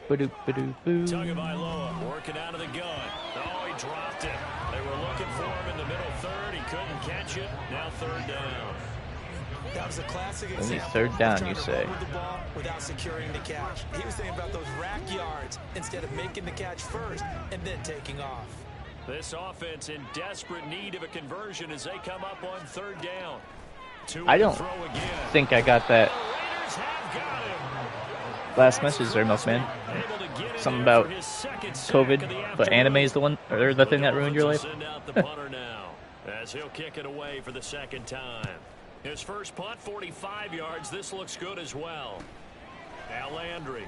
Tagovailoa working out of the gun. Oh, he dropped it. They were looking for him in the middle third. He couldn't catch it. Now 3rd down. That was a classic Only example. 3rd down, you say? With the ball without securing the catch. He was thinking about those rack yards instead of making the catch first and then taking off. This offense in desperate need of a conversion as they come up on 3rd down. I don't think I got that last message there, Milkman. Something about COVID, but anime is the one or the thing that ruined your life. As he'll kick it away for the 2nd time. His first punt, 45 yards. This looks good as well. Now Landry.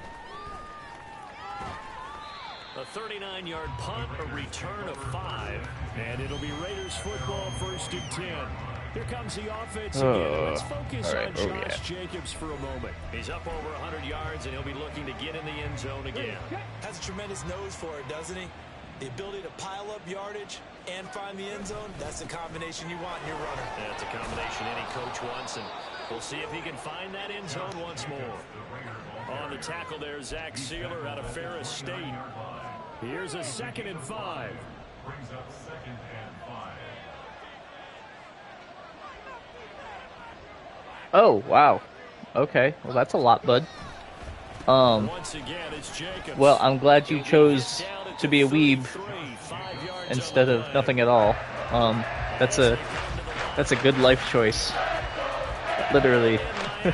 A 39-yard punt, a return of 5. And it'll be Raiders football, 1st and 10. Here comes the offense again. Let's focus on Josh Jacobs for a moment. He's up over 100 yards, and he'll be looking to get in the end zone again. Has a tremendous nose for it, doesn't he? The ability to pile up yardage and find the end zone, that's the combination you want in your runner. That's a combination any coach wants, and we'll see if he can find that end zone once more. On the tackle there, Zach Sealer out of Ferris State. Here's a 2nd and 5. Brings up 2nd and 5. Oh, wow. Okay. Well, that's a lot, bud. Once again, it's Jacobs. Well, I'm glad you chose to be a weeb instead of nothing at all. That's a good life choice. Literally. It's the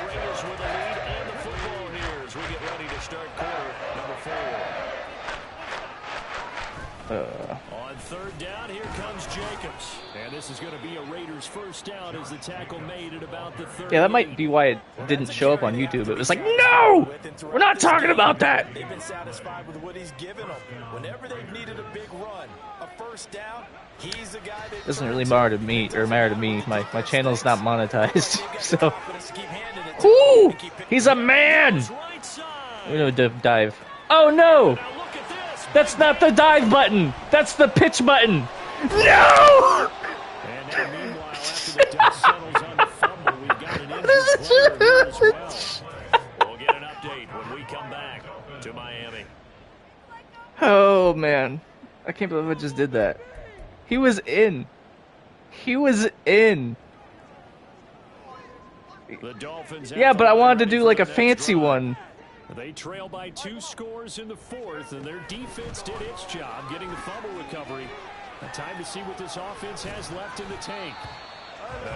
Raiders with the lead and the football here as we get ready to start quarter number 4. On 3rd down, here comes Jacobs. And this is going to be a Raiders 1st down as the tackle made at about the 30. Yeah, that might be why it didn't show up on YouTube. It was like, no! We're not talking about that! They've been satisfied with what he's given them. Whenever they've needed a big run, a 1st down, he's the guy that Doesn't really matter to me. My channel's not monetized. So, ooh, he's a man. We're gonna dive. Oh no, that's not the dive button. That's the pitch button. No. And now, meanwhile, after the dust settles on the fumble, we've got an injured player here as well. We'll get an update when we come back to Miami. Oh man, I can't believe I just did that. He was in. He was in. The Dolphins. Yeah, but I wanted to do like a fancy one. They trail by 2 scores in the 4th, and their defense did its job getting the fumble recovery. Time to see what this offense has left in the tank.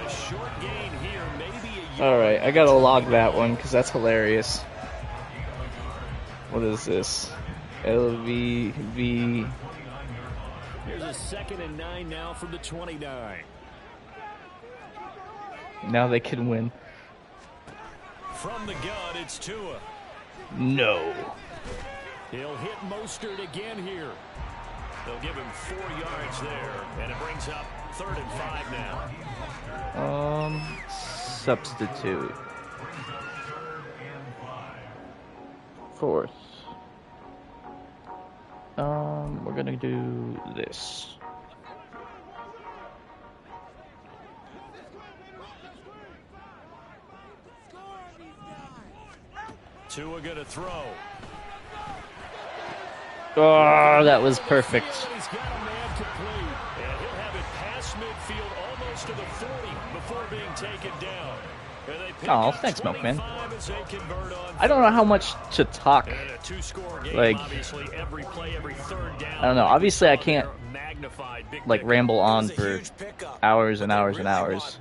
A short gain here, maybe a... All right, I gotta log that one because that's hilarious. What is this? LVV. Here's a 2nd and 9 now from the 29. Now they can win. From the gun, it's Tua. No. He'll hit Mostert again here. They'll give him 4 yards there, and it brings up 3rd and 5 now. Substitute. 4th. We're gonna do this. Tua gonna throw. Oh, that was perfect. He's got a man complete, and he'll have it past midfield almost to the 40 before being taken down. Oh, thanks, Milkman. I don't know how much to talk. Like, I don't know. Obviously, I can't like ramble on for hours and hours and hours.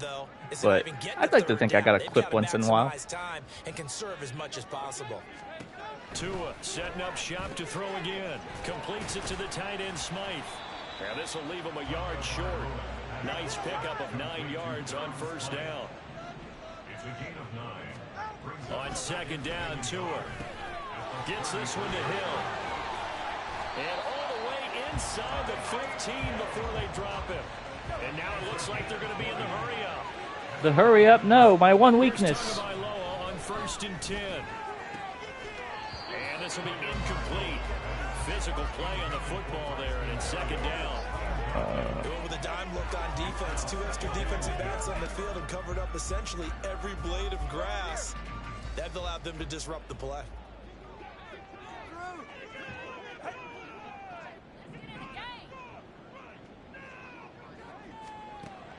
is but not even get I'd the like to third think I down. got a They've clip got to once in a while. maximize time and conserve as much as possible. Tua setting up shop to throw again. Completes it to the tight end Smythe. And this will leave him a yard short. Nice pickup of 9 yards on first down. On second down, Tua gets this one to Hill. And all the way inside the 15 before they drop him. And now it looks like they're going to be in the hurry up. The hurry up? No, my one weakness. On first and 10. And this will be incomplete. Physical play on the football there, and it's second down. Going with a dime look on defense. 2 extra defensive backs on the field and covered up essentially every blade of grass. That allowed them to disrupt the play.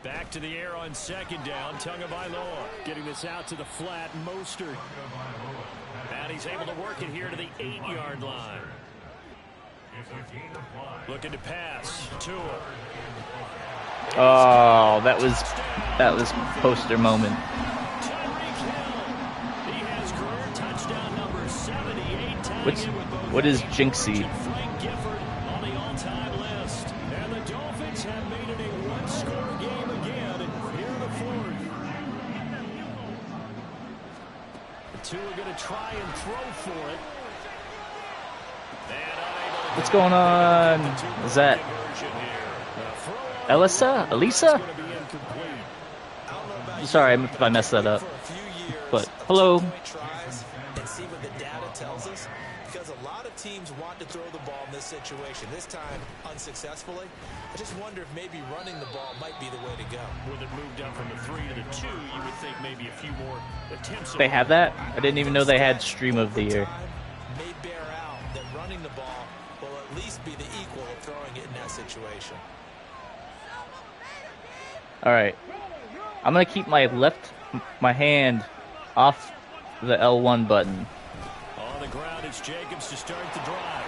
Back to the air on second down. Tagovailoa getting this out to the flat. Mostert. And he's able to work it here to the 8-yard line. Looking to pass. Tua. Oh, that was poster moment. He has career touchdown number 78. What is Jinxie? Frank Gifford on the all-time list. And the Dolphins have made it a one-score game again here in the fourth. Tua going to try and throw for it. What's going on? Is that Elisa? Sorry if I messed that up. But hello. And see what the data tells us, because a lot of teams want to throw the ball in this situation. This time unsuccessfully. I just wonder if maybe running the ball might be the way to go. With it moved down from the 3 to the 2, you would think maybe a few more attempts. They have that? I didn't even know they had Stream of the Year. May bear out that running the ball will at least be the equal of throwing it in that situation. All right. I'm going to keep my hand off the L1 button. On the ground, it's Jacobs to start the drive.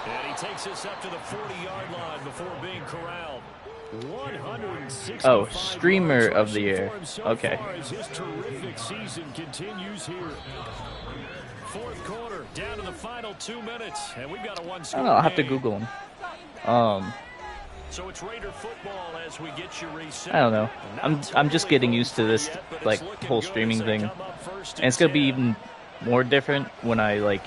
And he takes us up to the 40-yard line before being corralled. 165 Oh, Streamer of the Year. Okay. His terrific season continues here. Fourth quarter, down to the final 2 minutes, and we've got a one-score I don't know. I'll have to game. Google him. So it's Raider football as we get you reset. I don't know. I'm just getting used to this like whole streaming thing, and it's gonna be even more different when I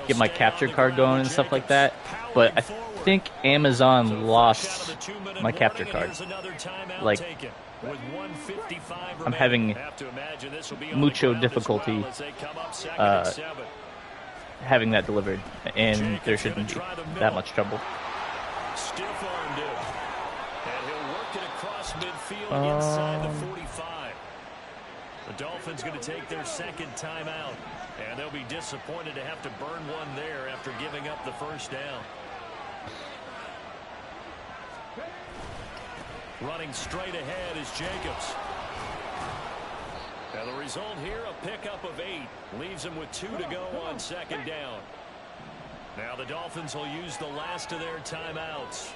get my capture card going and stuff like that. But I think Amazon lost my capture card. Like, I'm having mucho difficulty having that delivered, and there shouldn't be that much trouble. Stiff-armed it. And he'll work it across midfield inside the 45. The Dolphins going to take their second timeout. And they'll be disappointed to have to burn one there after giving up the first down. Running straight ahead is Jacobs. And the result here, a pickup of 8. Leaves him with 2 to go on second down. Now the Dolphins will use the last of their timeouts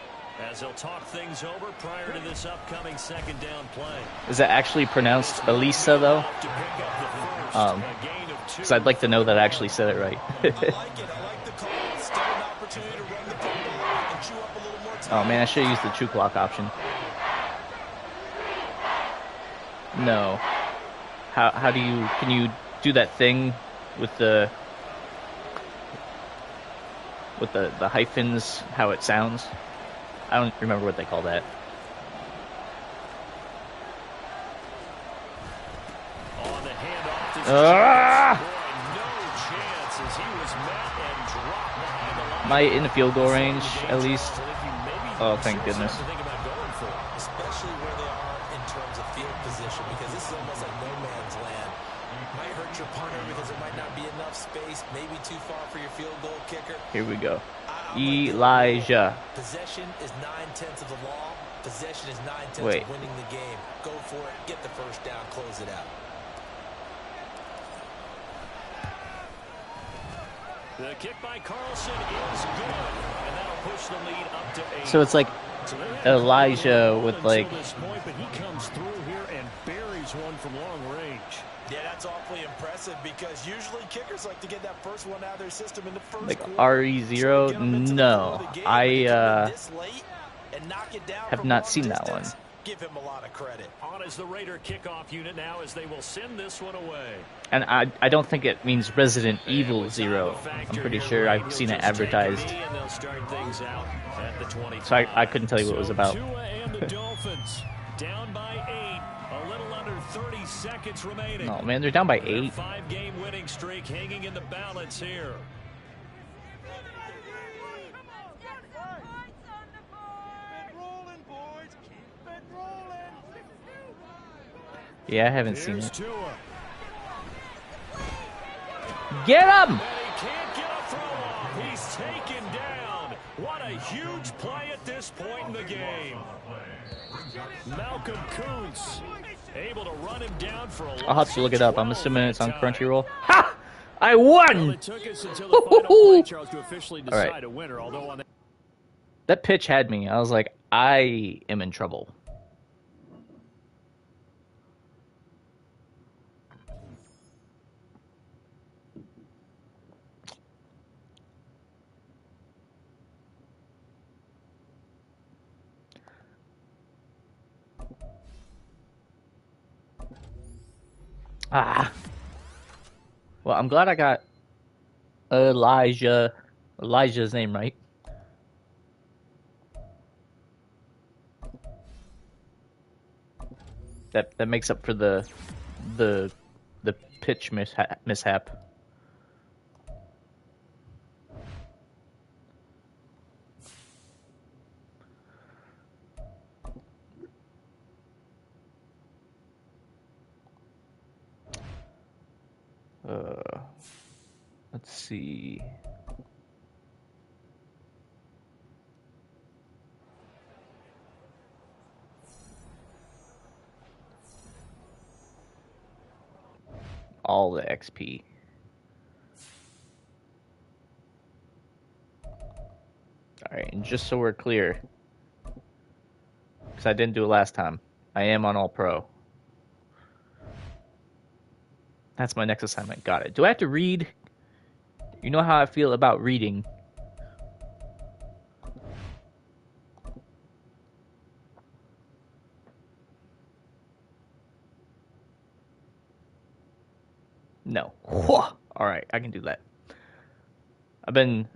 as they'll talk things over prior to this upcoming second down play. Is that actually pronounced Elisa, though? Because I'd like to know that I actually said it right. Oh, man, I should have used the chew clock option. No. How do you... Can you do that thing with the hyphens, how it sounds? I don't remember what they call that. On the handoff, no chance as he was met and dropped behind the line. Am I in the field goal range, at least? Oh, thank goodness. Especially where they are in terms of field position, because this is almost like no man's land. Might hurt your punter because there might not be enough space, maybe too far for your field goal kicker. Here we go. Elijah. Possession is 9/10 of the law. Possession is 9/10 of winning the game. Go for it. Get the first down. Close it out. The kick by Carlson is good, and that'll push the lead up to 8. So it's like So Elijah with like. This point, but he comes through here and buries one from long range. Yeah, that's awfully impressive because usually kickers like to get that first one out of their system in the first Like quarter. RE0? No, I have not seen that one. Give him a lot of credit. On as the Raider kickoff unit now as they will send this one away. And I don't think it means Resident Evil 0. I'm pretty sure I've seen it advertised. So I couldn't tell you what it was about. And the Dolphins down by 8. A little under 30 seconds remaining. Oh man, they're down by 8. 5-game winning streak hanging in the balance here. Yeah, I haven't seen it. Get him! And he can't get a throw off. He's taken down. What a huge play at this point in the game. Malcolm Kuntz able to run him down for a I'll have to look it up. I'm assuming it's on Crunchyroll. Ha! I won! Well, it took us until the final play, Charles, to officially decide a winner. Although on that pitch had me. I was like, I am in trouble. Well, I'm glad I got Elijah's name right. That makes up for the pitch mishap. Let's see. All the XP. Alright, and just so we're clear, because I didn't do it last time, I am on All Pro. That's my next assignment. Got it. Do I have to read? You know how I feel about reading. No. Alright, I can do that. I've been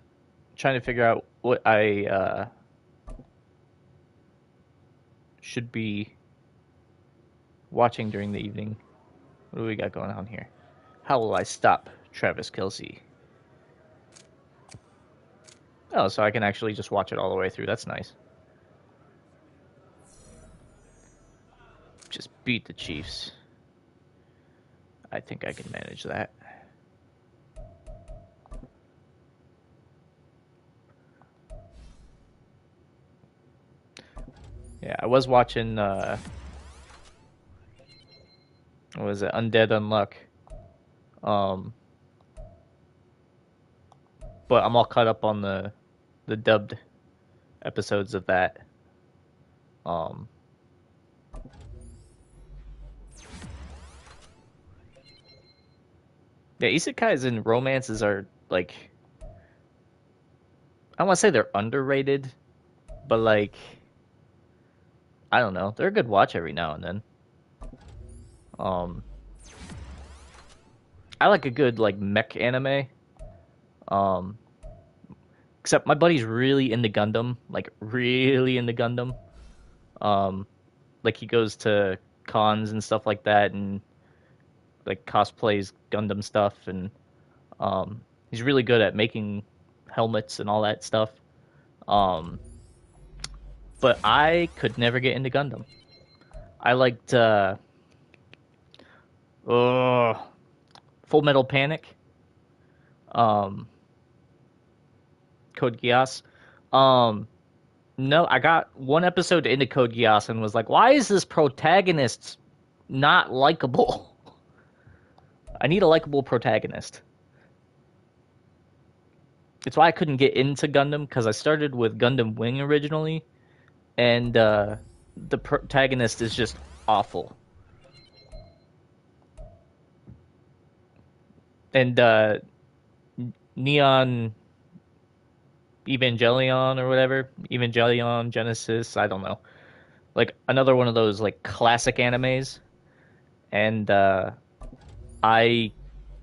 trying to figure out what I should be watching during the evening. What do we got going on here? How will I stop Travis Kelce? Oh, so I can actually just watch it all the way through. That's nice. Just beat the Chiefs. I think I can manage that. Yeah, I was watching, what was it? Undead Unluck. But I'm all caught up on the dubbed episodes of that. Yeah, isekais and romances are, like, I don't want to say they're underrated, but, like, I don't know. They're a good watch every now and then. I like a good, like, mech anime. Except my buddy's really into Gundam. Like, really into Gundam. Like, he goes to cons and stuff like that and, like, cosplays Gundam stuff. And he's really good at making helmets and all that stuff. But I could never get into Gundam. I liked Full Metal Panic, Code Geass. No, I got one episode into Code Geass and was like, why is this protagonist not likable? I need a likable protagonist. It's why I couldn't get into Gundam, because I started with Gundam Wing originally, and the protagonist is just awful. And Neon Evangelion or whatever, Evangelion Genesis, I don't know. Like another one of those like classic animes, and I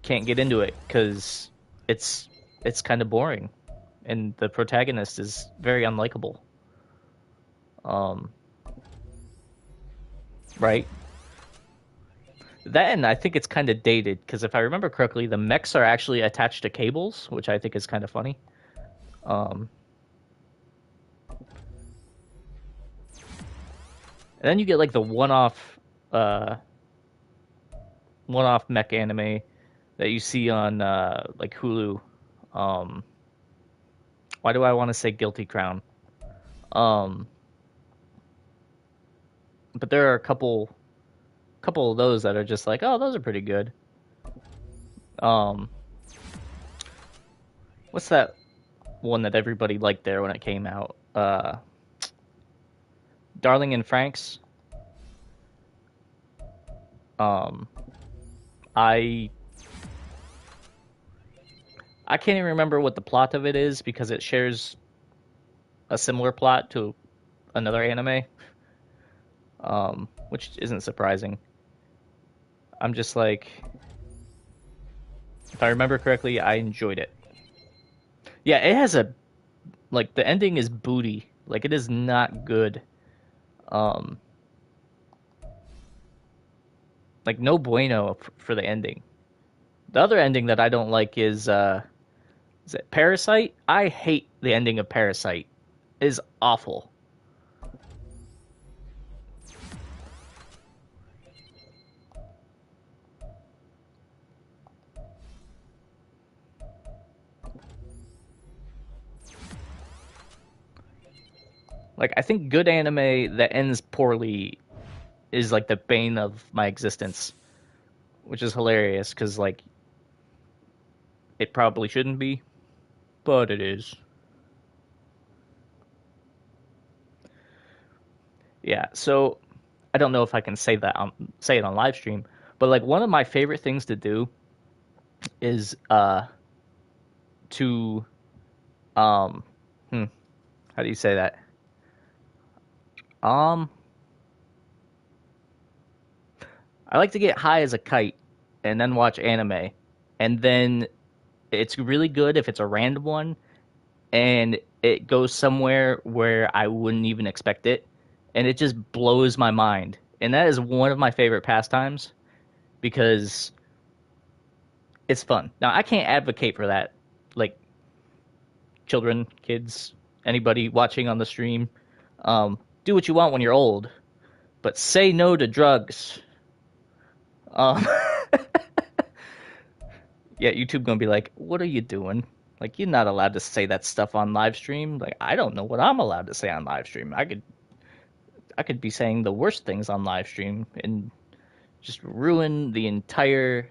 can't get into it because it's it's kind of boring, and the protagonist is very unlikable. Um, right? That and I think it's kind of dated because if I remember correctly, the mechs are actually attached to cables, which I think is kind of funny. Um, and then you get like the uh, one-off mech anime that you see on like Hulu. Um, why do I want to say Guilty Crown? Um, but there are a couple of those that are just like, oh, those are pretty good. Um, what's that one that everybody liked there when it came out? Darling and Franks. Um, I I can't even remember what the plot of it is because it shares a similar plot to another anime, which isn't surprising. I'm just like, if I remember correctly, I enjoyed it. Yeah, it has a like the ending is booty. Like it is not good. Um, like no bueno for the ending. The other ending that I don't like is it Parasite? I hate the ending of Parasite. It is awful. Like I think good anime that ends poorly is like the bane of my existence, which is hilarious because like it probably shouldn't be, but it is. Yeah, so I don't know if I can say it on live stream, but like one of my favorite things to do is to um hmm, how do you say that? Um I like to get high as a kite and then watch anime. And then it's really good if it's a random one and it goes somewhere where I wouldn't even expect it and it just blows my mind. And that is one of my favorite pastimes because it's fun. Now I can't advocate for that. Like children, kids, anybody watching on the stream, do what you want when you're old, but say no to drugs. Um, yeah, YouTube gonna be like, "What are you doing? Like, you're not allowed to say that stuff on live stream." Like, I don't know what I'm allowed to say on live stream. I could be saying the worst things on live stream and just ruin the entire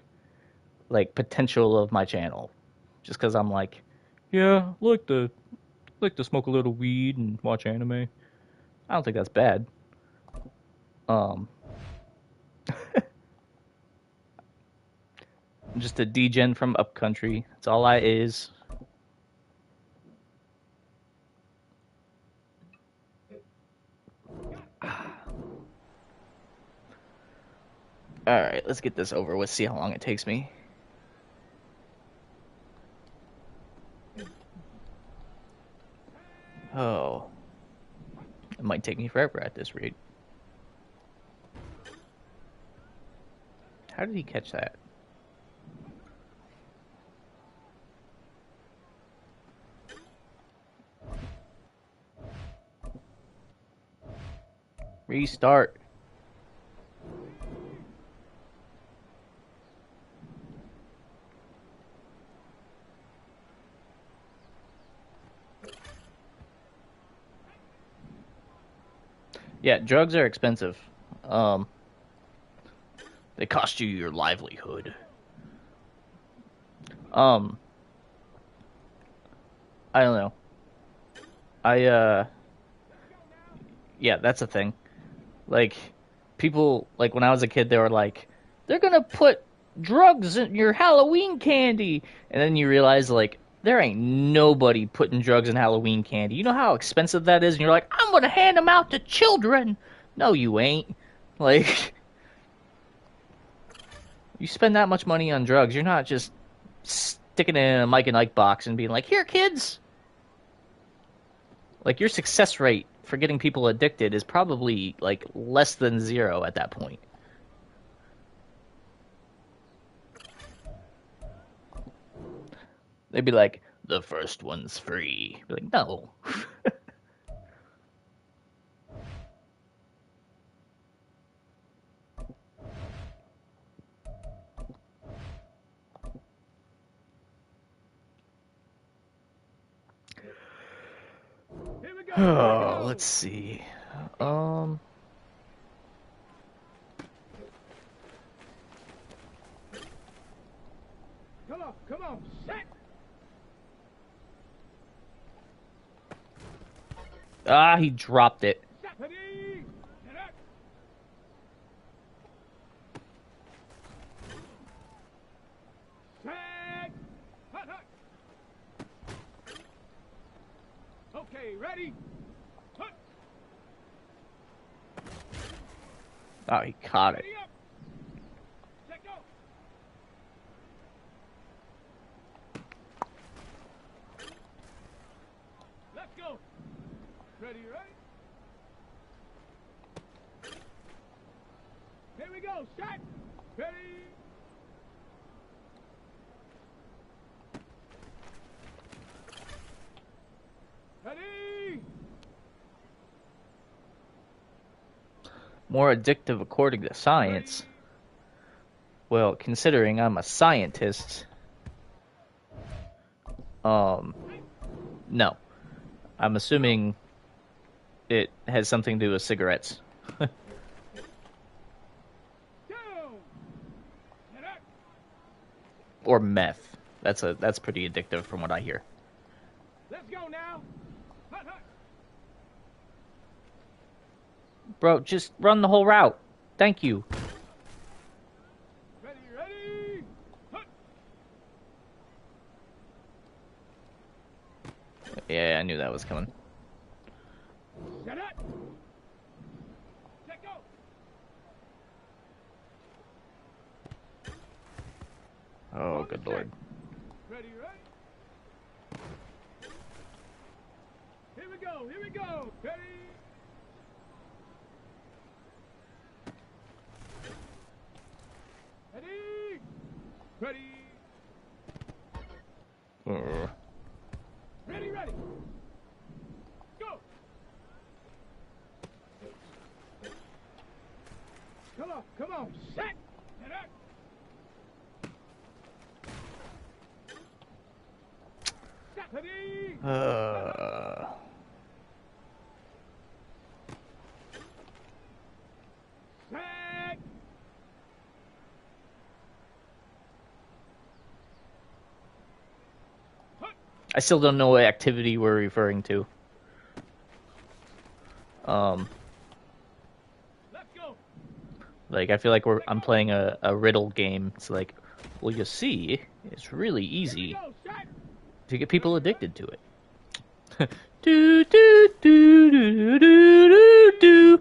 like potential of my channel, just because I'm like, yeah, like to smoke a little weed and watch anime. I don't think that's bad. Um, I'm just a degen from upcountry. That's all I is. All right, let's get this over with. See how long it takes me. Oh, it might take me forever at this rate. How did he catch that? Restart. Yeah, drugs are expensive. Um, they cost you your livelihood. Um, I don't know. I Yeah, that's a thing. Like, people, like, when I was a kid, they were like, they're gonna put drugs in your Halloween candy. And then you realize, like, there ain't nobody putting drugs in Halloween candy. You know how expensive that is? And you're like, I'm gonna hand them out to children. No, you ain't. Like, you spend that much money on drugs, you're not just sticking it in a Mike and Ike box and being like, here, kids. Like, your success rate for getting people addicted is probably, like, less than zero at that point. They'd be like, the first one's free. Be like, no. Here we go. Oh, let's see. Um, Come on, set. he dropped it. Ready. Get up. Set. Hut, hut. Okay, ready. Hut. Oh, he caught it. Ready up. Set, go. Let's go. Ready, ready. Here we go. Set. Ready. Ready. More addictive according to science. Well, considering I'm a scientist, no. I'm assuming it has something to do with cigarettes. Go. Get up. Or meth. That's pretty addictive from what I hear. Let's go now. Hut, hut. Bro, just run the whole route. Thank you. Ready, ready. Hut. Yeah, I knew that was coming. Set up. Let go. Oh, good lord. Ready, ready. Here we go. Here we go. Ready. Ready. Ready. Uh, Ready, ready. Go. Come on. Set. Get up. Set. Ready. Set. I still don't know what activity we're referring to. Let's go. Like, I feel like I'm playing a riddle game. It's like, well, you see, it's really easy Go. Set. to get people addicted to it. do, do, do, do, do, do, do.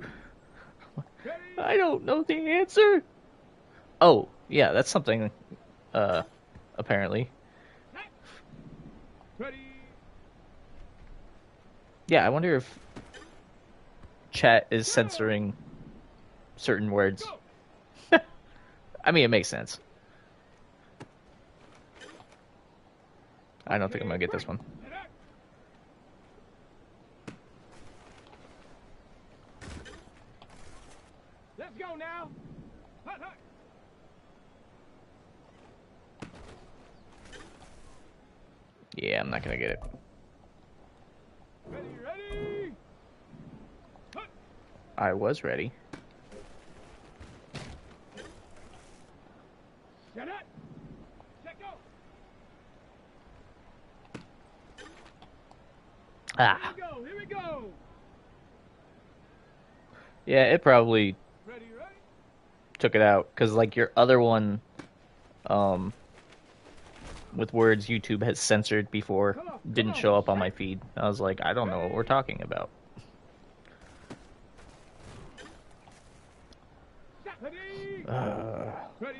I don't know the answer. Oh, yeah, that's something, apparently. Ready. Yeah, I wonder if chat is censoring certain words. I mean, it makes sense. I don't think I'm gonna get this one. Let's go now. Hut, hut. Yeah, I'm not gonna get it. Ready, ready. Hut. I was ready. Set up. Let go. Ah. Here we go. Yeah, it probably Ready, ready. took it out because like your other one, um, with words YouTube has censored before Come didn't on, show up on my set. feed. I was like, I don't know what we're talking about. Ready. Uh, Ready.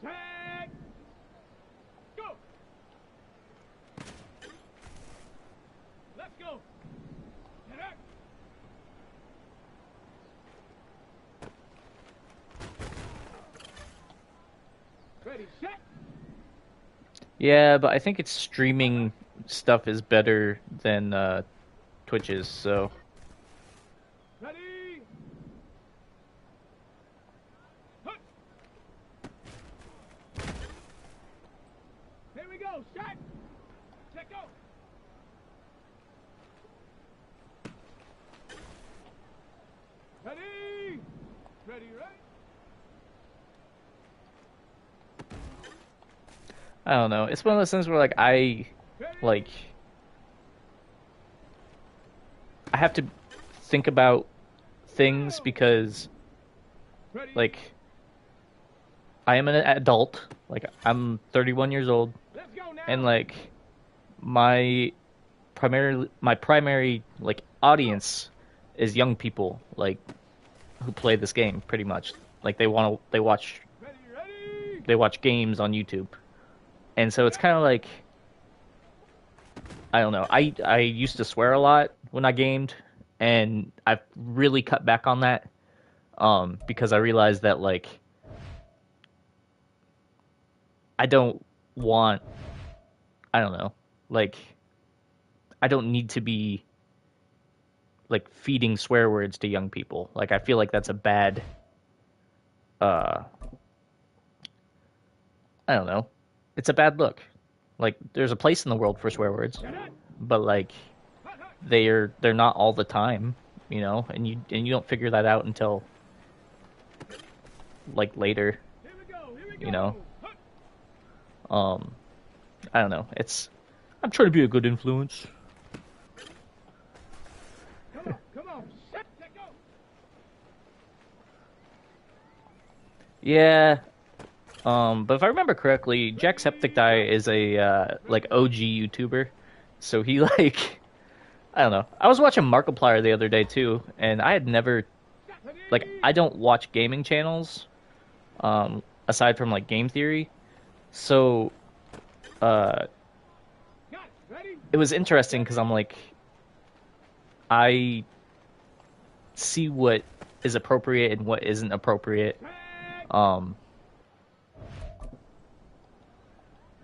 Set. Go. Let's go. Get up. Ready, set. yeah, but I think it's streaming stuff is better than Twitch's. So Ready. Hut. Here we go. Set. Let go. Ready. Ready, ready. I don't know. It's one of those things where like like I have to think about things because Ready. like I am an adult. Like I'm 31 years old, Let's go now. and like my primary like audience is young people like who play this game pretty much. Like they watch Ready, ready. games on YouTube. And so it's kind of like I don't know. I used to swear a lot when I gamed, and I've really cut back on that because I realized that like I don't want I don't know, like I don't need to be like feeding swear words to young people. Like I feel like that's a bad uh I don't know. It's a bad look. Like there's a place in the world for swear words, but like they're not all the time, you know, and you don't figure that out until like later, Here we go. Here we go. you know. Hut. Um I don't know. I'm trying to be a good influence. Come on. Come on. Set. Let go. Yeah. But if I remember correctly, Jacksepticeye is a like OG YouTuber. So he like I don't know. I was watching Markiplier the other day too, and I had never Ready. like I don't watch gaming channels aside from like Game Theory. So uh Got it. Ready. it was interesting because I'm like I see what is appropriate and what isn't appropriate. Set. Um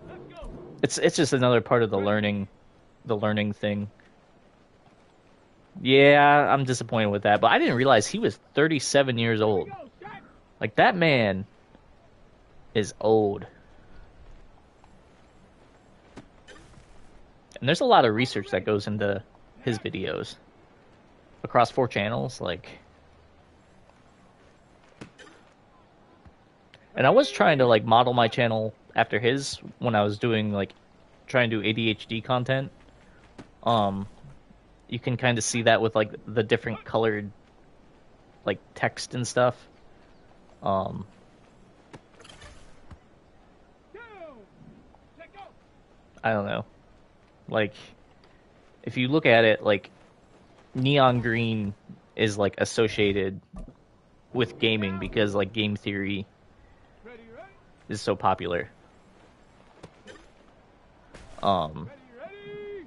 Let's go. it's just another part of the learning thing. Yeah, I'm disappointed with that, but I didn't realize he was 37 years Here we old. go. Set. Like that man is old. And there's a lot of research that goes into his videos across 4 channels like and I was trying to like model my channel after his when I was doing like trying to do ADHD content. Um you can kind of see that with like the different colored like text and stuff. Um Go. Let go. I don't know. Like if you look at it like neon green is like associated with gaming because like game theory Ready, ready. is so popular. Um Ready,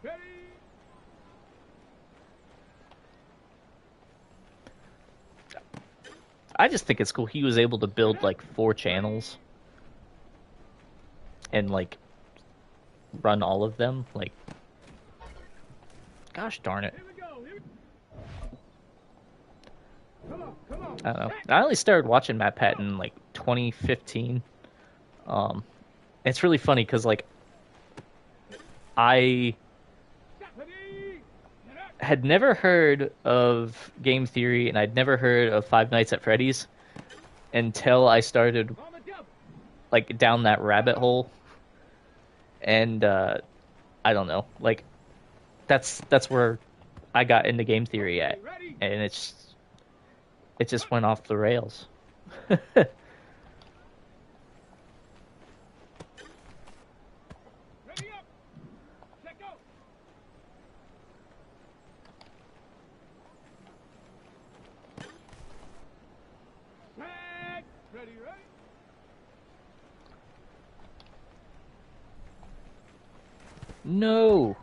ready. Ready. I just think it's cool he was able to build like 4 channels and like run all of them. Like gosh darn it. Here we go. Here we... Come on. Come on. I don't know. Set. I only started watching Matt Patton in like 2015. It's really funny because like I Ready. Get up. had never heard of game theory and I'd never heard of Five Nights at Freddy's until I started On the double. like down that rabbit hole. And I don't know. Like that's where I got into game theory at, and it just went off the rails. Ready up. Set go. Set. Ready, ready. No.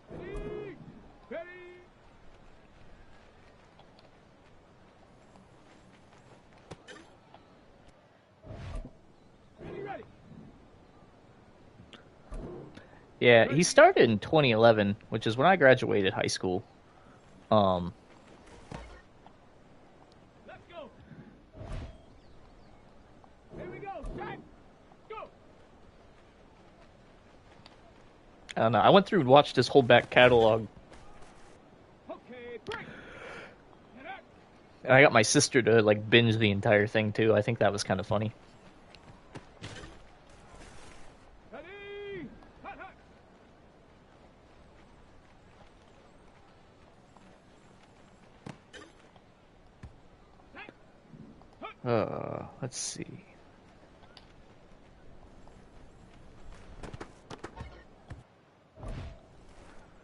Ready. Ready. Ready, ready. Yeah, he started in 2011, which is when I graduated high school. Um, Let's go. Here we go. Set. Go. I don't know. I went through and watched his whole back catalog, Okay, break. Get up. and I got my sister to like binge the entire thing too. I think that was kind of funny. Ready. Hot, hot. Set. Let's see.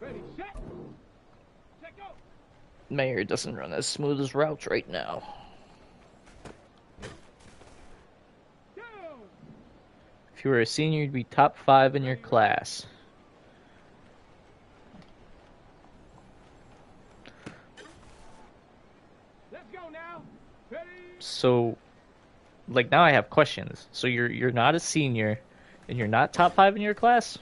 Ready, set. Set, go. Mayor doesn't run as smooth as routes right now. Go. If you were a senior, you'd be top 5 in your class. Let's go now. Ready. So, like now I have questions. So you're not a senior, and you're not top 5 in your class?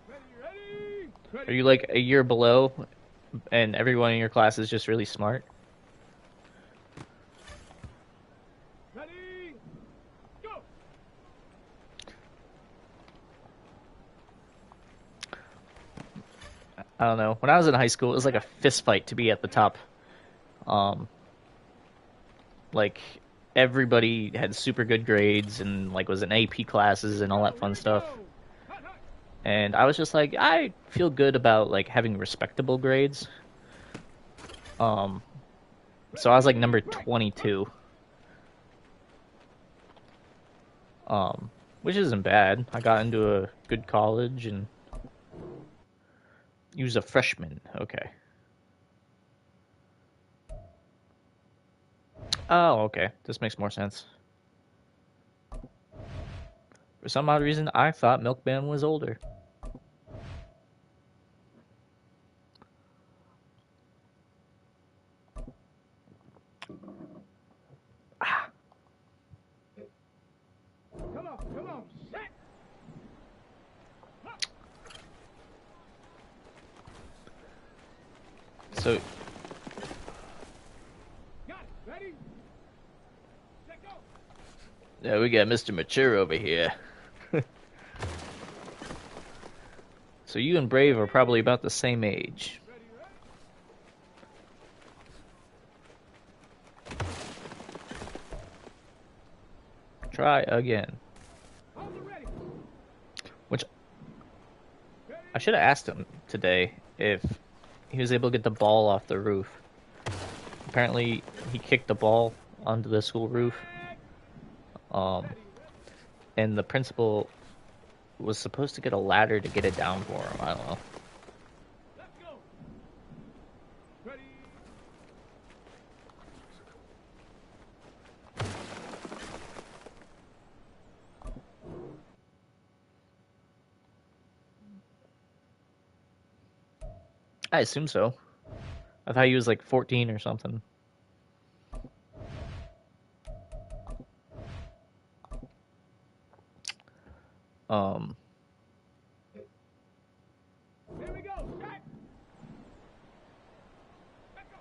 Ready, ready. Are Ready. you like a year below, and everyone in your class is just really smart? Ready. Go. I don't know. When I was in high school, it was like a fist fight to be at the top. Um, like everybody had super good grades and like was in AP classes and all that fun stuff. Hot, hot. And I was just like, I feel good about like having respectable grades. So I was like number 22. Which isn't bad. I got into a good college and he was a freshman. Okay. Oh, okay. This makes more sense. For some odd reason, I thought Milkman was older. Come on. Set. So, Got it. Ready. Set, go. yeah, we got Mr. Mature over here. So you and Brave are probably about the same age. Ready, ready. Try again. On the ready. Which I should have asked him today if he was able to get the ball off the roof. Apparently, he kicked the ball onto the school roof. And the principal was supposed to get a ladder to get it down for him. I don't know. Let's go. Ready. I assume so. I thought he was like 14 or something. Here we go. Set. Let's go.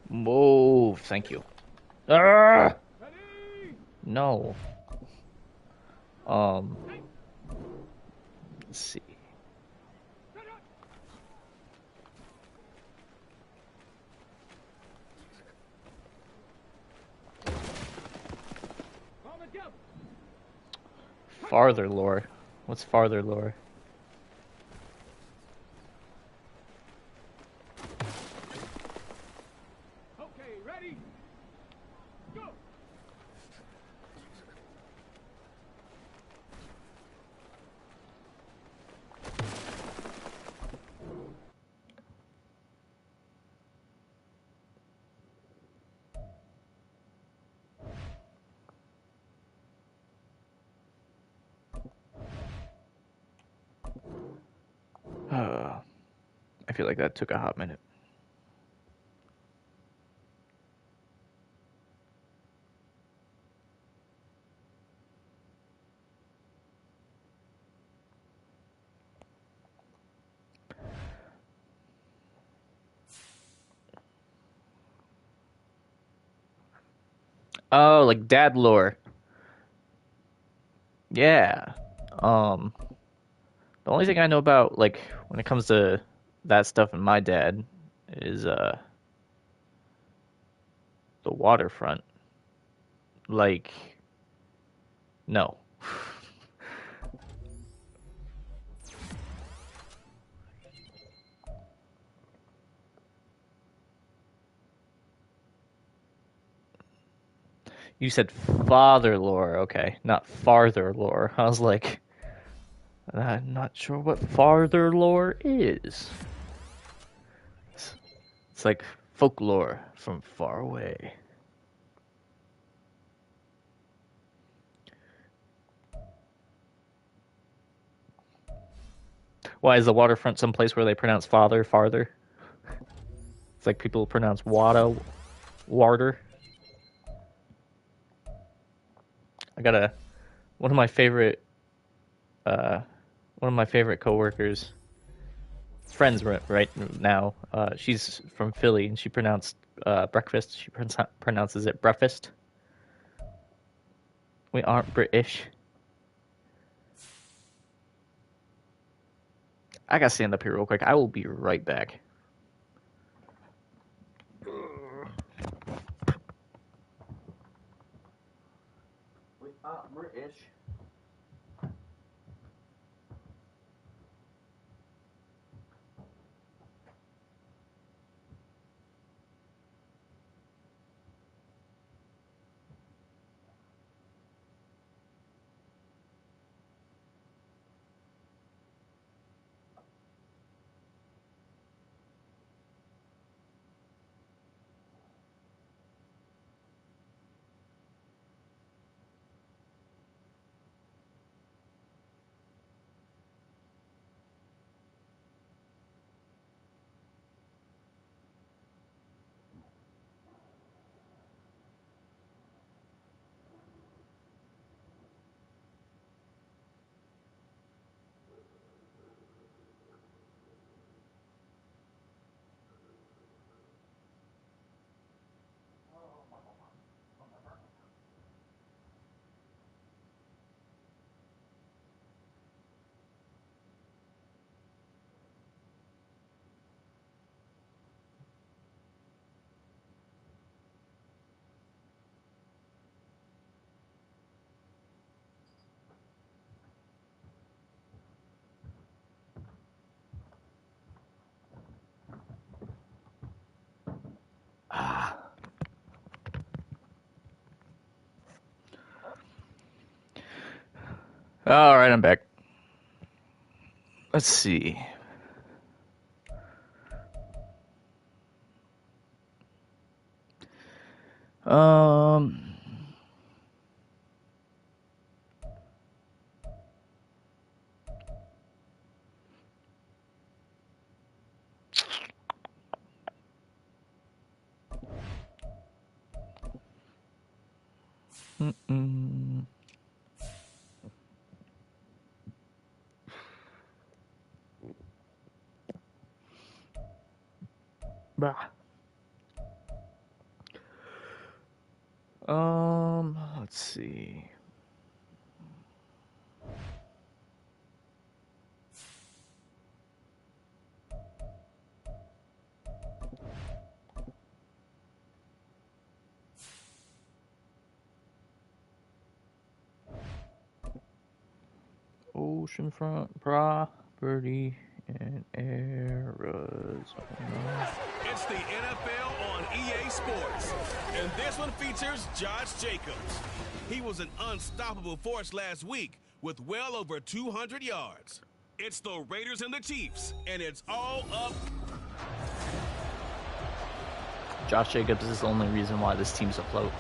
Move. Thank you. Ah! Ready. No. Let's see. Set up. Farther lore. What's farther lore? Okay, ready? Go! I feel like that took a hot minute. Oh, like dad lore. Yeah. Um, the only thing I know about, like, when it comes to that stuff and my dad is the waterfront. Like, no. You said father lore, okay, not farther lore. I was like, I'm not sure what farther lore is. It's like folklore from far away. Why is the waterfront someplace where they pronounce father farther? It's like people pronounce wada, warder. I got a one of my favorite uh one of my favorite coworkers, friends right now. She's from Philly and she pronounced breakfast. She pronounces it breakfast. We aren't British. I gotta stand up here real quick. I will be right back. We aren't British. All right, I'm back. Let's see. Um. Mm-mm. Bah. Let's see. oceanfront property in Arizona. It's the NFL on EA Sports, and this one features Josh Jacobs. He was an unstoppable force last week with well over 200 yards. It's the Raiders and the Chiefs, and it's all up. Josh Jacobs is the only reason why this team's afloat.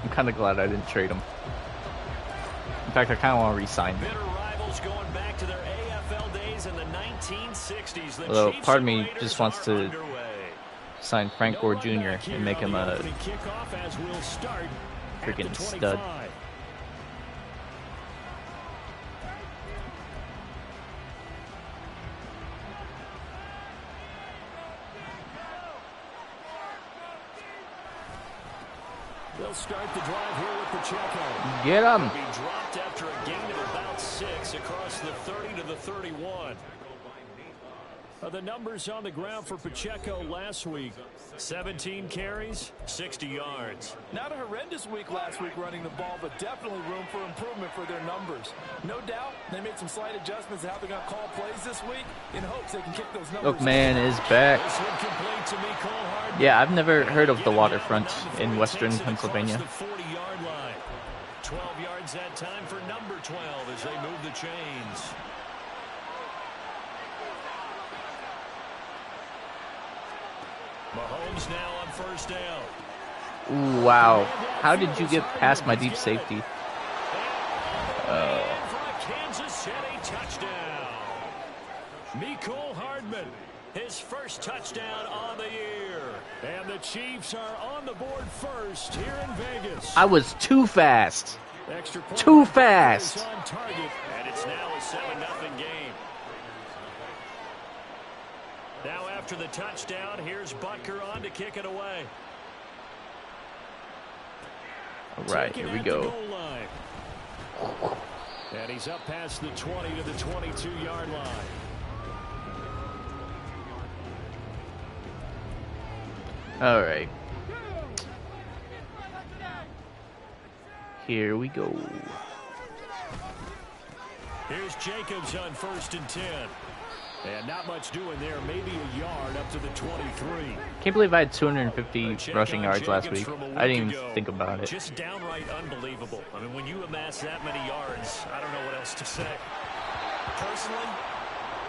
I'm kind of glad I didn't trade him. In fact, I kind of want to re-sign him. Bitter rivals going back to their AFL days in the 1960s. The Although Chiefs part of and me Raiders just wants are to underway. sign Frank Gore Jr. and make him a freaking stud. They'll start the drive here with Pacheco. Get him. He'll be dropped after a gain of about 6 across the 30 to the 31. The numbers on the ground for Pacheco last week: 17 carries, 60 yards. Not a horrendous week last week running the ball, but definitely room for improvement for their numbers. No doubt they made some slight adjustments to how they're going to call plays this week in hopes they can kick those numbers. Look, man is back. This one complete to Mecole Hardman. Yeah, I've never heard of the waterfront in western Pennsylvania. The 40-yard line. 12 yards that time for number 12 as they move the chains. Mahomes now on first down. Ooh, wow. How did you get past my deep safety? For a Kansas City touchdown. Mecole Hardman, his first touchdown on the year. And the Chiefs are on the board first here in Vegas. I was too fast. Extra point Too fast. is on target, and it's now a 7-0 game. Now after the touchdown, here's Butker on to kick it away. All right, here we go. And he's up past the 20 to the 22-yard line. All right. Here we go. Here's Jacobs on 1st and 10. And not much doing there, maybe a yard up to the 23. Can't believe I had 250 rushing yards last week. I didn't even think about it. Just downright unbelievable. I mean, when you amass that many yards, I don't know what else to say. Personally,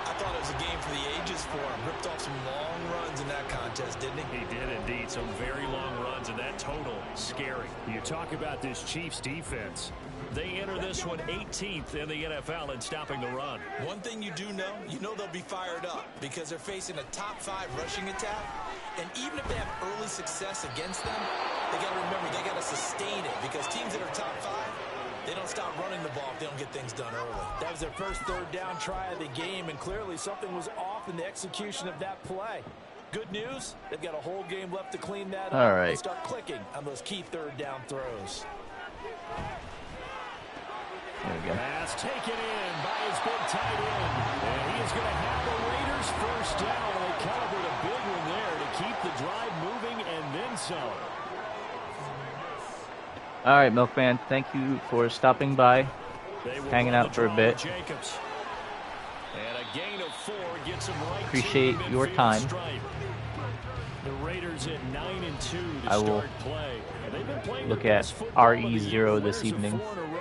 I thought it was a game for the ages for him. Ripped off some long runs in that contest, didn't he? He did indeed. Some very long runs, and that total, scary. You talk about this Chiefs defense. They enter this one 18th in the NFL in stopping the run. One thing you do know, they'll be fired up because they're facing a top 5 rushing attack. And even if they have early success against them, they got to remember they got to sustain it because teams that are top 5, they don't stop running the ball if they don't get things done early. That was their first third down try of the game, and clearly something was off in the execution of that play. Good news, they've got a whole game left to clean that up. All right. And start clicking on those key third down throws. There we go. Pass taken in by his big tight end. And he is going to have the Raiders first down. They covered a big one there to keep the drive moving and then some. All right, Milkman, thank you for stopping by, hanging out for a bit. Jacobs. And a gain of 4 gets him right. Appreciate your time. The Raiders at 9-2 to I will start play. And they've been playing look their at best football RE0 this of evening. 4 in a row.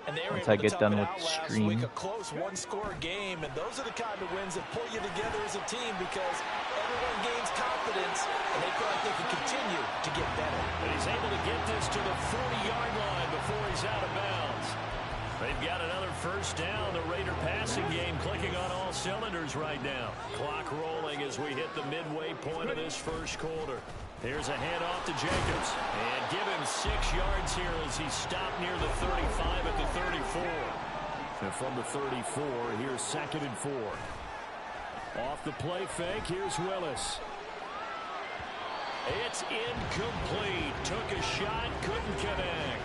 And they were Once able I to get tough done it with out last stream. week, a close one-score game, and those are the kind of wins that pull you together as a team because everyone gains confidence, and they feel like they can continue to get better. But he's able to get this to the 40-yard line before he's out of bounds. They've got another first down. The Raider passing game clicking on all cylinders right now. Clock rolling as we hit the midway point of this first quarter. Here's a handoff to Jacobs. And give him 6 yards here as he stopped near the 35 at the 34. And from the 34, here's 2nd and 4. Off the play fake, here's Willis. It's incomplete. Took a shot, couldn't connect.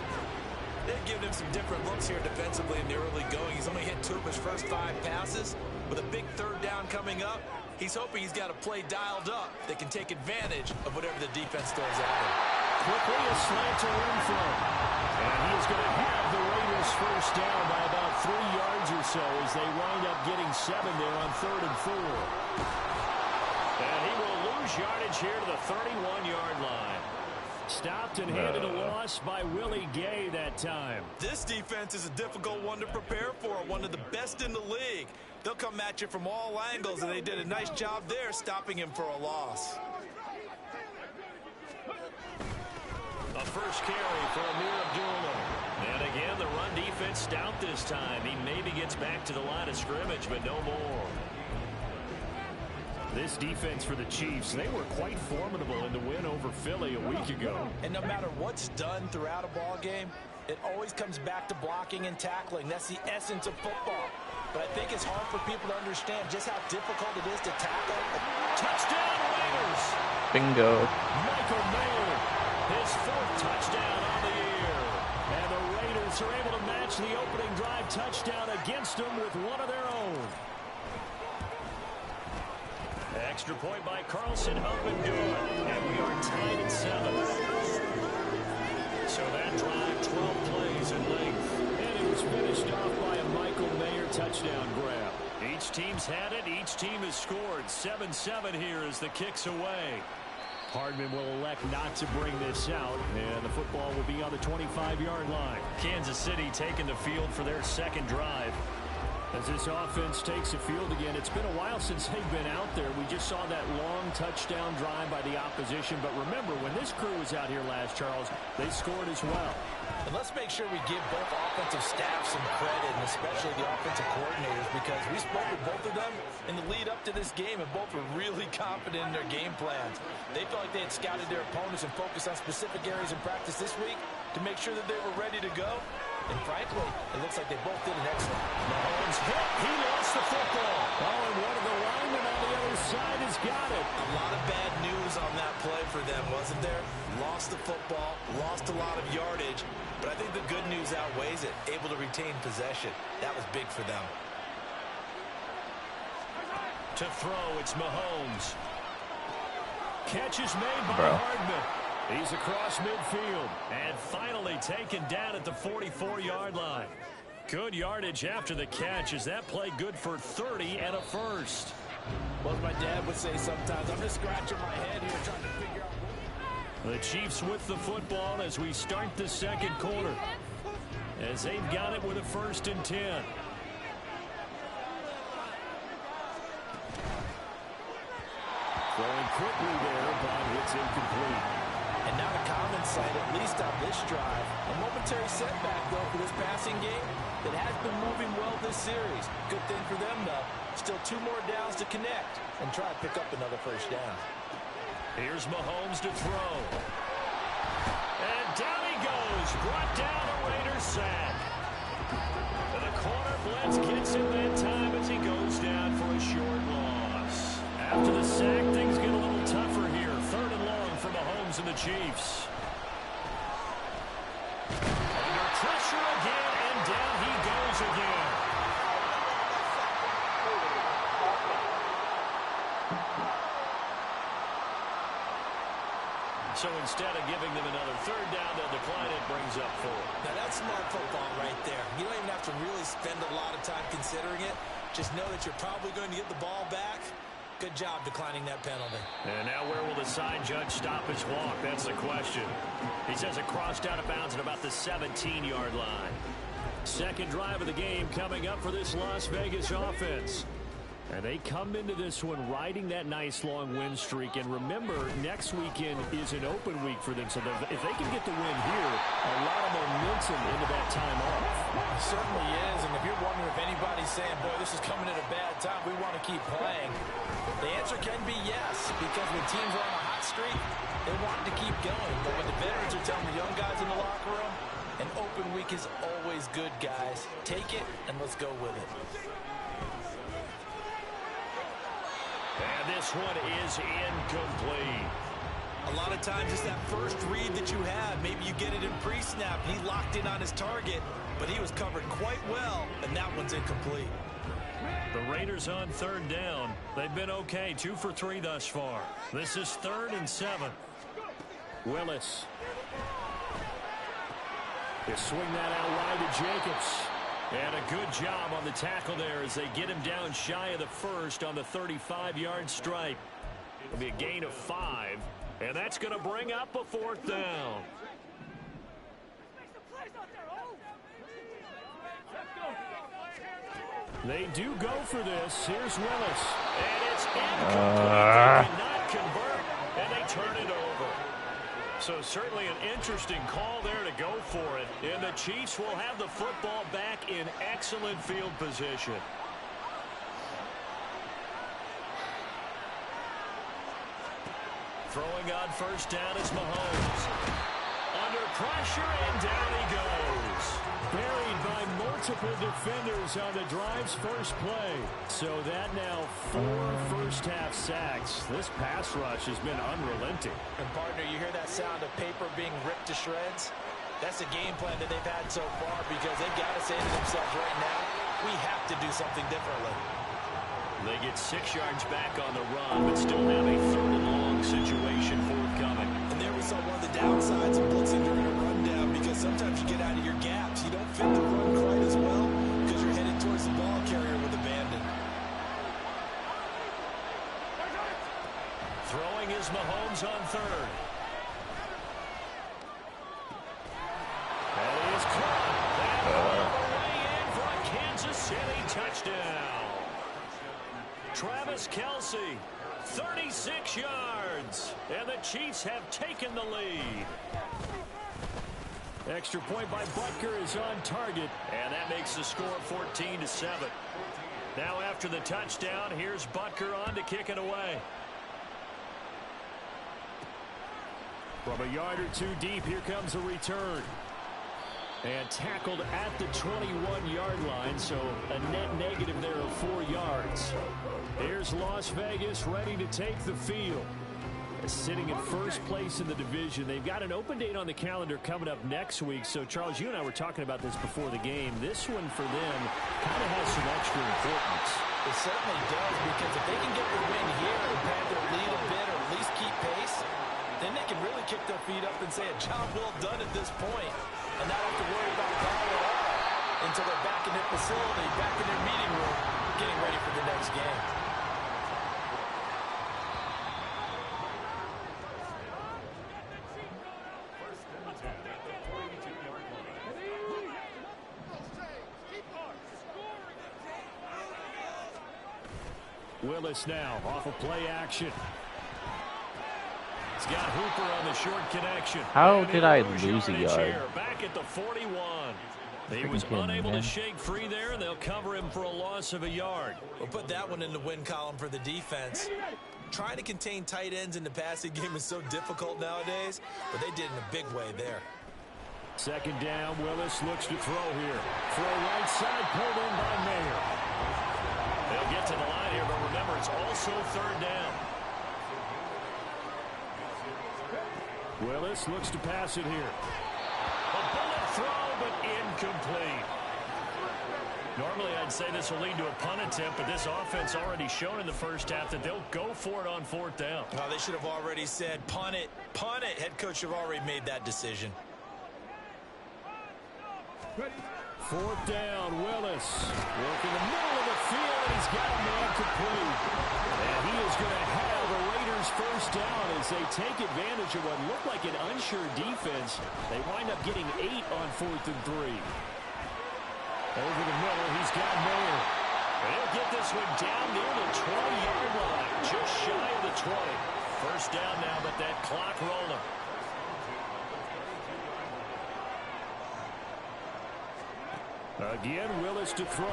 They've given him some different looks here defensively in the early going. He's only hit 2 of his first 5 passes. With a big third down coming up, he's hoping he's got a play dialed up that can take advantage of whatever the defense throws at him. Quickly a slant to run from. And he is going to have the Raiders first down by about 3 yards or so as they wind up getting 7 there on 3rd and 4. And he will lose yardage here to the 31-yard line. Stopped and handed a loss by Willie Gay that time. This defense is a difficult one to prepare for, one of the best in the league. They'll come at you from all angles, and they did a nice job there stopping him for a loss. A first carry for Amir Abdullah. And again, the run defense stout this time. He maybe gets back to the line of scrimmage, but no more. This defense for the Chiefs, they were quite formidable in the win over Philly a week ago. And no matter what's done throughout a ball game, it always comes back to blocking and tackling. That's the essence of football. But I think it's hard for people to understand just how difficult it is to tackle. Touchdown, Raiders! Bingo. Michael Mayer, his 4th touchdown on the year. And the Raiders are able to match the opening drive touchdown against them with one of their own. Extra point by Carlson, open good. And we are tied at 7. So that drive, 12 plays in length. And it was finished off by a Michael Mayer touchdown grab. Each team's had it. Each team has scored. 7-7 here as the kick's away. Hardman will elect not to bring this out, and the football will be on the 25-yard line. Kansas City taking the field for their second drive. As this offense takes the field again, it's been a while since they've been out there. We just saw that long touchdown drive by the opposition. But remember, when this crew was out here last, Charles, they scored as well. And let's make sure we give both offensive staffs some credit, and especially the offensive coordinators, because we spoke with both of them in the lead up to this game, and both were really confident in their game plans. They felt like they had scouted their opponents and focused on specific areas in practice this week to make sure that they were ready to go. And frankly, it looks like they both did an excellent. Mahomes hit. He lost the football. Oh, and one of the linemen on the other side has got it. A lot of bad news on that play for them, wasn't there? Lost the football, lost a lot of yardage, but I think the good news outweighs it. Able to retain possession. That was big for them. To throw, it's Mahomes. Catch is made by Hardman. He's across midfield and finally taken down at the 44-yard line. Good yardage after the catch. Is that play good for 30 and a first? Well, as my dad would say sometimes, I'm just scratching my head here trying to figure out. The Chiefs with the football as we start the second quarter. As they've got it with a 1st and 10. Throwing quickly there, but it's incomplete. And not a common sight, at least on this drive. A momentary setback, though, for this passing game that has been moving well this series. Good thing for them, though. Still 2 more downs to connect and try to pick up another first down. Here's Mahomes to throw. And down he goes. Brought down a Raiders sack. And the corner blitz gets him that time as he goes down for a short loss. After the sack, things get a little tougher here. 3rd and long for Mahomes and the Chiefs. Under pressure again, and down he goes again. So instead of giving them another 3rd down, they'll decline it, brings up 4. Now that's smart football right there. You don't even have to really spend a lot of time considering it. Just know that you're probably going to get the ball back. Good job declining that penalty. And now where will the sign judge stop his walk? That's the question. He says it crossed out of bounds at about the 17-yard line. Second drive of the game coming up for this Las Vegas offense. And they come into this one riding that nice long win streak. And remember, next weekend is an open week for them. So if they can get the win here, a lot of momentum into that time off. It certainly is. And if you're wondering if anybody's saying, boy, this is coming at a bad time, we want to keep playing, the answer can be yes. Because when teams are on a hot streak, they want to keep going. But when the veterans are telling the young guys in the locker room, an open week is always good, guys. Take it and let's go with it. And this one is incomplete. A lot of times it's that first read that you have. Maybe you get it in pre-snap. He locked in on his target, but he was covered quite well, and that one's incomplete. The Raiders on 3rd down. They've been okay, 2 for 3 thus far. This is 3rd and 7. Willis. They swing that out wide to Jacobs. And a good job on the tackle there as they get him down shy of the first on the 35-yard stripe. It'll be a gain of 5, and that's going to bring up a 4th down. They do go for this. Here's Willis. And it's incomplete. They cannot convert, and they turn it over. So certainly an interesting call there to go for it. And the Chiefs will have the football back in excellent field position. Throwing on 1st down is Mahomes. Under pressure, and down he goes. Buried by multiple defenders on the drive's first play. So that now 4 first-half sacks. This pass rush has been unrelenting. And, partner, you hear that sound of paper being ripped to shreds? That's a game plan that they've had so far because they've got to say to themselves right now, we have to do something differently. They get 6 yards back on the run, but still have a 3rd and long situation forthcoming. And there we saw one of the downsides of blitzing during a rundown because sometimes you get out of your gaps. You don't fit the run quite as well because you're headed towards the ball carrier with abandon. Throwing is Mahomes on 3rd. And he is caught. That all the way in for a Kansas City touchdown. Travis Kelce, 36 yards, and the Chiefs have taken the lead. Extra point by Butker is on target, and that makes the score 14-7. Now after the touchdown, here's Butker on to kick it away. From a yard or 2 deep, here comes a return. And tackled at the 21-yard line, so a net negative there of 4 yards. Here's Las Vegas ready to take the field. Sitting in first place in the division. They've got an open date on the calendar coming up next week. So, Charles, you and I were talking about this before the game. This one for them kind of has some extra importance. It certainly does, because if they can get the win here and pad their lead a bit or at least keep pace, then they can really kick their feet up and say a job well done at this point and not have to worry about power at all until they're back in their facility, back in their meeting room, getting ready for the next game. Willis now off of play action. He's got Hooper on the short connection. How did I lose a yard? Back at the 41. He was unable to shake free there, and they'll cover him for a loss of a yard. We'll put that one in the win column for the defense. Trying to contain tight ends in the passing game is so difficult nowadays, but they did in a big way there. 2nd down, Willis looks to throw here. Throw right side, pulled in by Mayer. They'll get to the line here, but remember, it's also 3rd down. Willis looks to pass it here. A bullet throw, but incomplete. Normally, I'd say this will lead to a punt attempt, but this offense already shown in the first half that they'll go for it on 4th down. Oh, they should have already said, punt it, punt it. Head coach should have already made that decision. 4th down, Willis. Working the middle of the field, and he's got a man complete. And he is going to have a Raiders 1st down as they take advantage of what looked like an unsure defense. They wind up getting 8 on 4th and 3. Over the middle, he's got Mayer. And he'll get this one down near the 20-yard line, just shy of the 20. 1st down now, but that clock rolling. Again, Willis to throw.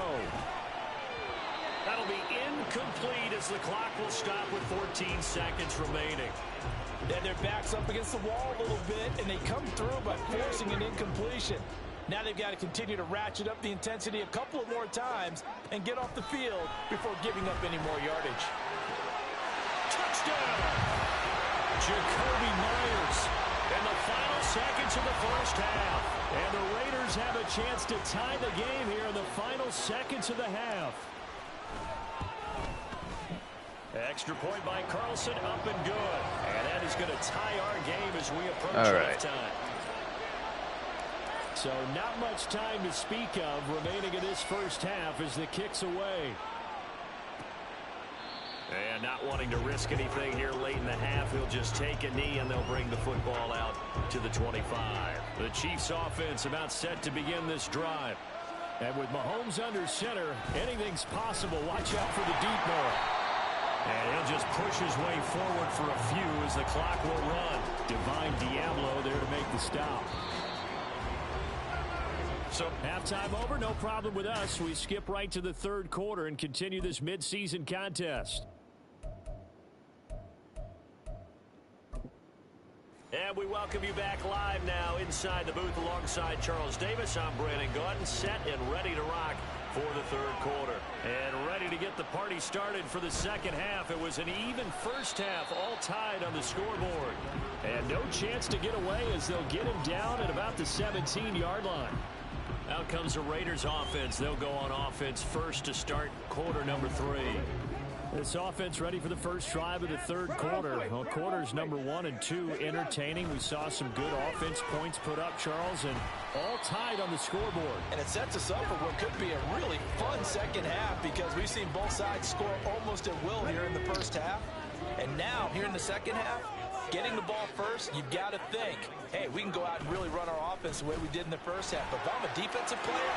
That'll be incomplete as the clock will stop with 14 seconds remaining. And their back's up against the wall a little bit, and they come through by forcing an incompletion. Now they've got to continue to ratchet up the intensity a couple of more times and get off the field before giving up any more yardage. Touchdown! Jacoby Myers in the final seconds of the first half. And the Raiders have a chance to tie the game here in the final seconds of the half. Extra point by Carlson, up and good. And that is going to tie our game as we approach halftime. So not much time to speak of remaining in this first half as the kick's away. And not wanting to risk anything here late in the half, he'll just take a knee and they'll bring the football out to the 25. The Chiefs offense about set to begin this drive. And with Mahomes under center, anything's possible. Watch out for the deep ball. And he'll just push his way forward for a few as the clock will run. Divine Diablo there to make the stop. So halftime over, no problem with us. We skip right to the third quarter and continue this midseason contest. And we welcome you back live now inside the booth alongside Charles Davis. I'm Brandon Gaudin, set and ready to rock for the third quarter. And ready to get the party started for the second half. It was an even first half, all tied on the scoreboard. And no chance to get away as they'll get him down at about the 17-yard line. Out comes the Raiders offense. They'll go on offense first to start quarter number 3. This offense ready for the first drive of the third quarter. Well, quarters number 1 and 2 entertaining. We saw some good offense points put up, Charles, and all tied on the scoreboard. And it sets us up for what could be a really fun second half because we've seen both sides score almost at will here in the first half. And now, here in the second half, getting the ball first, you've got to think, hey, we can go out and really run our offense the way we did in the first half. But if I'm a defensive player,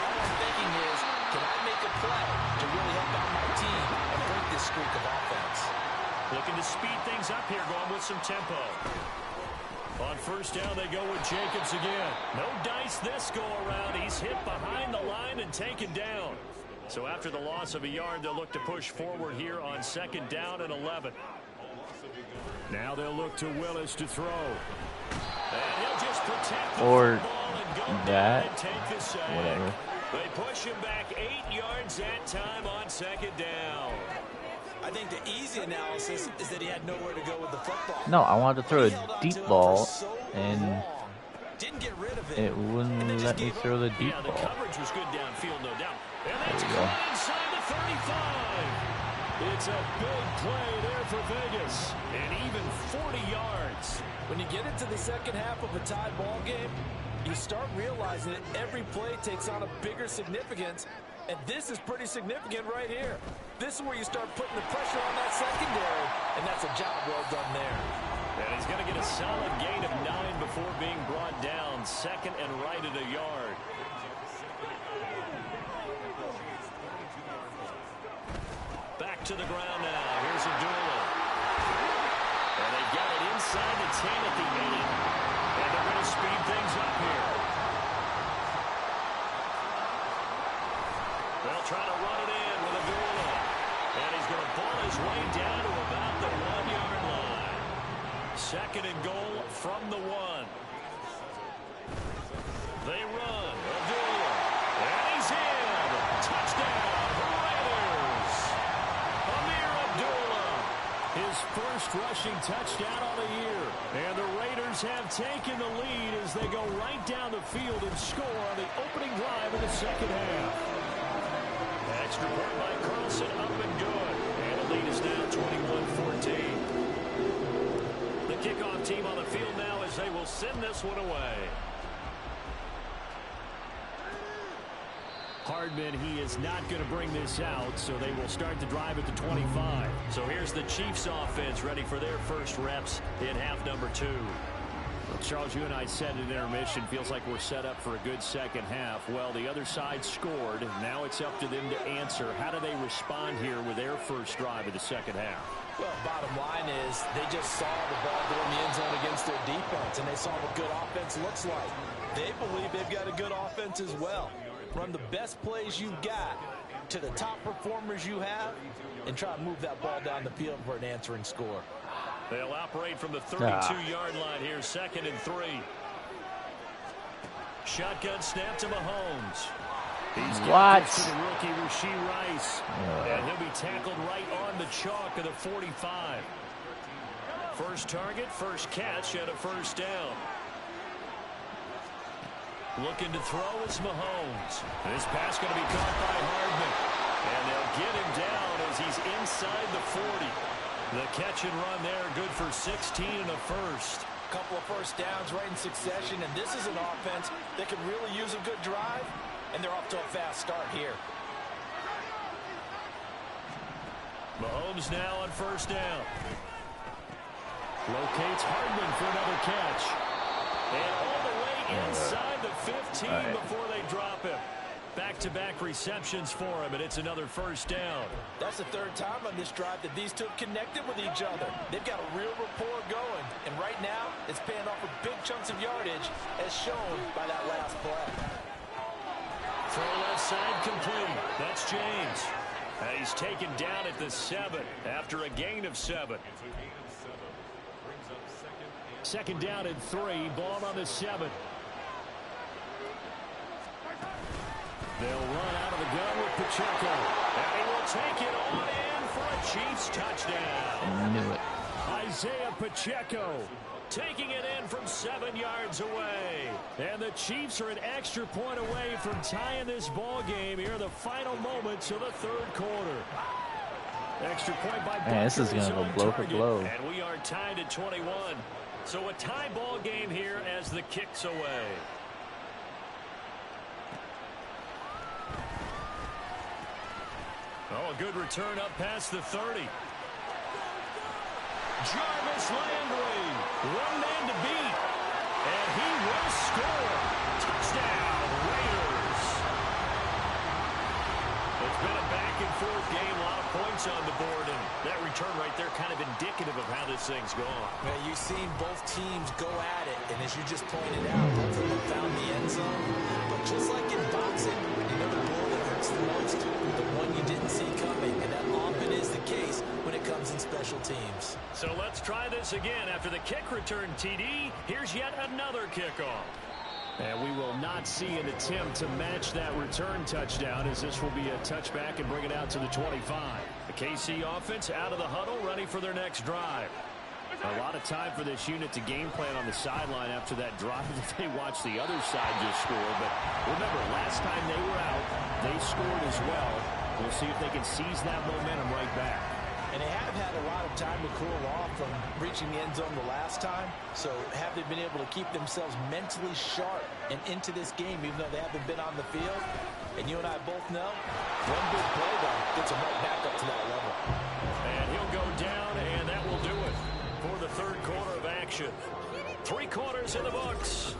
all I'm thinking is, can I make a play to really help out my team and break this streak of offense? Looking to speed things up here, going with some tempo. On first down, they go with Jacobs again. No dice this go-around. He's hit behind the line and taken down. So after the loss of a yard, they'll look to push forward here on second down and 11. Now they'll look to Willis to throw. And he'll just protect the Or football and go that. down and take the sack. Whatever. They push him back 8 yards that time on second down. I think the easy analysis is that he had nowhere to go with the football. No, I wanted to throw He held a on deep to it ball, for so and long. Didn't get rid of it. it wouldn't let me throw the deep Yeah, the ball. coverage was good downfield, no doubt. And There that's we go. caught inside the 35. It's a big play there for Vegas. And even 40 yards. When you get into the second half of a tied ball game, you start realizing that every play takes on a bigger significance, and this is pretty significant right here. This is where you start putting the pressure on that secondary, and that's a job well done there. And he's going to get a solid gain of 9 before being brought down. Second and right at a yard. Back to the ground now. Here's Abdullah. And they've got it inside the 10 at the 8. And they're going to speed things up here. They'll try to run it in with Abdullah. And he's going to ball his way down to about the 1-yard line. Second and goal from the 1. They run. Abdullah. And he's in. Touchdown. Raiders. Amir Abdullah. His first rushing touchdown on the year. And the Raiders have taken the lead as they go right down the field and score on the opening drive of the second half. Extra point by Carlson, up and good. And the lead is now 21-14. The kickoff team on the field now as they will send this one away. Hardman, he is not going to bring this out, so they will start the drive at the 25. So here's the Chiefs offense ready for their first reps in half number 2. Well, Charles, you and I said in intermission, feels like we're set up for a good second half. Well, the other side scored. Now it's up to them to answer. How do they respond here with their first drive of the second half? Well, bottom line is they just saw the ball go in the end zone against their defense, and they saw what good offense looks like. They believe they've got a good offense as well. Run the best plays you've got to the top performers you have and try to move that ball down the field for an answering score. They'll operate from the 32-yard line here, second and 3. Shotgun snap to Mahomes. He's got this to the rookie, Rashee Rice. And he'll be tackled right on the chalk of the 45. First target, first catch, and a first down. Looking to throw is Mahomes. This pass going to be caught by Hardman. And they'll get him down as he's inside the 40. The catch and run there, good for 16 and a first. couple of first downs right in succession, and this is an offense that can really use a good drive, and they're off to a fast start here. Mahomes now on first down. Locates Hardman for another catch. And all the way inside the 15 before they drop him. Back-to-back receptions for him, and it's another first down. That's the third time on this drive that these two have connected with each other. They've got a real rapport going, and right now it's paying off with big chunks of yardage, as shown by that last play. Throw left side complete. That's James. And he's taken down at the 7 after a gain of 7. Second down and 3. Ball on the 7. They'll run out of the gun with Pacheco. And he will take it on in for a Chiefs touchdown. I knew it. Isaiah Pacheco taking it in from 7 yards away. And the Chiefs are an extra point away from tying this ball game here in the final moments of the third quarter. Extra point by Man, this is going to go blow for blow. And we are tied at 21. So a tie ball game here as the kick's away. Oh, a good return up past the 30. Jarvis Landry, one man to beat, and he will score. Touchdown, Raiders. It's been a back-and-forth game, a lot of points on the board, and that return right there kind of indicative of how this thing's gone. Yeah, you've seen both teams go at it, and as you just pointed out, both of them found the end zone. But just like in boxing, you know the blow that hurts the most, the one you didn't see coming, and that often is the case when it comes in special teams. So let's try this again. After the kick return TD, here's yet another kickoff. And we will not see an attempt to match that return touchdown, as this will be a touchback and bring it out to the 25. The KC offense out of the huddle, ready for their next drive. A lot of time for this unit to game plan on the sideline after that drive that they watched the other side just score. But remember, last time they were out, they scored as well. We'll see if they can seize that momentum right back. And they have had a lot of time to cool off from reaching the end zone the last time. So have they been able to keep themselves mentally sharp and into this game, even though they haven't been on the field? And you and I both know, one big play, though, gets them right back up to that level. And he'll go down, and that will do it for the third quarter of action. 3 quarters in the books.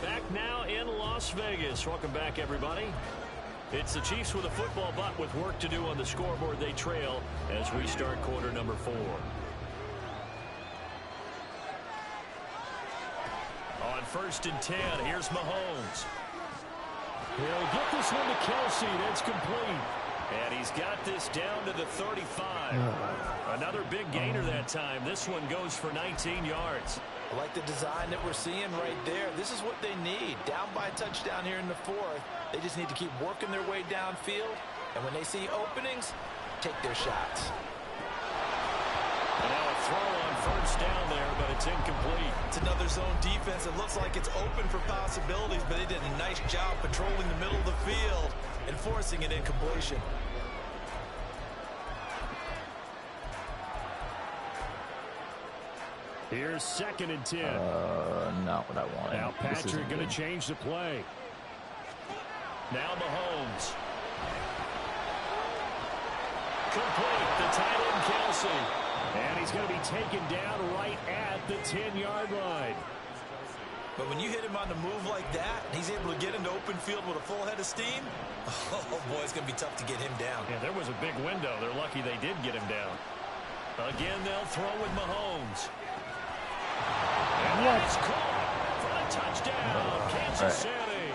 Back now in Las Vegas. Welcome back, everybody. It's the Chiefs with a football, but with work to do on the scoreboard. They trail as we start quarter number 4. On 1st and 10, here's Mahomes. He'll get this one to Kelsey. That's complete. And he's got this down to the 35. Another big gainer that time. This one goes for 19 yards. I like the design that we're seeing right there. This is what they need. Down by a touchdown here in the 4th. They just need to keep working their way downfield. And when they see openings, take their shots. And now a throw on 1st down there, but it's incomplete. It's another zone defense. It looks like it's open for possibilities, but they did a nice job patrolling the middle of the field and forcing an incompletion. Here's 2nd and 10. Not what I wanted. Now Patrick going to change the play. Now Mahomes. Complete. The tight end Kelsey. And he's going to be taken down right at the 10-yard line. But when you hit him on the move like that, he's able to get into open field with a full head of steam. Oh, boy, it's going to be tough to get him down. Yeah, there was a big window. They're lucky they did get him down. Again, they'll throw with Mahomes. And that's caught for a touchdown, Kansas City.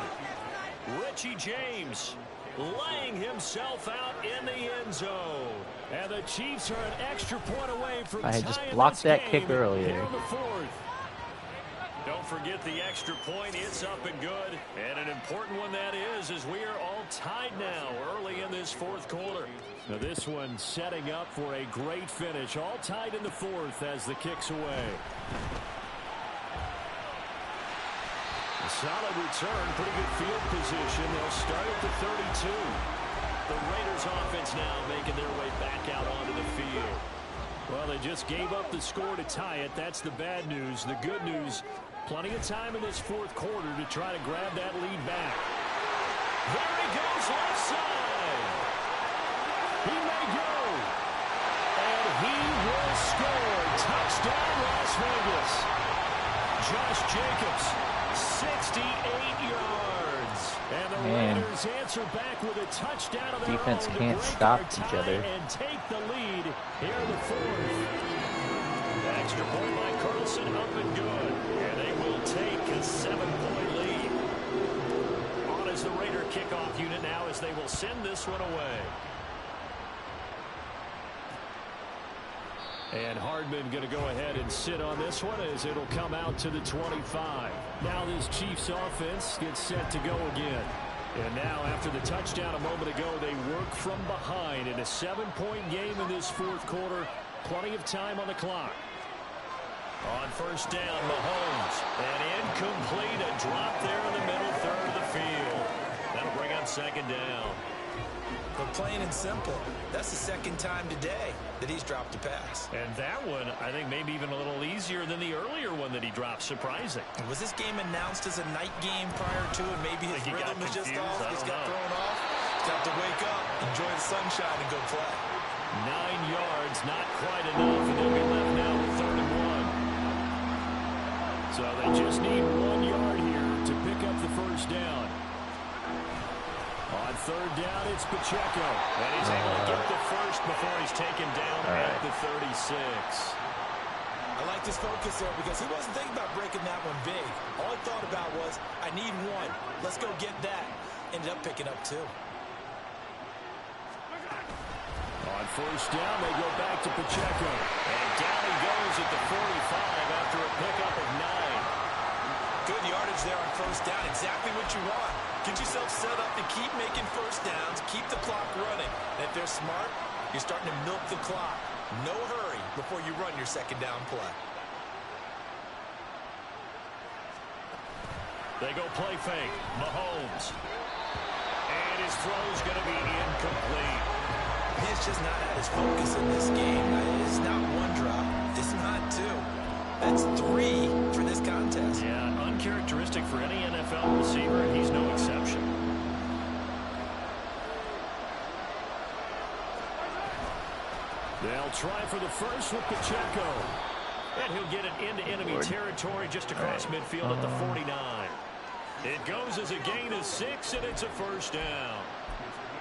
Richie James laying himself out in the end zone. And the Chiefs are an extra point away from I had just blocked that kick earlier. Don't forget the extra point. It's up and good. And an important one that is, as we are all tied now early in this 4th quarter. Now this one setting up for a great finish. All tied in the 4th as the kick's away. A solid return, pretty good field position. They'll start at the 32. The Raiders offense now making their way back out onto the field. Well, they just gave up the score to tie it. That's the bad news. The good news, plenty of time in this fourth quarter to try to grab that lead back. There he goes left side. He may go. And he will score. Touchdown, Las Vegas. Josh Jacobs, 68 yards. And the Raiders answer back with a touchdown of their defense own can't to break stop our each tie other. and take the lead here in the fourth. Extra point by Carlson, up and good. And they will take a 7-point lead. On as the Raider kickoff unit now as they will send this one away. And Hardman going to go ahead and sit on this one as it'll come out to the 25. Now this Chiefs offense gets set to go again. And now after the touchdown a moment ago, they work from behind in a 7-point game in this fourth quarter. Plenty of time on the clock. On first down, Mahomes. And incomplete, a drop there in the middle third of the field. That'll bring up second down. But plain and simple, that's the second time today that he's dropped a pass. And that one, I think, maybe even a little easier than the earlier one that he dropped. Surprising. Was this game announced as a night game prior to it? Maybe his rhythm is just off. He's got thrown off. He's got to wake up, enjoy the sunshine, and go play. 9 yards, not quite enough, and they'll be left now with 3rd and 1. So they just need 1 yard here to pick up the first down. On third down, it's Pacheco. And he's able to get the first before he's taken down at the 36. I like this focus there because he wasn't thinking about breaking that one big. All he thought about was, I need one. Let's go get that. Ended up picking up 2. On first down, they go back to Pacheco. And down he goes at the 45 after a pickup of 9. Good yardage there on first down. Exactly what you want. Get yourself set up to keep making first downs, keep the clock running. And if they're smart, you're starting to milk the clock. No hurry before you run your second down play. They go play fake. Mahomes. And his throw's going to be incomplete. He's just not at his focus in this game. It's not 1 drop. It's not 2. That's 3 for this contest. Yeah, uncharacteristic for any NFL receiver, and he's no exception. They'll try for the first with Pacheco. And he'll get it into enemy territory just across midfield at the 49. It goes as a gain of 6, and it's a first down.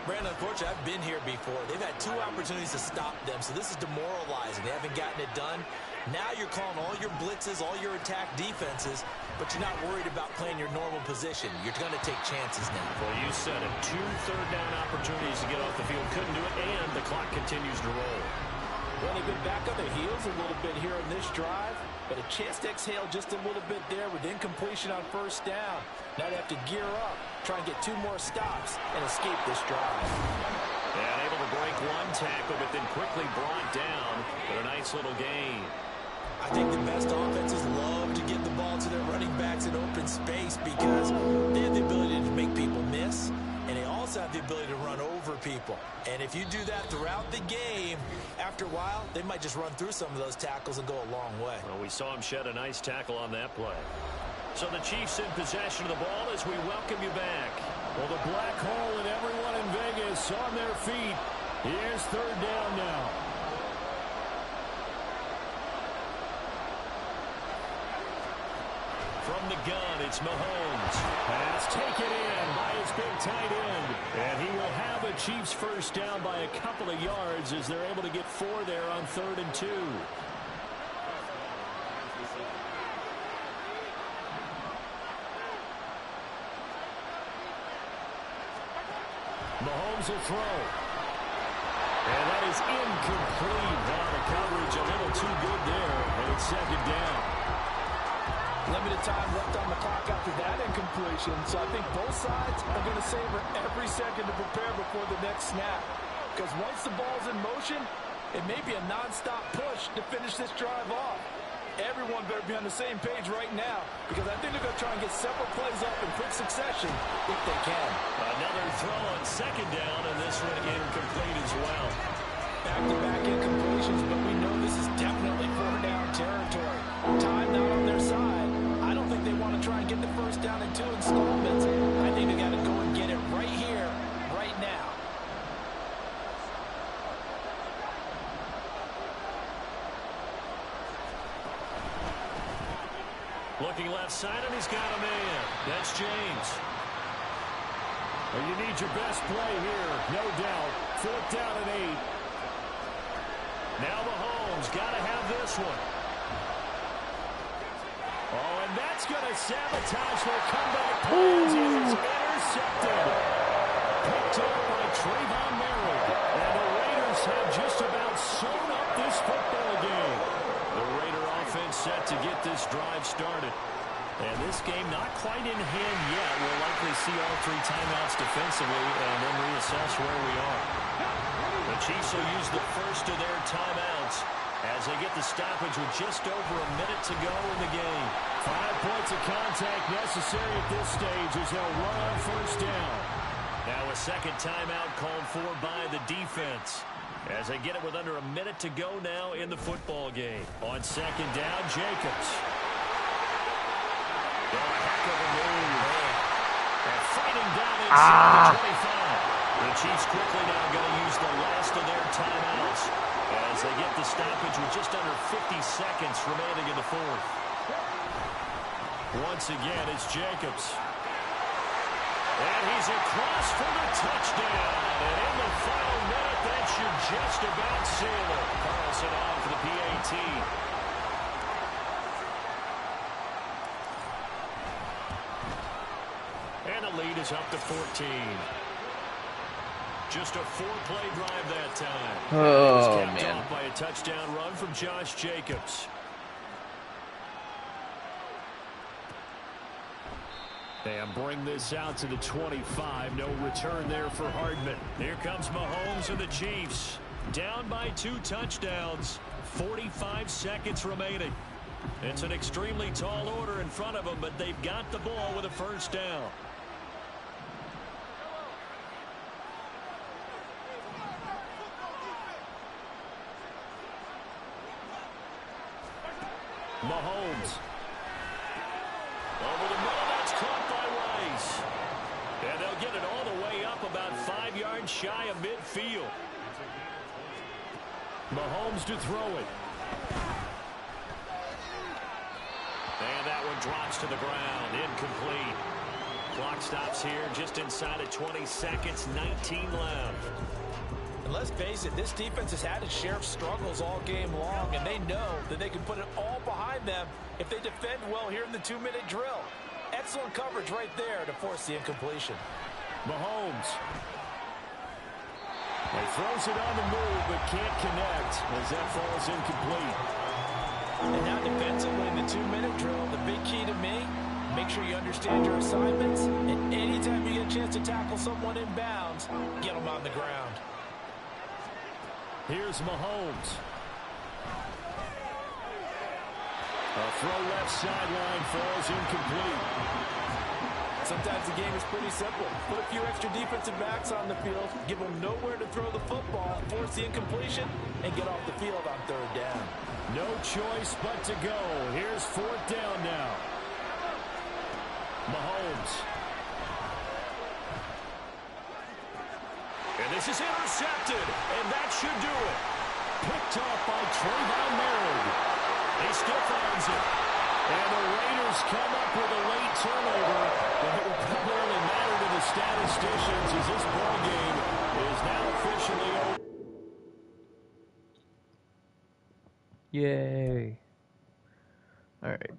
Brandon, unfortunately, I've been here before. They've had 2 opportunities to stop them, so this is demoralizing. They haven't gotten it done. Now you're calling all your blitzes, all your attack defenses, but you're not worried about playing your normal position. You're going to take chances now. Well, you said it. 2 third-down opportunities to get off the field. Couldn't do it, and the clock continues to roll. Well, they've been back on their heels a little bit here in this drive, but a chance to exhale just a little bit there with incompletion on first down. Now they have to gear up, try and get 2 more stops, and escape this drive. And able to break 1 tackle, but then quickly brought down. But a nice little gain. I think the best offenses love to get the ball to their running backs in open space because they have the ability to make people miss, and they also have the ability to run over people. And if you do that throughout the game, after a while, they might just run through some of those tackles and go a long way. Well, we saw him shed a nice tackle on that play. So the Chiefs in possession of the ball as we welcome you back. Well, the black hole and everyone in Vegas on their feet. Here's third down now. From the gun, it's Mahomes. Pass taken in by his big tight end. And he will have a Chiefs first down by a couple of yards as they're able to get 4 there on 3rd and 2. Mahomes will throw. And that is incomplete. Now the coverage a little too good there. And it's second down. Limited time left on the clock after that incompletion, so I think both sides are going to savor every second to prepare before the next snap. Because once the ball's in motion, it may be a non-stop push to finish this drive off. Everyone better be on the same page right now, because I think they're going to try and get several plays up in quick succession if they can. Another throw on second down, and this one incomplete as well. Back-to-back incompletions, but we know this is Looking left side, and he's got a man. That's James. Well, you need your best play here, no doubt. 4th down and 8. Now Mahomes got to have this one. Oh, and that's going to sabotage their comeback plans. It is intercepted. Picked up by Trayvon Merrick. And the Raiders have just about sewn up this football game. The Raider offense set to get this drive started. And this game not quite in hand yet. We'll likely see all 3 timeouts defensively and then reassess where we are. The Chiefs will use the first of their timeouts as they get the stoppage with just over a minute to go in the game. 5 points of contact necessary at this stage as they'll run on 1st down. Now a second timeout called for by the defense as they get it with under a minute to go now in the football game. On 2nd down, Jacobs. Oh, a heck of a move. And fighting down inside the 25. The Chiefs quickly now going to use the last of their timeouts as they get the stoppage with just under 50 seconds remaining in the 4th. Once again, it's Jacobs. And he's across for the touchdown. And in the final minute, that should just about seal it. Carlson on for the PAT. And the lead is up to 14. Just a 4-play drive that time. Oh, capped man. off by a touchdown run from Josh Jacobs. And bring this out to the 25. No return there for Hardman. Here comes Mahomes and the Chiefs. Down by 2 touchdowns. 45 seconds remaining. It's an extremely tall order in front of them, but they've got the ball with a 1st down. Mahomes. Over the middle, that's caught by Rice. And they'll get it all the way up about 5 yards shy of midfield. Mahomes to throw it. And that one drops to the ground. Incomplete. Clock stops here just inside of 20 seconds. 19 left. And let's face it, this defense has had its share of struggles all game long, and they know that they can put it all behind them if they defend well here in the 2-minute drill. Excellent coverage right there to force the incompletion. Mahomes. He throws it on the move, but can't connect as that falls incomplete. And now defensively in the 2-minute drill, the big key to me, make sure you understand your assignments, and anytime you get a chance to tackle someone in bounds, get them on the ground. Here's Mahomes. A throw left sideline falls incomplete. Sometimes the game is pretty simple. Put a few extra defensive backs on the field, give them nowhere to throw the football, force the incompletion, and get off the field on 3rd down. No choice but to go. Here's 4th down now. Mahomes. And this is intercepted, and that should do it. Picked off by Trayvon Merrick. He still finds it. And the Raiders come up with a late turnover, but it will probably matter to the statisticians as this ball game is now officially over. Yay. All right.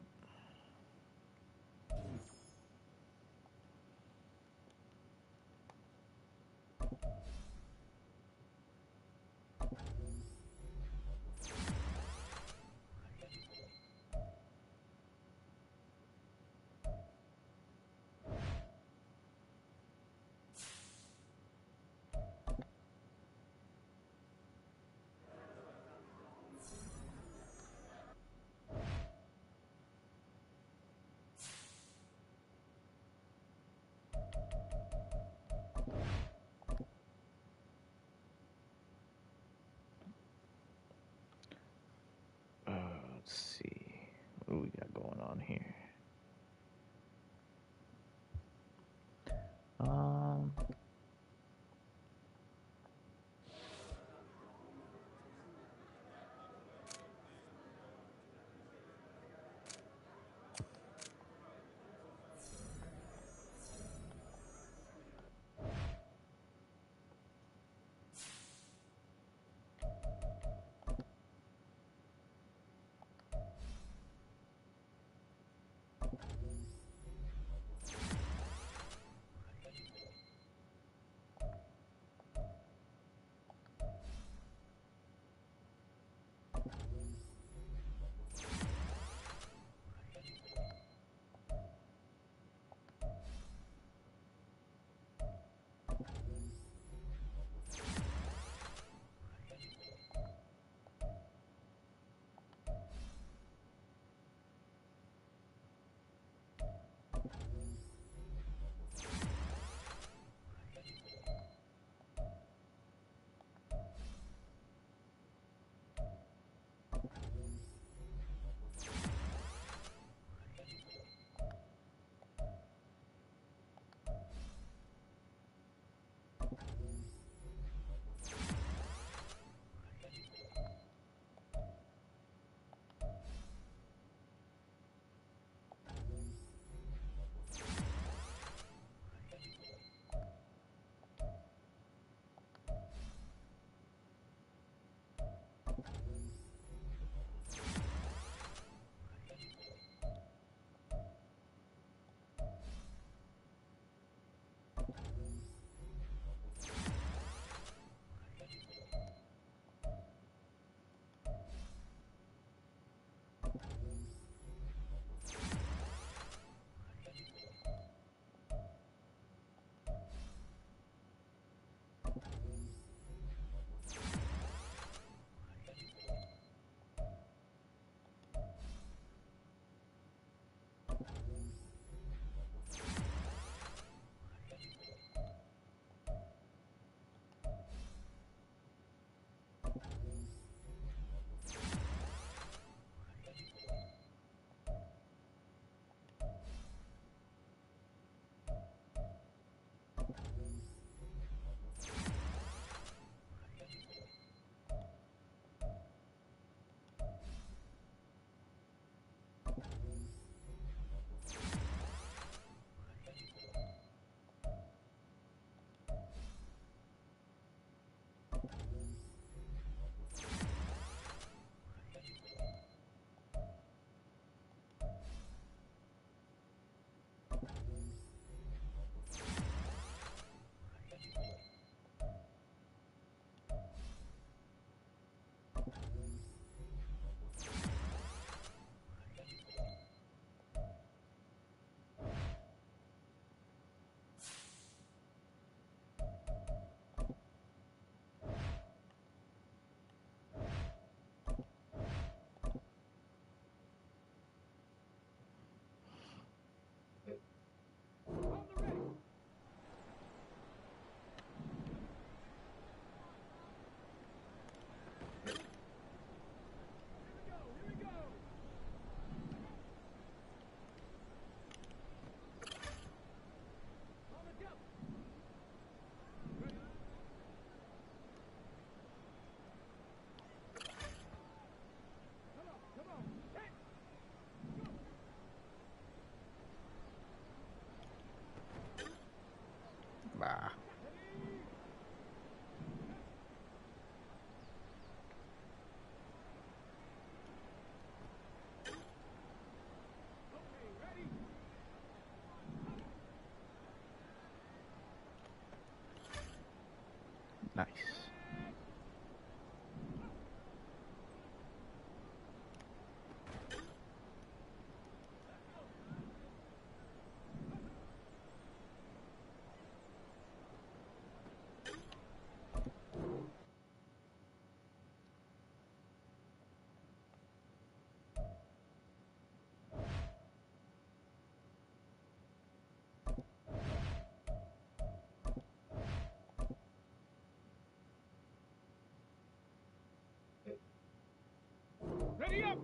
Ready up.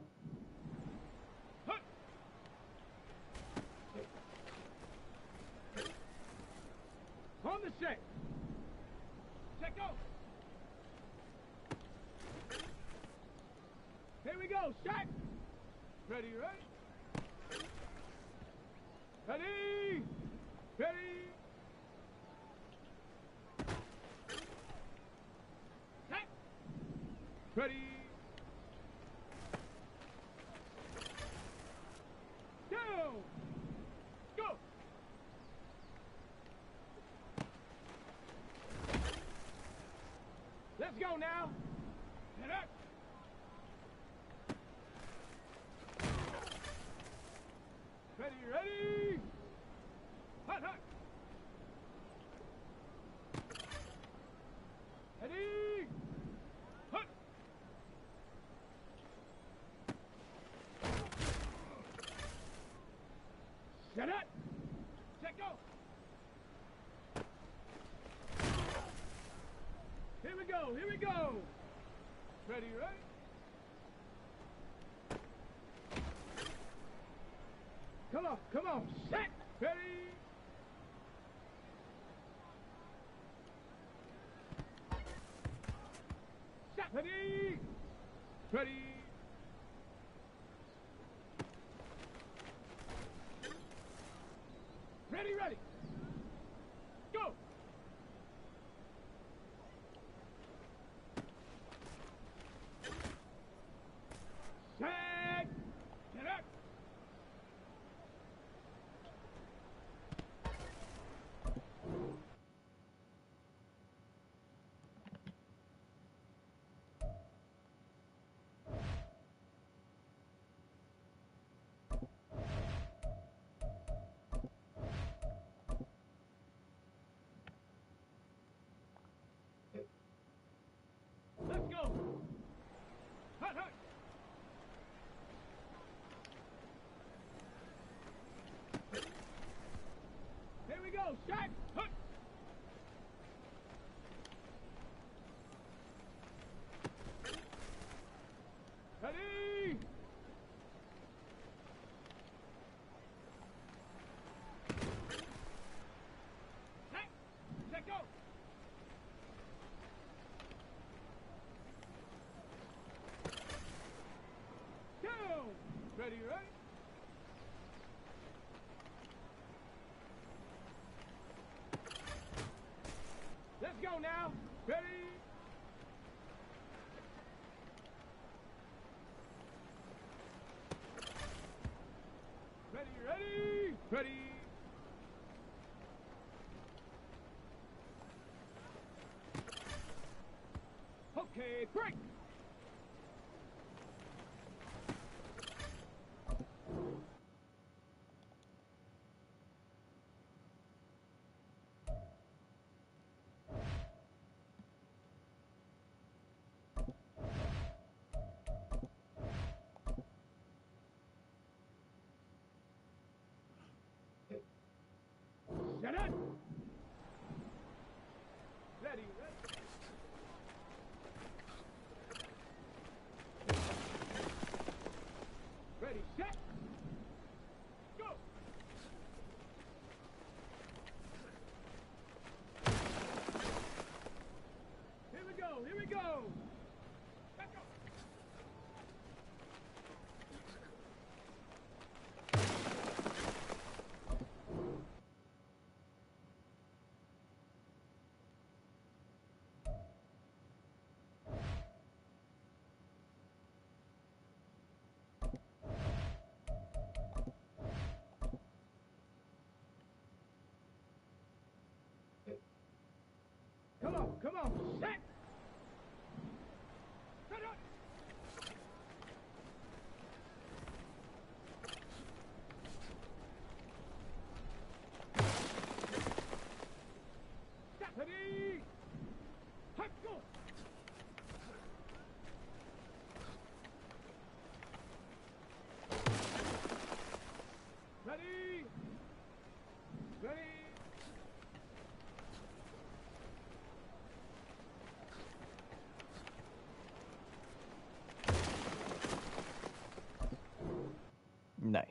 Hut. On the set. Set go. Here we go. Set. Ready, ready. Ready. Ready. Set. Ready. Down. Go. Let's go now. Get up. Ready, ready. Hut, hut. Ready. Hut. Set up. Set go. Here we go, here we go. Ready, ready. Come on, set. Ready. Set. Ready. Ready. Ready, ready. Go. Set. Get up. Let's go. Hut, hut. Here we go. Shot. Hut. Ready. Set. Set go. Go. Ready, ready. Let's go now. Ready. Ready, ready. Ready. Okay, break. Set up. Ready, ready. Ready, set. Go. Here we go, here we go. Let's go. Come on, set! Set up! Stop! Ready! Hut, go! Ready! Ready! Nice.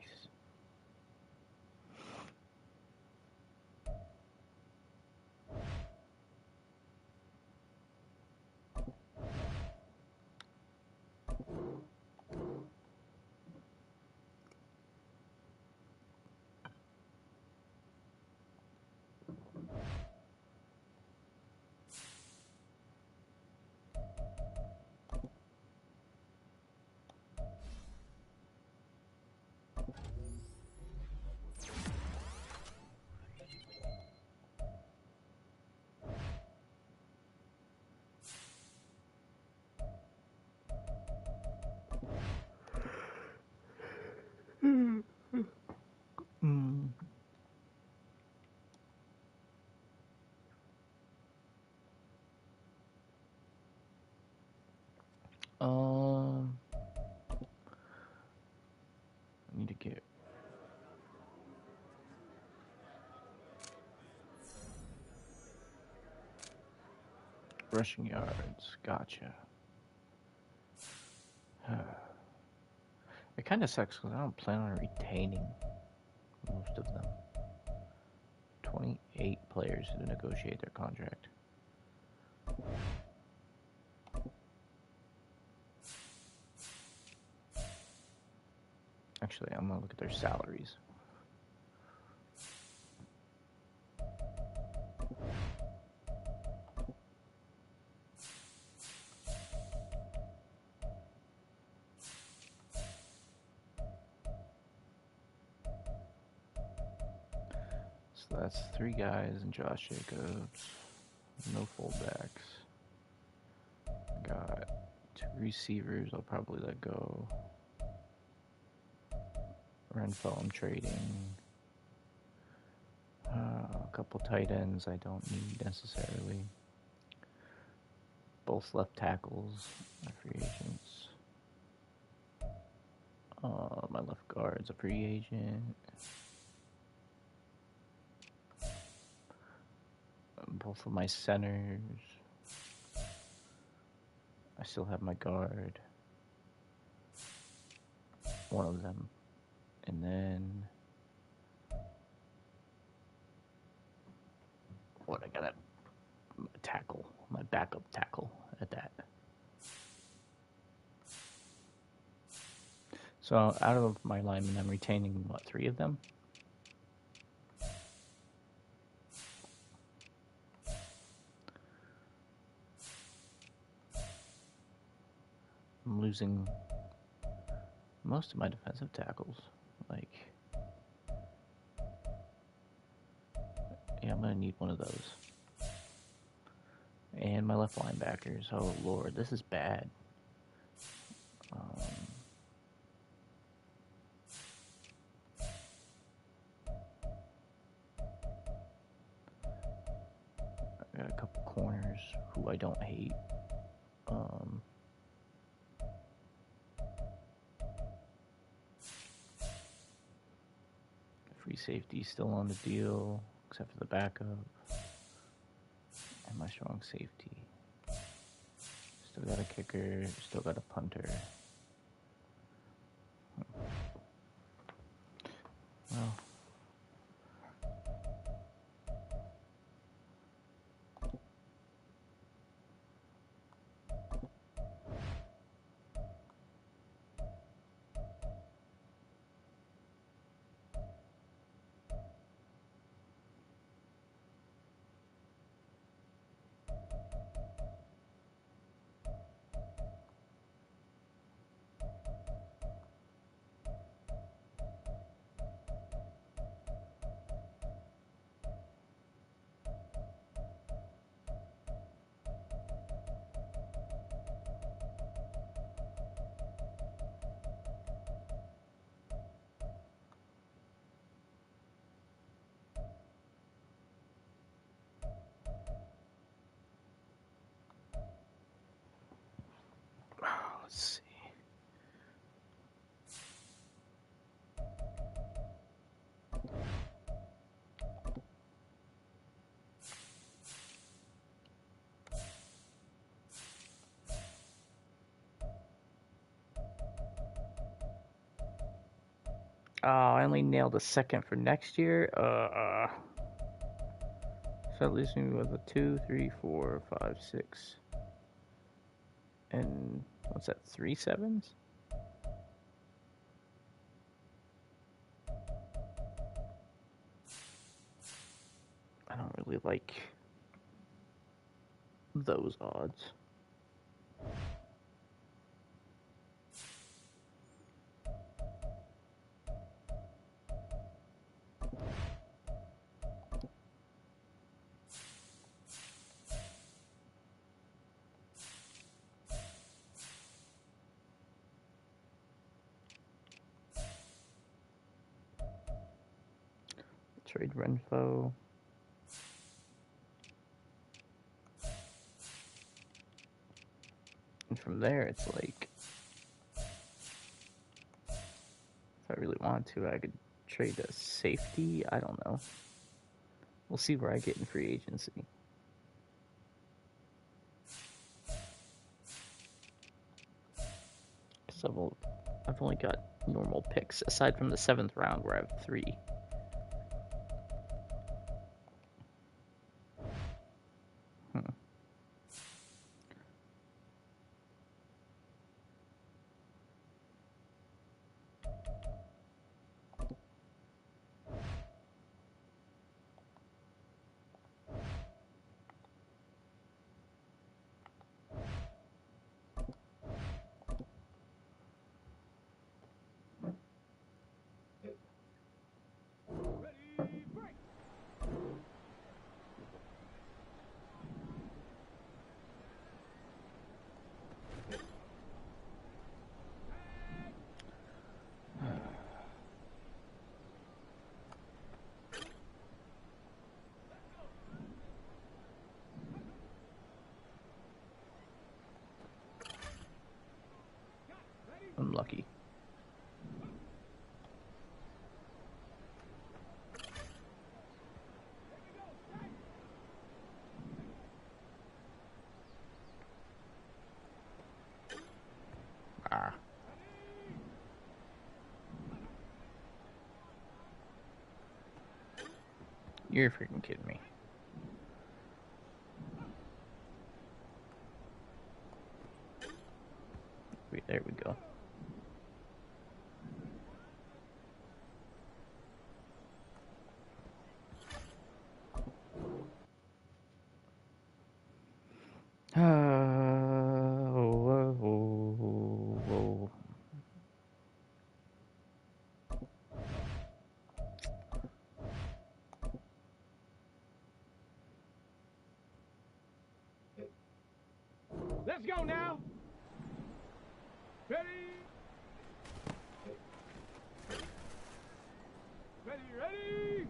Mm. I need to get rushing yards. Gotcha. It kind of sucks because I don't plan on retaining most of them. 28 players to negotiate their contract. Actually, I'm gonna look at their salaries. So that's 3 guys and Josh Jacobs. No fullbacks. Got 2 receivers I'll probably let go. Renfro I'm trading. A couple tight ends I don't need necessarily. Both left tackles are free agents. My left guard's a free agent. Both of my centers. I still have my guard. One of them. And then what I got a tackle, my backup tackle at that. So out of my linemen, I'm retaining, what, 3 of them? I'm losing most of my defensive tackles. Like, yeah, I'm going to need one of those. And my left linebackers. Oh, Lord, this is bad. I got a couple corners who I don't hate. Free safety still on the deal, except for the backup. And my strong safety. Still got a kicker, still got a punter. Well, Oh, I only nailed a second for next year. So that leaves me with a 2, 3, 4, 5, 6, and what's that? 3 sevens? I don't really like those odds. Trade Renfo. And from there, it's like, if I really wanted to, I could trade a safety. I don't know. We'll see where I get in free agency. Because I've only got normal picks, aside from the 7th round where I have 3. I'm lucky. Ah. You're freaking kidding me. Wait, there we go. Whoa. Let's go now. Ready? Ready?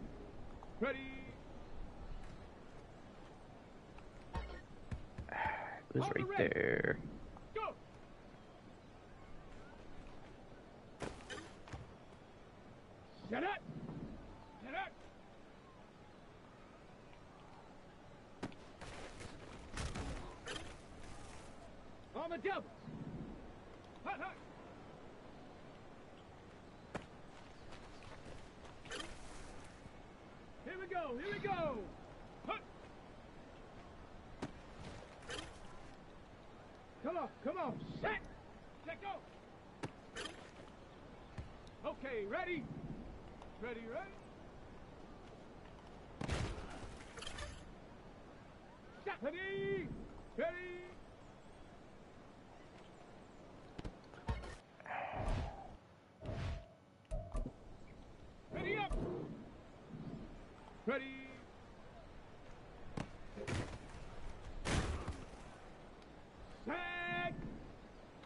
Ready? It was right there. Go. Shut up. Shut up. On the double. Hut, hut. Here we go. Here we go. Hut. Come on. Set. Let go. Okay, ready? Ready? Set. Ready? Ready? Ready up. Ready? Set.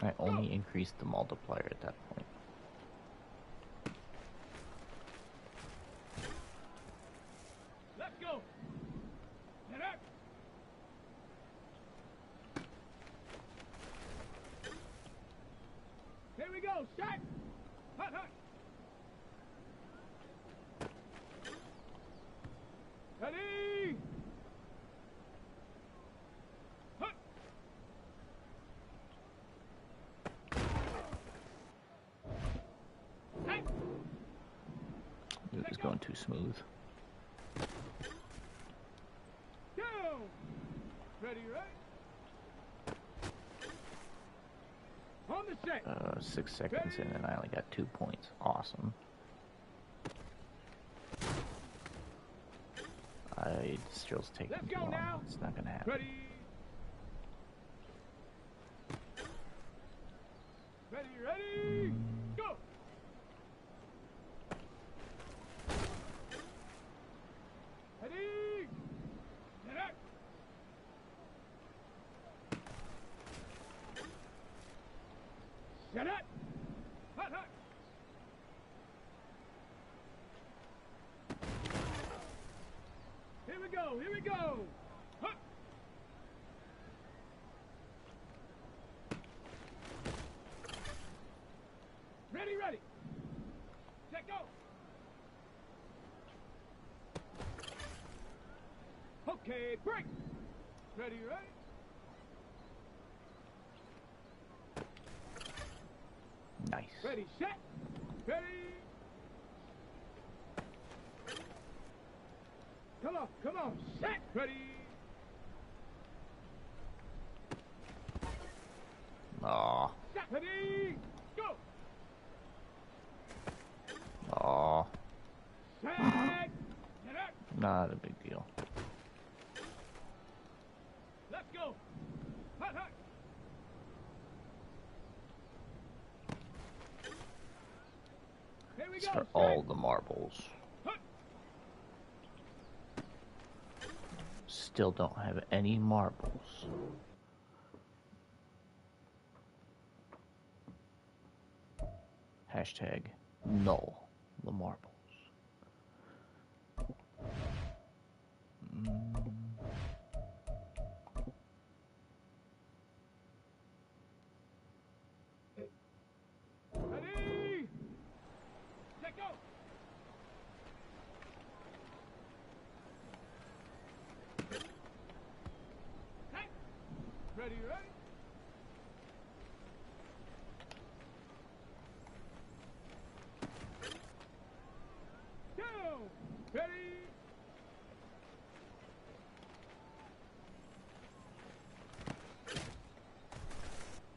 I only increased the multiplier at that point. Let's go. Set up. Here we go. Set. Hut, hut. Ready? Hut. Set. going too smooth. Down. Ready, right? On the set. 6 seconds in and I only got 2 points. Awesome. This drill's taking too long. Now. It's not gonna happen. Ready. Ready. Go. Ready. Get up. Get up. Hot, hot. Here we go. Here we go. Hut. Ready, ready. Let go. Okay, break. Ready, ready. Nice. Ready, set. Ready. Come on, set. Ready. Aw. Set. Ready. Go. Aw. Set. Get up. Not a big deal. Let's go. Hut, hut. Here we It's go. for all the marbles. Hut. Still don't have any marbles. Hashtag null the marbles. Ready. Let go. Hey. Ready, ready. Go. Ready.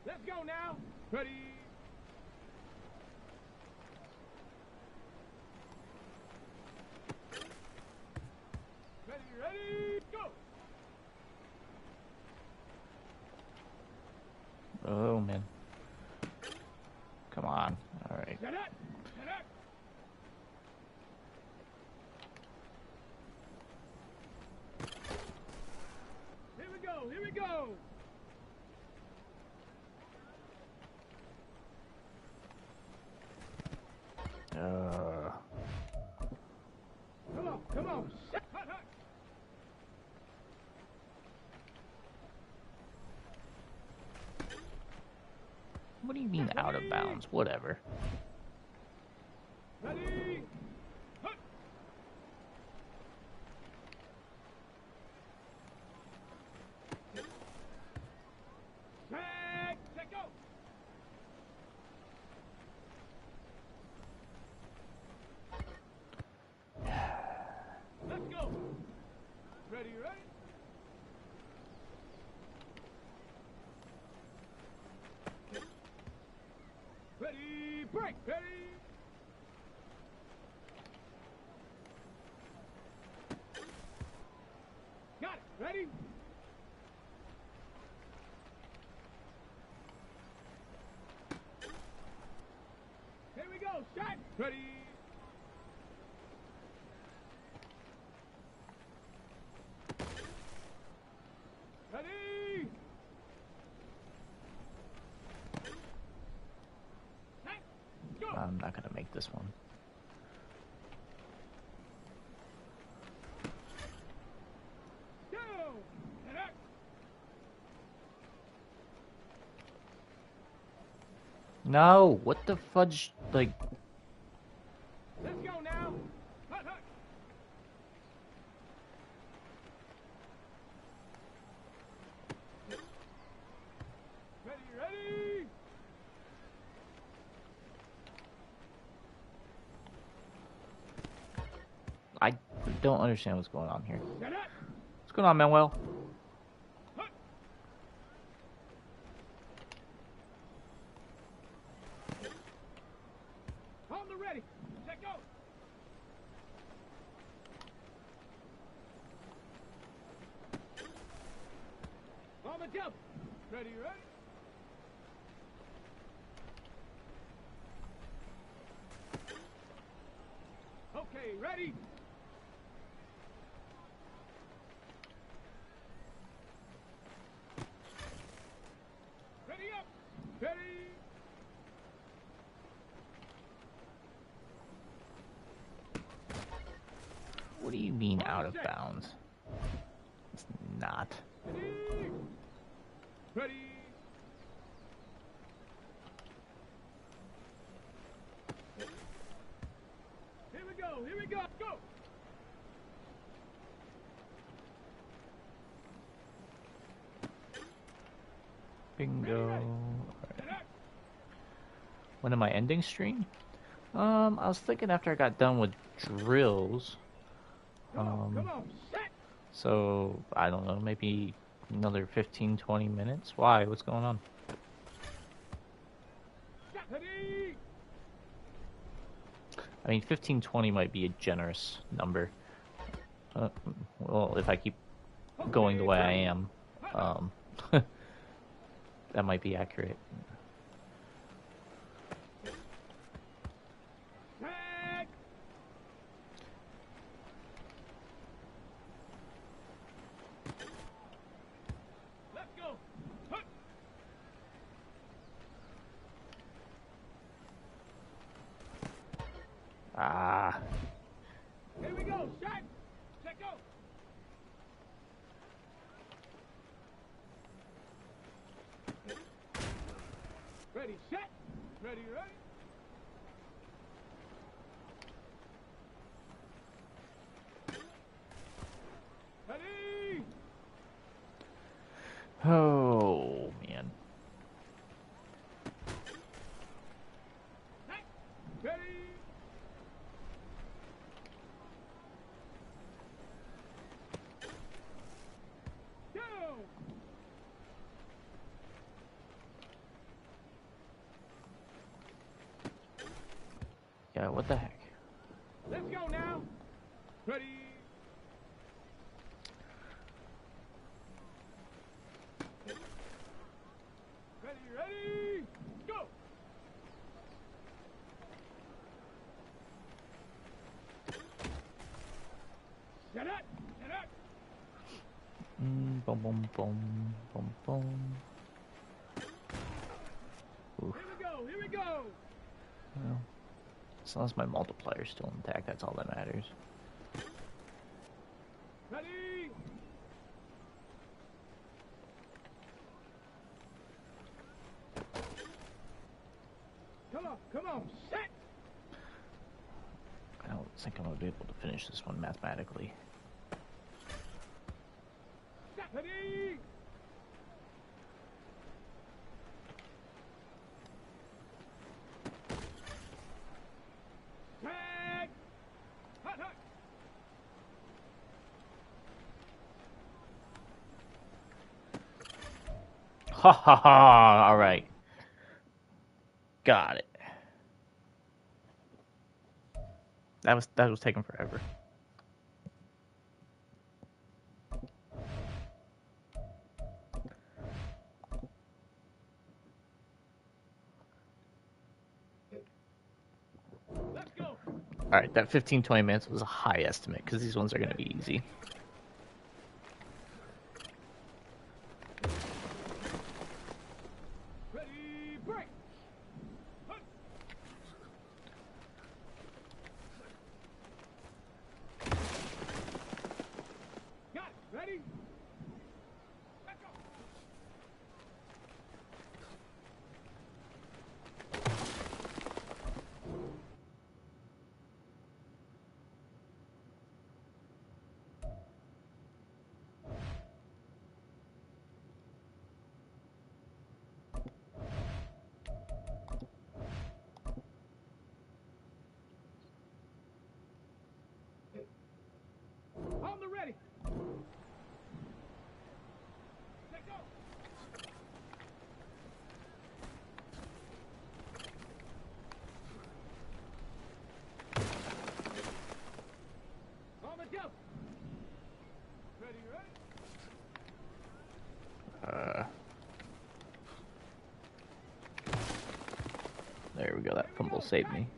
Let's go now. Ready. Ready, ready, go. Oh man. Come on. Alright. Get up. Get up. Here we go. Here we go. Come on. Hut, hut. What do you mean out of bounds? Whatever. Ready. Hut. Set. Let go. Let's go. Ready, ready. Ready, break. Ready. Got it. Ready. Here we go. Set. Ready. Ready. Set. Go. I'm not gonna make this one. Go. Get up. No! What the fudge? Like, Let's go now. Hut, hut. Ready, ready. don't understand what's going on here. What's going on, Manuel? On the ready. Let go. On the jump. Ready, ready. Okay, ready. Ready up. Ready. What do you mean out of bounds? It's not. Ready. Ready. Here we go. Here we go. Go. Bingo. Alright. When am I ending stream? I was thinking after I got done with drills. Come on. Set. So, I don't know, maybe another 15, 20 minutes? Why? What's going on? Ready. I mean, 15, 20 might be a generous number. Well, if I keep going the way I am, that might be accurate. Set. Let's go. Hut. Ah. Here we go. Shot. Let go. Ready, set. Ready, ready. Ready. Oh, man. Set. Ready. Go. Yeah, what the heck? Let's go now. Ready. Ready. Go. Set up. Set up. Boom, boom, boom, boom, boom. Oof. Here we go. Here we go. Well, as long as my multiplier's still intact, that's all that matters. Ready. Come on. Set. I don't think I'm gonna be able to finish this one mathematically. Set. Ready. Set. Hut, hut. Ha ha ha! Alright. Got it. That was taking forever. Let's go. Alright, that 15, 20 minutes was a high estimate, because these ones are going to be easy. Ready. Break. Hut. Got it. Ready. Let's go. On the ready. Let go. On the jump. Ready, ready? There we go. That fumble saved me.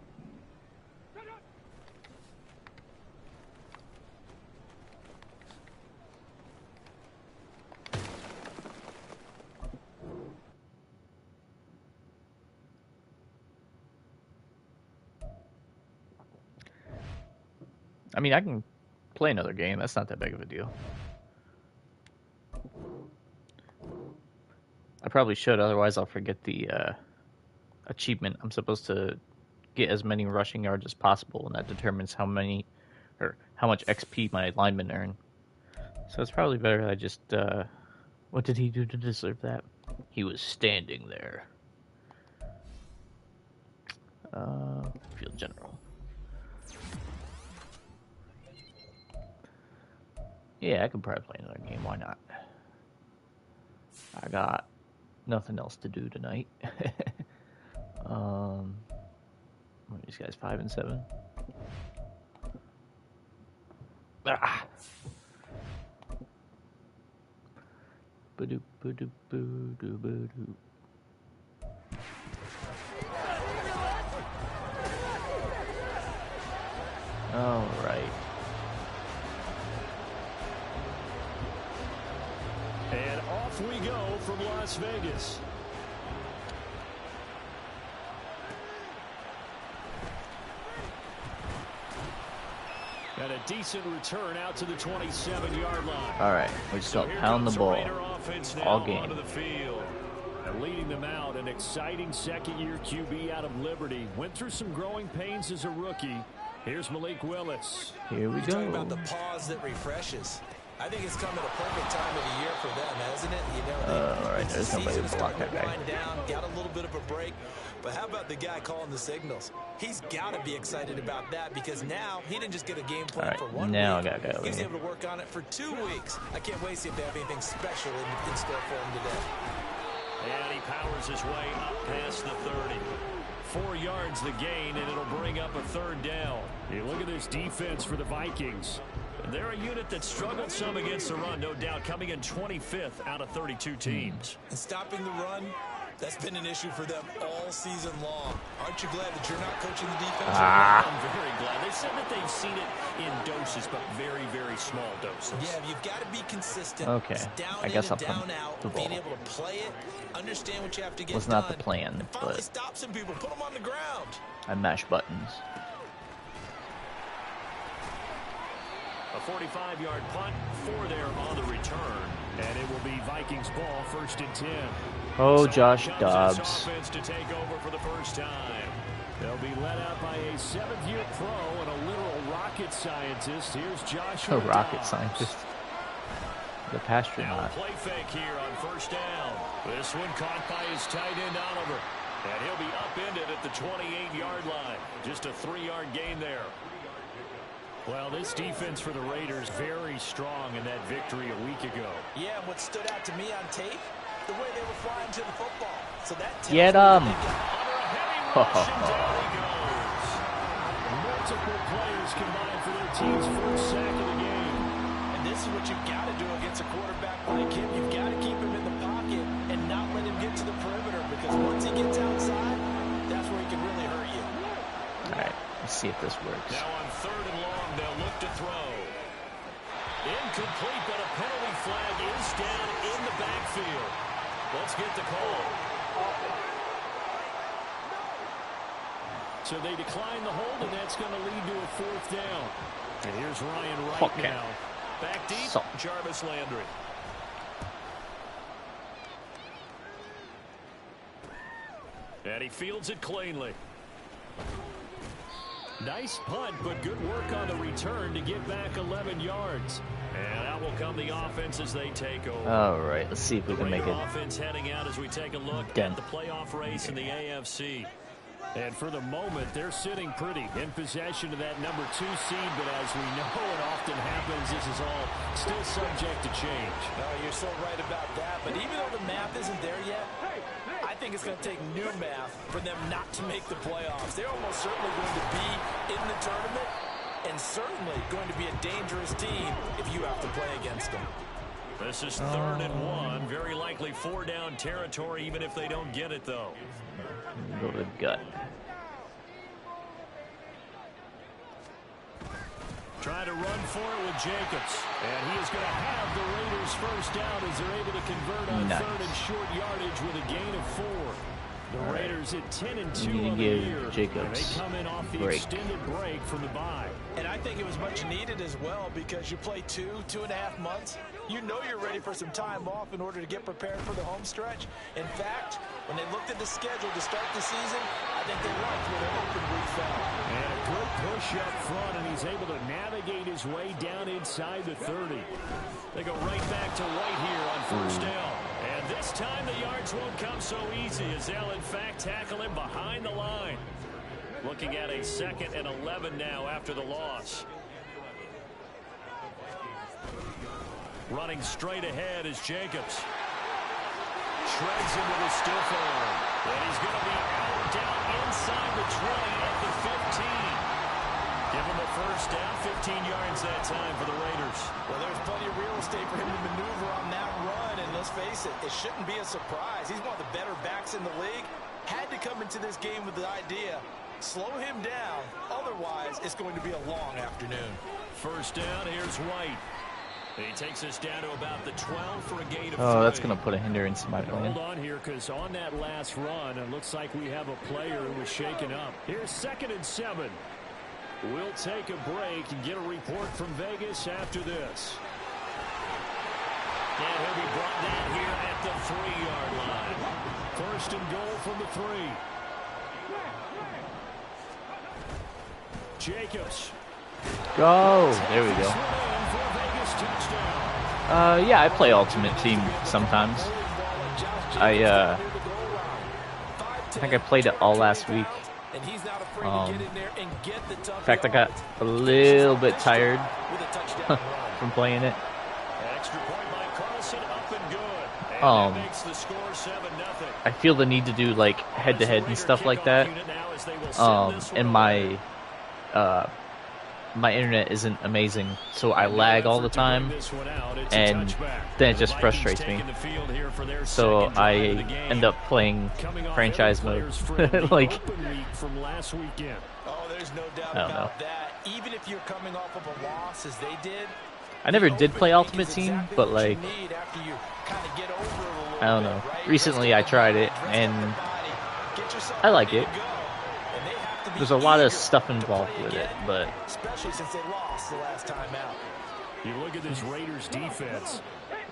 I mean, I can play another game. That's not that big of a deal. I probably should, otherwise I'll forget the achievement. I'm supposed to get as many rushing yards as possible, and that determines how many or how much XP my linemen earn. So it's probably better I just what did he do to deserve that? He was standing there. Field general. Yeah, I could probably play another game. Why not? I got nothing else to do tonight. What are these guys, 5 and 7? Ah. Ba-doop, ba-doop, ba-doop, ba-doop. All right. And off we go from Las Vegas. And a decent return out to the 27-yard line. All right, we just got pound the ball all game. The field. And leading them out, an exciting second-year QB out of Liberty. Went through some growing pains as a rookie. Here's Malik Willis. Here we You're go. talking about the pause that refreshes. I think it's come at a perfect time of the year for them, hasn't it? You know, all right, there's nobody to block that guy. Down, got a little bit of a break. But how about the guy calling the signals? He's got to be excited about that because now he didn't just get a game plan for 1 now week. I gotta go. He's able to work on it for 2 weeks. I can't wait to see if they have anything special in store for him today. And he powers his way up past the 30. 4 yards the gain, and it'll bring up a third down. You look at this defense for the Vikings. They're a unit that struggled some against the run, no doubt, coming in 25th out of 32 teams. And stopping the run, that's been an issue for them all season long. Aren't you glad that you're not coaching the defense? I'm very glad. They said that they've seen it in doses, but very, very small doses. Yeah, you've got to be consistent. Okay, It's down I guess in I'll and down punt out, the being ball. able to play it, understand what you have to get Was done. not the plan, and finally but stop some people, put them on the ground. I mash buttons. A 45-yard punt, 4 there on the return. And it will be Vikings ball, 1st and 10. Oh, So Josh comes Dobbs. this offense to take over for the first time. They'll be led out by a 7th-year pro and a literal rocket scientist. Here's Joshua A rocket Dobbs. scientist. The Now a astronaut. play fake here on 1st down. This one caught by his tight end Oliver. And he'll be upended at the 28-yard line. Just a 3-yard gain there. Well, this defense for the Raiders very strong in that victory a week ago. Yeah, and what stood out to me on tape, the way they were flying to the football. So that tells Get me 'em. they've got Under a heavy rush, and down he goes. Multiple players combined for their team's first sack of the game. And this is what you've got to do against a quarterback like him. You've got to keep him in the pocket and not let him get to the perimeter because once he gets outside, that's where he can really hurt you. All right, let's see if this works. Now on 3rd and long, they'll look to throw. Incomplete, but a penalty flag is down in the backfield. Let's get the call. So they decline the hold, and that's going to lead to a 4th down. And here's Ryan Wright Okay. now. Back deep, So. Jarvis Landry. And he fields it cleanly. Nice punt, but good work on the return to get back 11 yards. And out will come the offense as they take over. All right, let's see if we The can make Raider it. offense heading out as we take a look Dent. at the playoff race in the AFC. And for the moment, they're sitting pretty in possession of that number 2 seed. But as we know it often happens, this is all still subject to change. No, you're so right about that. But even though the math isn't there yet, I think it's going to take new math for them not to make the playoffs. They're almost certainly going to be in the tournament and certainly going to be a dangerous team if you have to play against them. This is 3rd and 1. Very likely 4-down territory, even if they don't get it, though. Go to the gut. Trying to run for it with Jacobs. And he is going to have the Raiders first down as they're able to convert on 3rd and short yardage with a gain of 4. The Raiders at 10-2 on the year. Jacobs and they come in off the extended break from the bye. And I think it was much needed as well because you play 2.5 months. You know you're ready for some time off in order to get prepared for the home stretch. In fact, when they looked at the schedule to start the season, I think they liked where their open week fell. And a good push up front, and he's able to navigate his way down inside the 30. They go right back to White here on first down. And this time the yards won't come so easy as they'll in fact tackle him behind the line. Looking at a 2nd and 11 now after the loss. Running straight ahead is Jacobs. Shreds him with a stiff arm. And he's going to be out down inside the 20 at the 15. Give him a first down, 15 yards that time for the Raiders. Well, there's plenty of real estate for him to maneuver on that run, and let's face it, it shouldn't be a surprise. He's one of the better backs in the league. Had to come into this game with the idea, slow him down, otherwise it's going to be a long afternoon. First down, here's White. He takes us down to about the 12 for a gain of 3. Oh, that's going to put a hindrance in my plan. Hold on here, because on that last run, it looks like we have a player who was shaken up. Here's 2nd and 7. We'll take a break and get a report from Vegas after this. And he'll be brought down here at the 3-yard line. First and goal from the 3. Jacobs. Go. There we go. Yeah, I play Ultimate Team sometimes. I think I played it all last week. In fact, I got a little bit tired from playing it. I feel the need to do like head-to-head and stuff like that. And my internet isn't amazing, so I lag all the time, and then it just frustrates me. So I end up playing franchise mode. Like, oh, there's no doubt about that. Even if you're coming off of a loss as they did, I never did play Ultimate Team, but like, I don't know. Recently I tried it, and I like it. There's a lot of stuff involved with it, but especially since they lost the last time out. You look at this Raiders defense.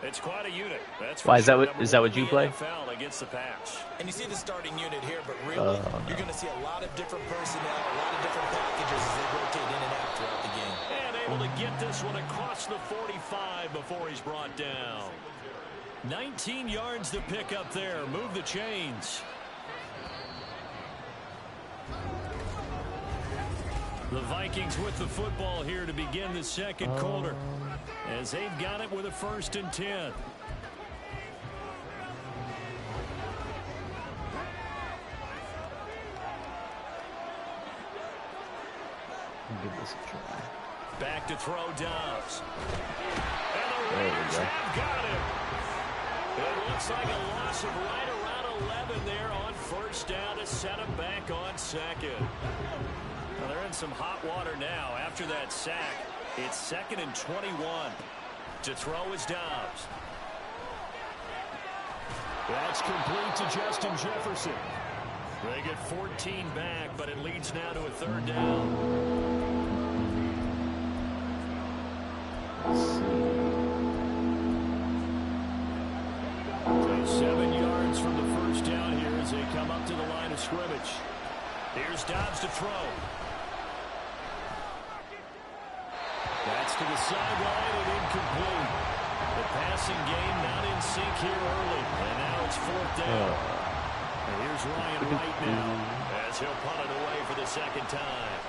It's quite a unit. That's why is that what you play? Against the pass. And you see the starting unit here, but really you're going to see a lot of different personnel, a lot of different packages as they rotate in and out throughout the game. And able to get this one across the 45 before he's brought down. 19 yards to pick up there. Move the chains. The Vikings with the football here to begin the second quarter, as they've got it with a 1st and 10. give this a try. Back to throw Dobbs. And the There we Raiders go. have got him. It looks like a loss of right around 11 there on first down to set him back on 2nd. Well, they're in some hot water now after that sack. It's 2nd and 21. To throw is Dobbs. That's complete to Justin Jefferson. They get 14 back, but it leads now to a 3rd down. So 7 yards from the first down here as they come up to the line of scrimmage. Here's Dobbs to throw. That's to the sideline and incomplete. The passing game not in sync here early. And now it's 4th down. And here's Ryan Wright now as as he'll punt it away for the second time.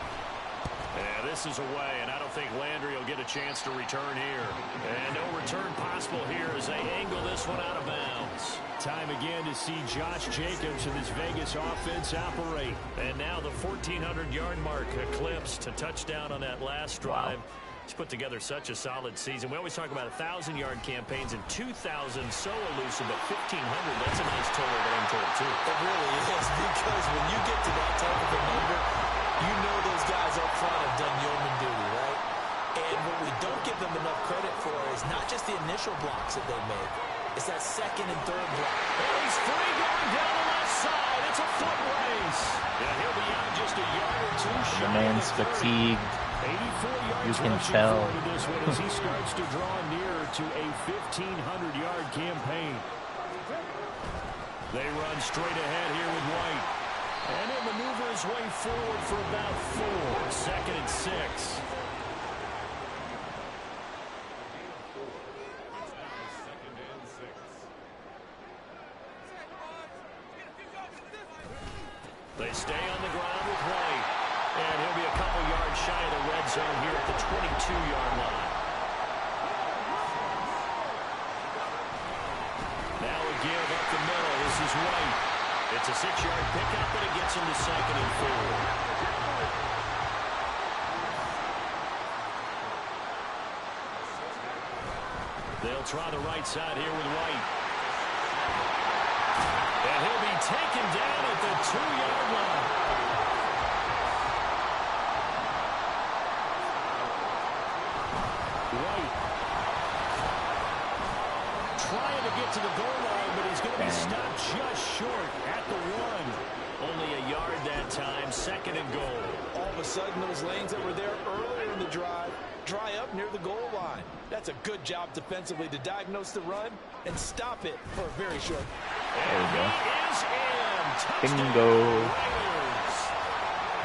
And this is away, and I don't think Landry will get a chance to return here. And no return possible here as they angle this one out of bounds. Time again to see Josh Jacobs and this Vegas offense operate. And now the 1,400-yard mark eclipsed. A touchdown on that last drive. Wow. He's put together such a solid season. We always talk about 1,000-yard campaigns, and 2,000 so elusive, but 1,500, that's a nice total that I'm told, too. It really is, because when you get to that type of a number, you know those guys up front have done yeoman duty, right? And what we don't give them enough credit for is not just the initial blocks that they make. It's that second and third block. And he's free going down the left side. It's a foot race. Yeah, he'll be out just a yard or two short. The man's fatigued. You can tell. This one as he starts to draw nearer to a 1,500-yard campaign. They run straight ahead here with White. And he'll maneuver his way forward for about 4. Second and 6. They stay on the ground with White. And he'll be a couple yards shy of the red zone here at the 22-yard line. Now a give up the middle. This is White. It's a 6-yard pickup, but it gets him to second and 4. They'll try the right side here with White. And he'll be taken down at the 2-yard line. White trying to get to the goal line, but he's going to be stopped just short at the 1. Only a yard that time, second and goal. All of a sudden, those lanes that were there earlier in the drive dry up near the goal line. That's a good job defensively to diagnose the run and stop it for a very short. There we go. He is in. Bingo.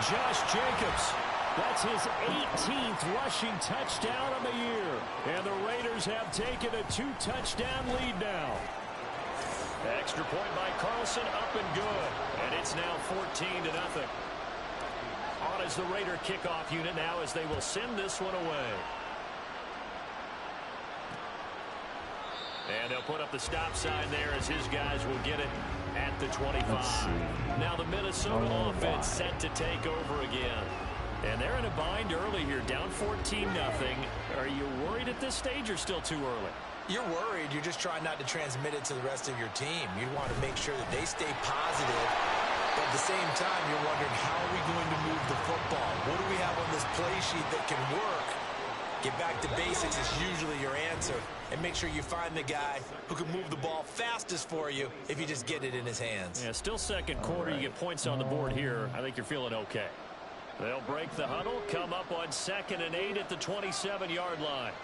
Josh Jacobs. That's his 18th rushing touchdown of the year. And the Raiders have taken a 2-touchdown lead now. Extra point by Carlson, up and good. And it's now 14-0. On is the Raider kickoff unit now as they will send this one away. And they'll put up the stop sign there as his guys will get it at the 25. Now the Minnesota offense set to take over again. And they're in a bind early here, down 14-0. Are you worried at this stage or still too early? You're worried. You're just trying not to transmit it to the rest of your team. You want to make sure that they stay positive. But at the same time, you're wondering, how are we going to move the football? What do we have on this play sheet that can work? Get back to basics is usually your answer. And make sure you find the guy who can move the ball fastest for you if you just get it in his hands. Yeah, still second quarter. You get points on the board here. I think you're feeling okay. They'll break the huddle, come up on 2nd and 8 at the 27-yard line.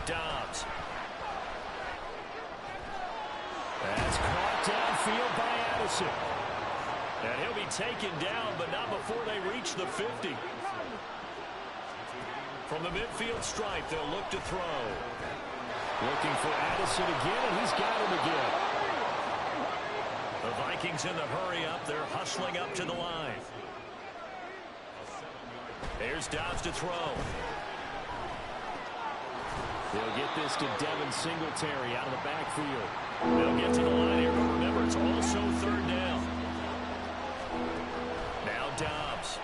Dobbs. That's caught downfield by Addison. And he'll be taken down, but not before they reach the 50. From the midfield stripe, they'll look to throw. Looking for Addison again, and he's got him again. The Vikings in the hurry up. They're hustling up to the line. Here's Dobbs to throw. They'll get this to Devin Singletary out of the backfield. They'll get to the line here, but remember, it's also 3rd down. Now Dobbs.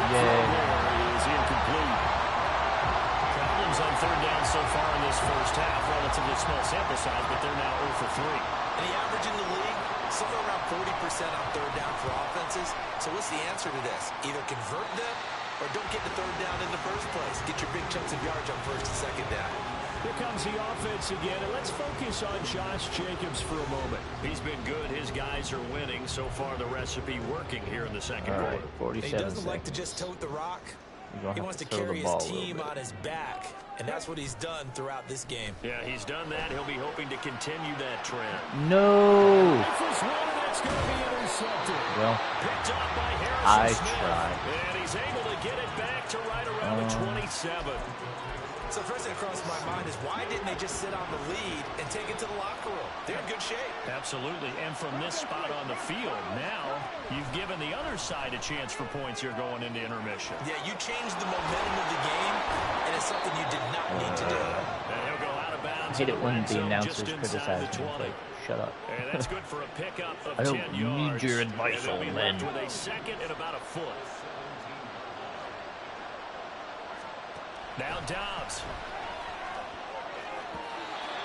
Is incomplete. Problems on 3rd down so far in this first half. Relatively small sample size, but they're now 0 for 3. And the average in the league, somewhere around 40% on 3rd down for offenses. So what's the answer to this? Either convert them or don't get the 3rd down in the first place. Get your big chunks of yards on 1st and 2nd down. Here comes the offense again, and let's focus on Josh Jacobs for a moment. He's been good. His guys are winning. So far, the recipe working here in the second quarter. 47 he doesn't like to just tote the rock. He wants to carry his team on his back, and that's what he's done throughout this game. Yeah, he's done that. He'll be hoping to continue that trend. No. That's going to be intercepted. Well, picked up by Harrison I Smith. tried. And he's able to get it back to right around the 27. So the first thing that crossed my mind is why didn't they just sit on the lead and take it to the locker room? They're in good shape. Absolutely. And from this spot on the field, now you've given the other side a chance for points here going into intermission. Yeah, you changed the momentum of the game, and it's something you did not need to do. And he'll go out of bounds. I hate it when the announcers criticize me. Like, shut up. And that's good for a pickup of I 10 don't yards. need your advice, old man. With a second and about a foot. Now Dobbs.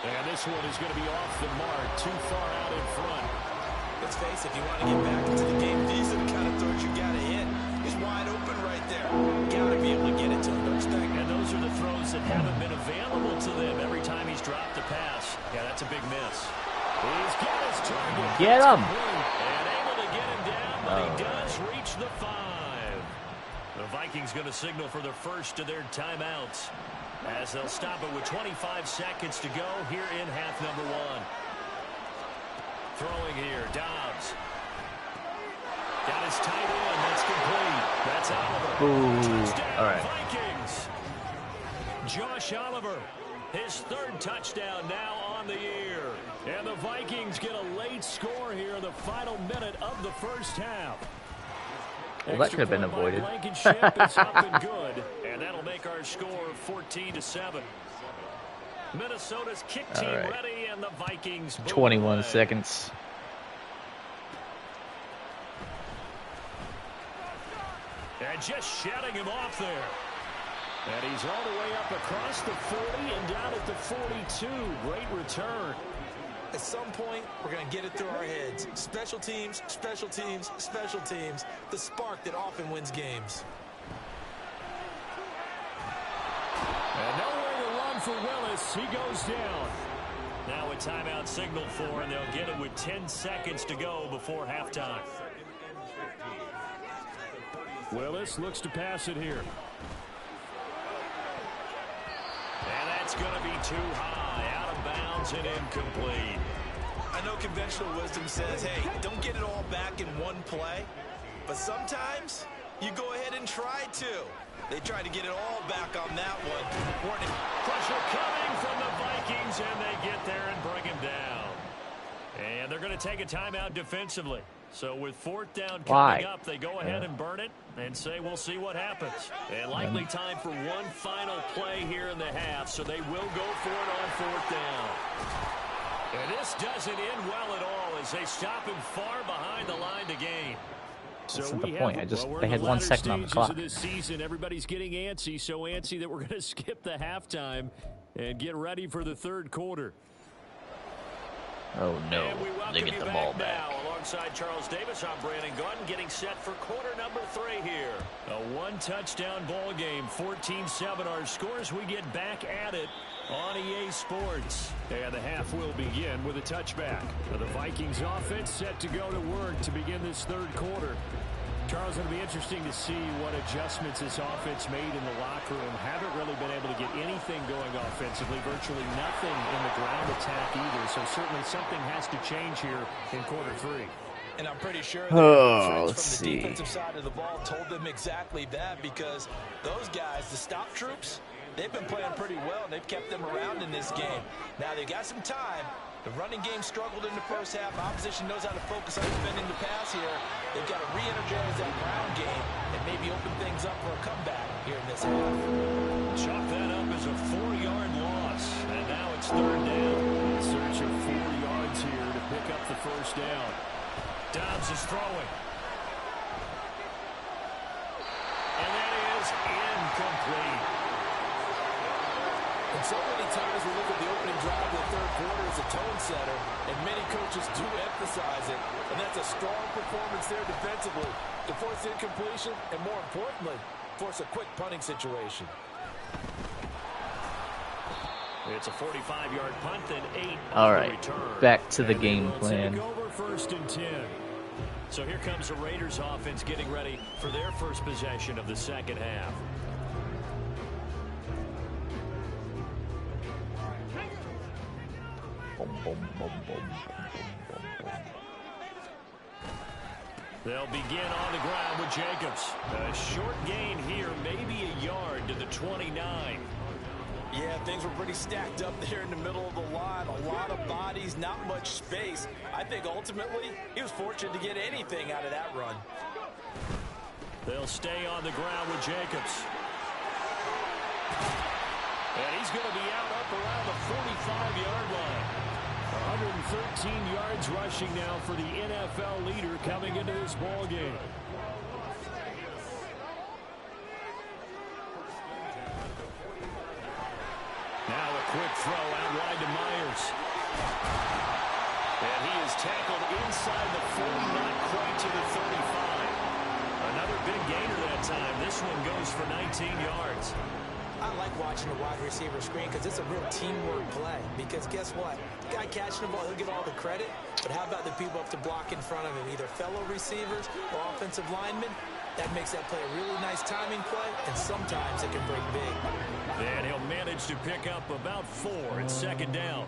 And this one is going to be off the mark, too far out in front. Let's face it, if you want to get back into the game, these are the kind of throws you got to hit. He's wide open right there. Got to be able to get it to him, don't you think? And those are the throws that haven't been available to them every time he's dropped the pass. Yeah, that's a big miss. He's got his target. Get him. And able to get him down, but he does reach the 5. The Vikings going to signal for the first of their timeouts as they'll stop it with 25 seconds to go here in half number 1. Throwing here, Dobbs. Got his tight end. That's complete. That's Oliver. Ooh. Touchdown, All right. Vikings. Josh Oliver, his 3rd touchdown now on the year. And the Vikings get a late score here in the final minute of the first half. Well, that could have been avoided. Blankenship is up and good, and that'll make our score 14-7. Minnesota's kick team ready, and the Vikings 21 seconds. And just shutting him off there. And he's all the way up across the 40 and down at the 42. Great return. At some point, we're going to get it through our heads. Special teams, special teams, special teams. The spark that often wins games. And nowhere to run for Willis. He goes down. Now a timeout signal for, and they'll get it with 10 seconds to go before halftime. Willis looks to pass it here. And that's going to be too high, out of bounds and incomplete. I know conventional wisdom says, hey, don't get it all back in one play. But sometimes you go ahead and try to. They tried to get it all back on that one. Pressure coming from the Vikings, and they get there and bring him down. And they're going to take a timeout defensively. So with 4th down coming up, they go ahead and burn it and say we'll see what happens. And likely time for one final play here in the half, so they will go for it on 4th down. And this doesn't end well at all as they stop him far behind the line to gain. That's not the point. They had 1 second on the clock. This season, everybody's getting antsy, so antsy that we're going to skip the halftime and get ready for the 3rd quarter. Oh no, they get the ball back. Now, alongside Charles Davis, I'm Brandon Gordon, getting set for quarter number 3 here. A 1-touchdown ball game, 14-7 our scores. We get back at it on EA Sports. And the half will begin with a touchback. The Vikings offense set to go to work to begin this 3rd quarter. Charles, it'll be interesting to see what adjustments this offense made in the locker room. Haven't really been able to get anything going offensively, virtually nothing in the ground attack either. So certainly something has to change here in quarter 3. And I'm pretty sure let's from see. the defensive side of the ball told them exactly that, because those guys, the stop troops, they've been playing pretty well, and they've kept them around in this game. Now they've got some time. The running game struggled in the first half. Opposition knows how to focus on defending the pass here. They've got to re-energize that ground game and maybe open things up for a comeback here in this half. Chalk that up as a 4-yard loss. And now it's 3rd down. In search of 4 yards here to pick up the 1st down. Dobbs is throwing. And that is incomplete. And so many times we look at the opening drive of the 3rd quarter as a tone setter, and many coaches do emphasize it. And that's a strong performance there defensively to force incompletion and, more importantly, force a quick punting situation. It's a 45-yard punt and 8 All on right, the return. back to the And game they will plan. Take over 1st and 10. So here comes the Raiders offense getting ready for their first possession of the 2nd half. They'll begin on the ground with Jacobs. A short gain here, maybe a yard to the 29. Yeah, things were pretty stacked up there in the middle of the line. A lot of bodies, not much space. I think ultimately he was fortunate to get anything out of that run. They'll stay on the ground with Jacobs. And he's going to be out up around the 45-yard line. 113 yards rushing now for the NFL leader coming into this ball game. Now a quick throw out wide to Myers. And he is tackled inside the 40, not quite to the 35. Another big gainer that time. This one goes for 19 yards. I like watching the wide receiver screen because it's a real teamwork play. Because guess what? The guy catching the ball, he'll get all the credit. But how about the people up to block in front of him? Either fellow receivers or offensive linemen. That makes that play a really nice timing play, and sometimes it can break big. And he'll manage to pick up about 4 at second down.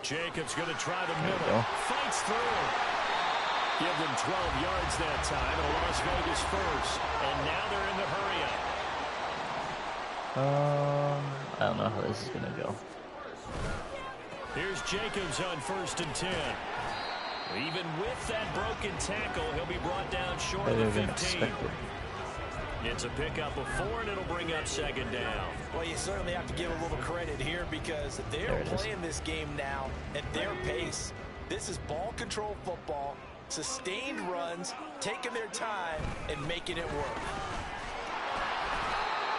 Jacobs going to try the middle. Fights through. Give them 12 yards that time, and a Las Vegas first. And now they're in the hurry-up. I don't know how this is going to go. Here's Jacobs on 1st and 10. Even with that broken tackle, he'll be brought down short of the 15. It's a pickup of 4, and it'll bring up second down. Well, you certainly have to give a little credit here because they're playing this game now at their pace. This is ball control football, sustained runs, taking their time, and making it work.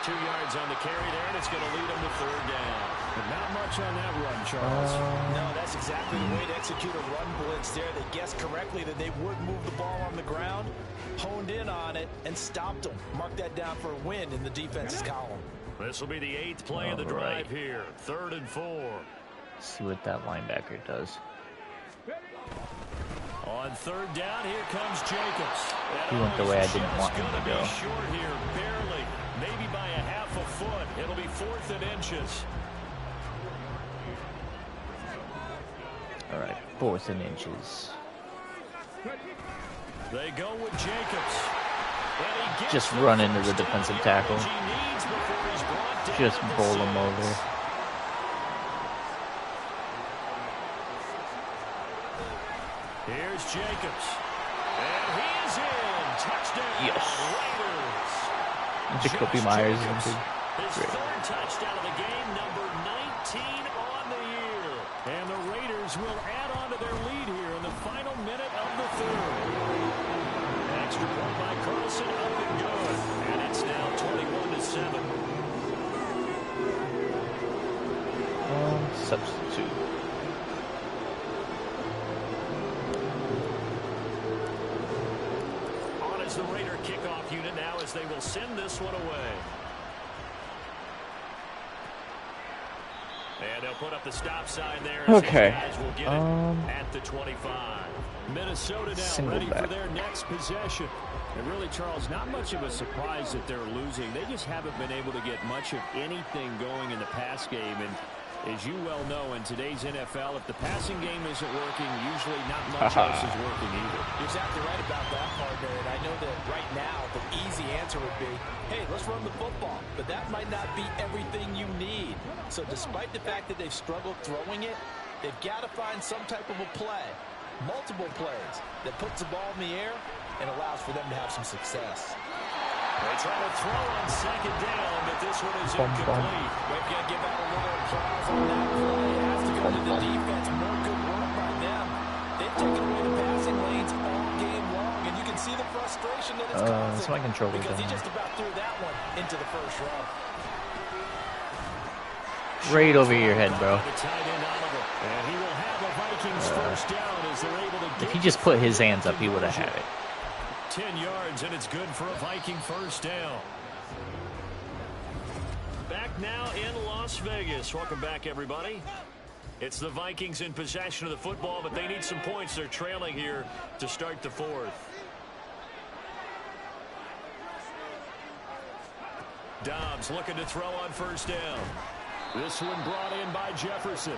2 yards on the carry there, and it's going to lead them to 3rd down. But not much on that run, Charles. No, that's exactly the way to execute a run blitz there. They guessed correctly that they would move the ball on the ground, honed in on it, and stopped them. Mark that down for a win in the defense's column. This will be the 8th play of the drive here. 3rd and 4. Let's see what that linebacker does. On 3rd down, here comes Jacobs. He went the way I didn't want him to go. Short here, barely, maybe by a half a foot. It'll be 4th and inches. All right, 4th and inches. They go with Jacobs. Just run into the defensive tackle. Just bowl him over. Here's Jacobs. And he is in. Touchdown. Yes. Raiders. Jacoby Myers is his 3rd touchdown of the game, number 19 on the year. And the Raiders will add on to their lead here in the final minute of the 3rd. Extra point by Carlson, up and good. And it's now 21-7. Substitute. On as the Raider kickoff unit now as they will send this one away. And they'll put up the stop sign there. As okay. Guys will get it at the 25. Minnesota now ready for their next possession. And really, Charles, not much of a surprise that they're losing. They just haven't been able to get much of anything going in the pass game. And as you well know, in today's NFL, if the passing game isn't working, usually not much else is working either. You're exactly right about that, partner. And I know that right now the easy answer would be, hey, let's run the football. But that might not be everything you need. So despite the fact that they've struggled throwing it, they've got to find some type of a play, multiple plays, that puts the ball in the air and allows for them to have some success. They try to throw on 2nd down, but this one is incomplete. We've got to give out a little applause on that play. It has to go to the defense. More good work by them. They've taken away the passing lanes all game long, and you can see the frustration that it's causing. My controller because he just about threw that one into the first row. Right over your head, bro. And he will have a Vikings first down as they're able to get. If he just put his hands up, he would have had it. 10 yards, and it's good for a Viking first down. Back now in Las Vegas. Welcome back, everybody. It's the Vikings in possession of the football, but they need some points. They're trailing here to start the 4th. Dobbs looking to throw on 1st down. This one brought in by Jefferson.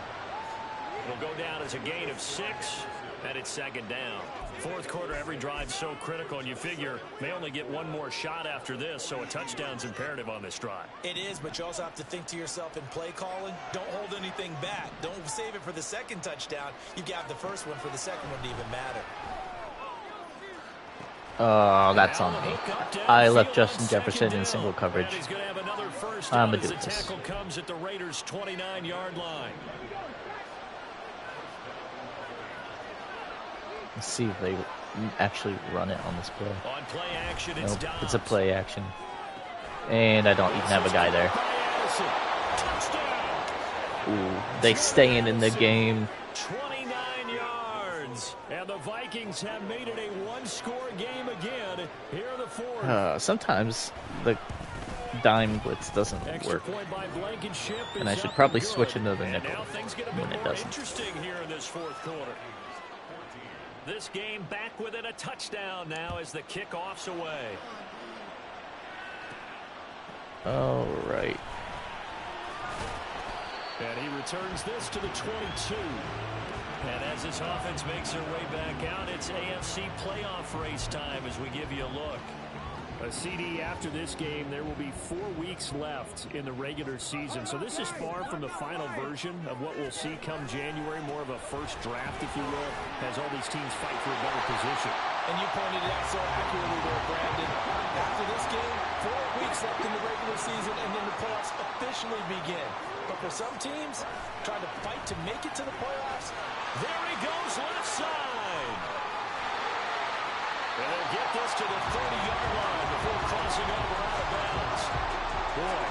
It'll go down as a gain of 6. And it's second down. Fourth quarter, every drive's so critical, and you figure they only get one more shot after this, so a touchdown's imperative on this drive. It is, but you also have to think to yourself in play calling, don't hold anything back. Don't save it for the second touchdown. You got the first one for the second one to even matter. Oh, that's on me. I left Justin Jefferson in single coverage. I'm going to do this. Tackle comes at the Raiders' 29-yard line. Let's see if they actually run it on this play. On play action, nope, it's a play action. And I don't even have a guy there. Ooh, they staying in the game. 29 yards. And the Vikings have made it a one-score game again here in the fourth. Sometimes the dime blitz doesn't work. And I should probably switch into the nickel when it doesn't. Interesting here in this fourth quarter. This game back within a touchdown now as the kickoff's away. All right. And he returns this to the 22. And as this offense makes their way back out, it's AFC playoff race time as we give you a look. A CD after this game, there will be 4 weeks left in the regular season. So this is far from the final version of what we'll see come January, more of a first draft, if you will, as all these teams fight for a better position. And you pointed it out so accurately there, Brandon. After this game, 4 weeks left in the regular season, and then the playoffs officially begin. But for some teams, trying to fight to make it to the playoffs, there he goes left side. And they'll get this to the 30-yard line before crossing over out of bounds. Boy,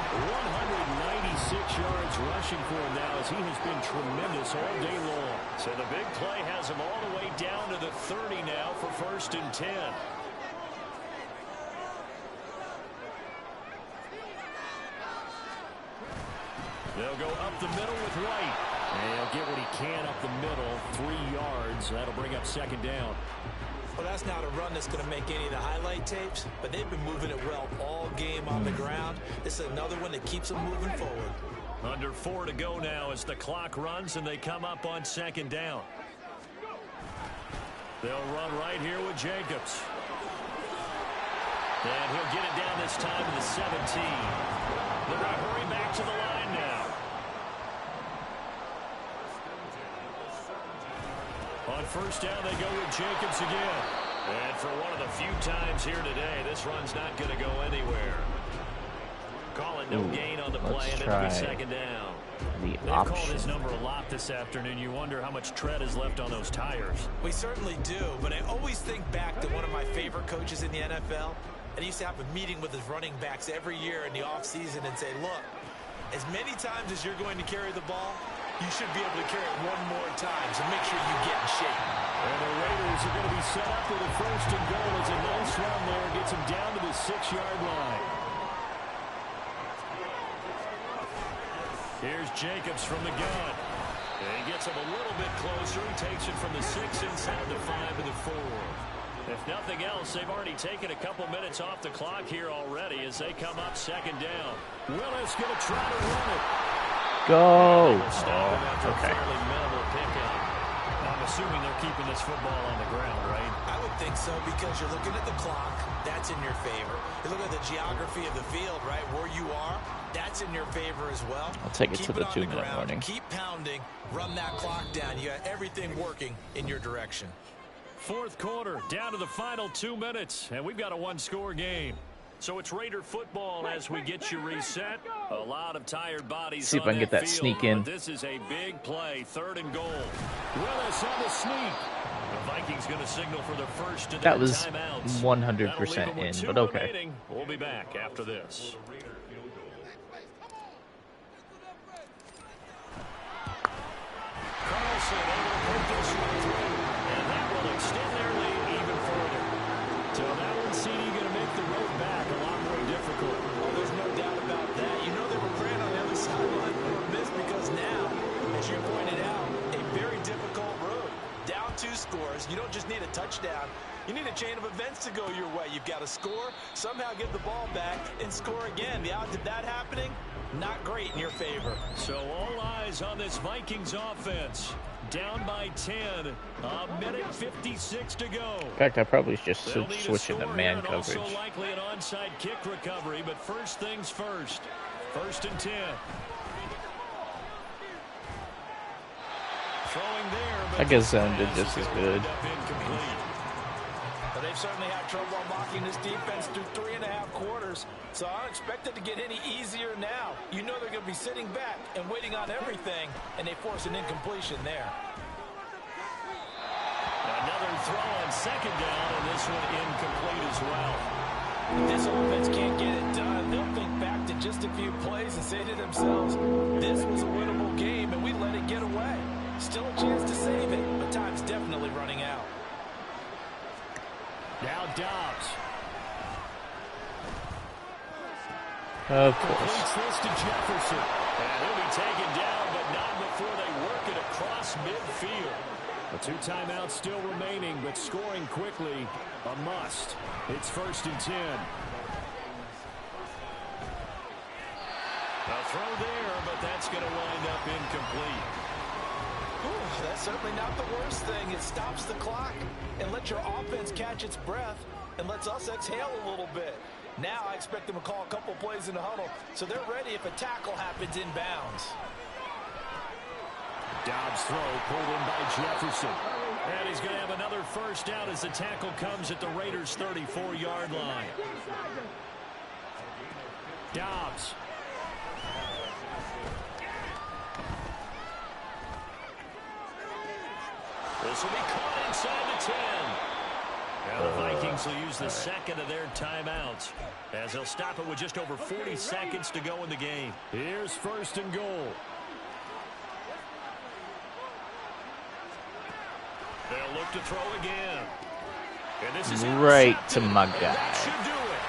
196 yards rushing for him now as he has been tremendous all day long. So the big play has him all the way down to the 30 now for 1st and 10. They'll go up the middle with White. And he'll get what he can up the middle, 3 yards. That'll bring up second down. Well, that's not a run that's going to make any of the highlight tapes, but they've been moving it well all game on the ground. This is another one that keeps them moving forward. Under 4 to go now as the clock runs and they come up on second down. They'll run right here with Jacobs. And he'll get it down this time to the 17. They're going to hurry back to the line now. On first down, they go with Jacobs again. And for one of the few times here today, this run's not going to go anywhere. Call it no gain on the play, and it'll be second down. They've called his number a lot this afternoon. You wonder how much tread is left on those tires. We certainly do, but I always think back to one of my favorite coaches in the NFL. And he used to have a meeting with his running backs every year in the offseason and say, look, as many times as you're going to carry the ball, you should be able to carry it one more time, so make sure you get in shape. And the Raiders are going to be set up with a 1st and goal as a nice run there gets him down to the 6-yard line. Here's Jacobs from the gun. And he gets him a little bit closer. He takes it from the 6 inside the 5 to the 4. If nothing else, they've already taken a couple minutes off the clock here already as they come up second down. Willis going to try to run it. Go. Oh, okay. I'm assuming they're keeping this football on the ground, right? I would think so because you're looking at the clock. That's in your favor. You look at the geography of the field, right, where you are. That's in your favor as well. I'll take it to the 2-minute warning. Keep pounding. Run that clock down. You got everything working in your direction. Fourth quarter, down to the final 2 minutes, and we've got a one-score game. So it's Raider football as we get you reset. A lot of tired bodies. See if I can get that field, sneak in. This is a big play, 3rd and goal. Willis on the sneak. The Vikings going to signal for the first of their timeouts. That was 100% in, but okay. Remaining. We'll be back after this. Carlson able to put this one through, and that will extend their lead even further. So that one, CD, going to make the road back a lot more difficult. Oh, there's no doubt about that. You know they were praying on the other sideline for a miss because now, as you pointed out, a very difficult road. Down 2 scores. You don't just need a touchdown. You need a chain of events to go your way. You've got to score, somehow get the ball back, and score again. The odds of that happening, not great in your favor. So all eyes on this Vikings offense. down by 10. A minute 56 to go. In fact, I probably just They'll need a switch into score man here and coverage. also likely an onside kick recovery, but first things first. 1st and 10. Throwing there, but I guess Zone did just as good. But they've certainly had trouble unlocking this defense through 3.5 quarters, so I don't expect it to get any easier now. You know they're going to be sitting back and waiting on everything, and they force an incompletion there. Another throw on 2nd down, and this one incomplete as well. If this offense can't get it done, they'll think back to just a few plays and say to themselves, this was a winnable game, and we let it get away. Still a chance to save it, but time's definitely running out. Now Dobbs. Of Completes course. this to Jefferson. And he'll be taken down, but not before they work it across midfield. The 2 timeouts still remaining, but scoring quickly, a must. It's 1st and 10. A throw there, but that's going to wind up incomplete. Ooh, that's certainly not the worst thing. It stops the clock and lets your offense catch its breath and lets us exhale a little bit. Now I expect them to call a couple plays in the huddle so they're ready if a tackle happens inbounds. Dobbs throw pulled in by Jefferson. And he's going to have another first down as the tackle comes at the Raiders' 34-yard line. Dobbs. This will be caught inside the 10. Now the Vikings will use the second of their timeouts as they'll stop it with just over 40 seconds to go in the game. Here's 1st and goal. They'll look to throw again. And this is Right to my guy. That should do it.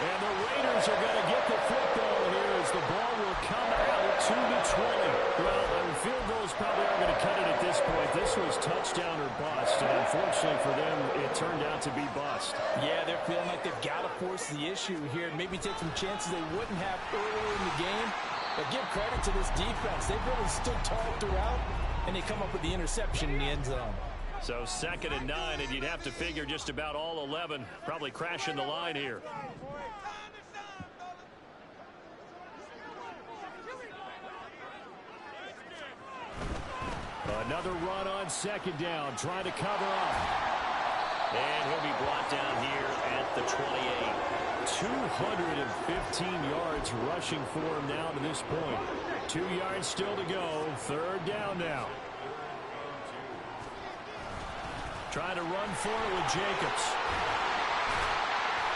And the Raiders are going to get the football here as the ball will come out to the 20. Well, field goals probably aren't going to cut it at this point. This was touchdown or bust, and unfortunately for them, it turned out to be bust. Yeah, they're feeling like they've got to force the issue here and maybe take some chances they wouldn't have earlier in the game. But give credit to this defense. They've really stood tall throughout, and they come up with the interception in the end zone. So 2nd and 9, and you'd have to figure just about all 11 probably crashing the line here. Another run on 2nd down, trying to cover up. And he'll be brought down here at the 28. 215 yards rushing for him now to this point. 2 yards still to go. 3rd down now. Trying to run for it with Jacobs.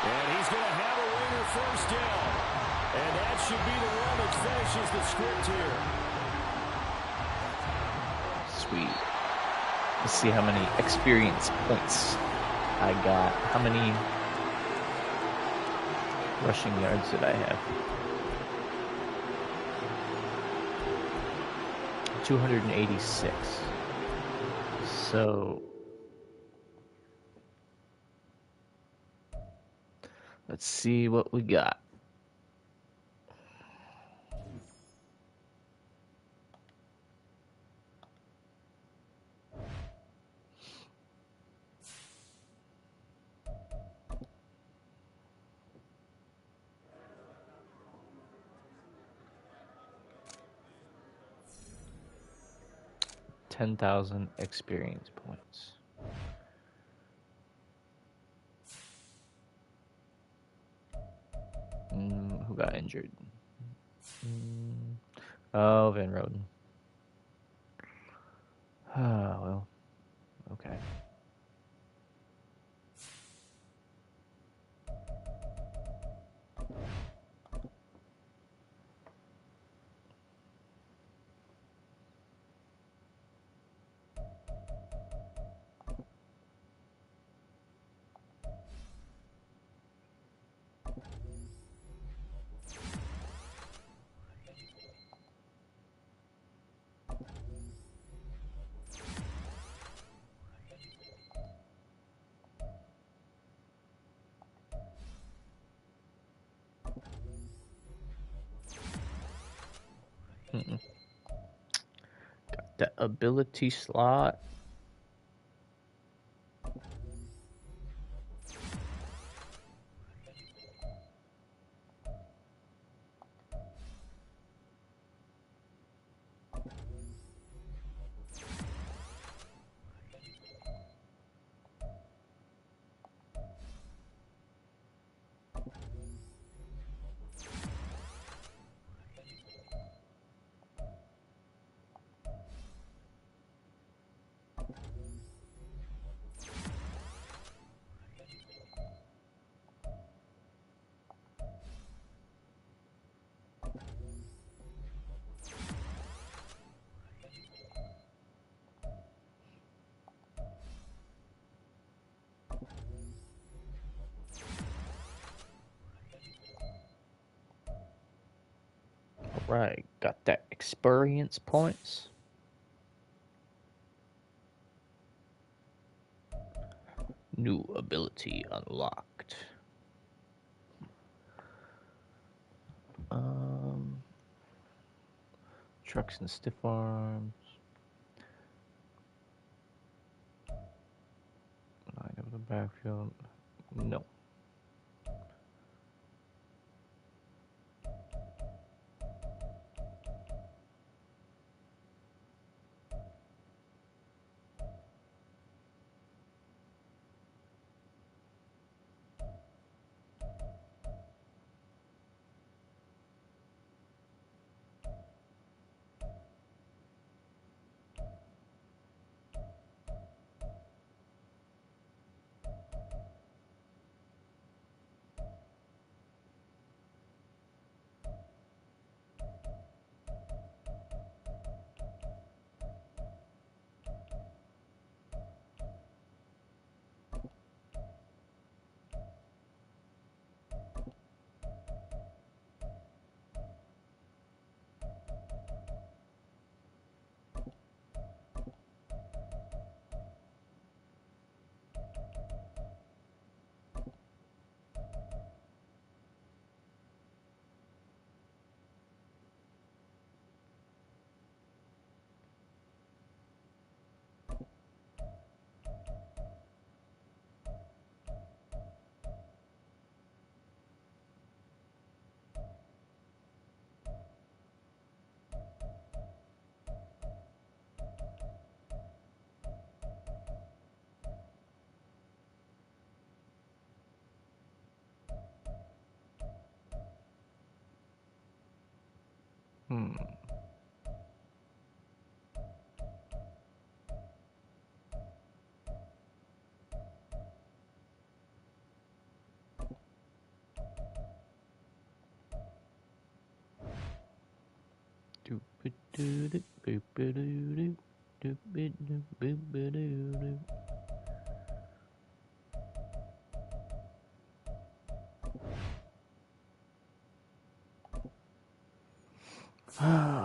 And he's going to have a Raider first down. And that should be the one that finishes the script here. Sweet. Let's see how many experience points I got. How many rushing yards did I have? 286. So let's see what we got. $10,000 experience points. Who got injured? Oh, Van Roden. Ah, well, okay. Got The ability slot. Right, got that experience points. New ability unlocked. Trucks and stiff arms. 9 of the backfield. No.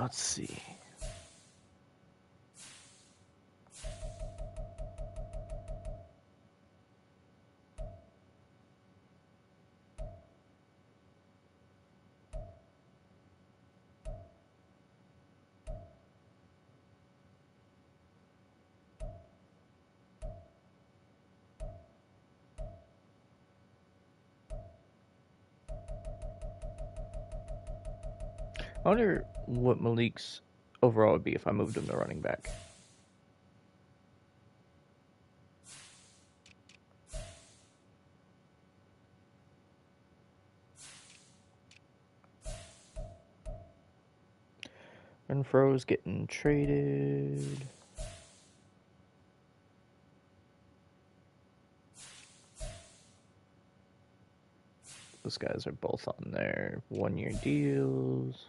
Let's see. I wonder what Malik's overall would be if I moved him to running back. Renfro's getting traded. Those guys are both on their 1-year deals.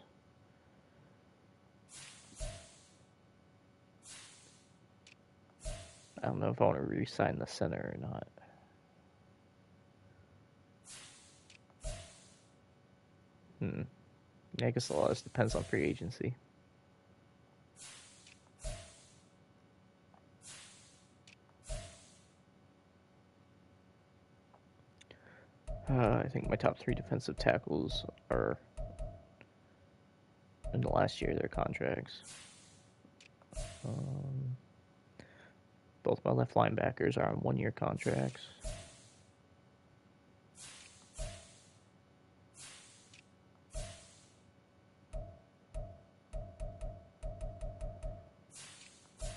I don't know if I want to re-sign the center or not. Yeah, I guess a lot of this depends on free agency. I think my top 3 defensive tackles are in the last year of their contracts. Both my left linebackers are on one-year contracts.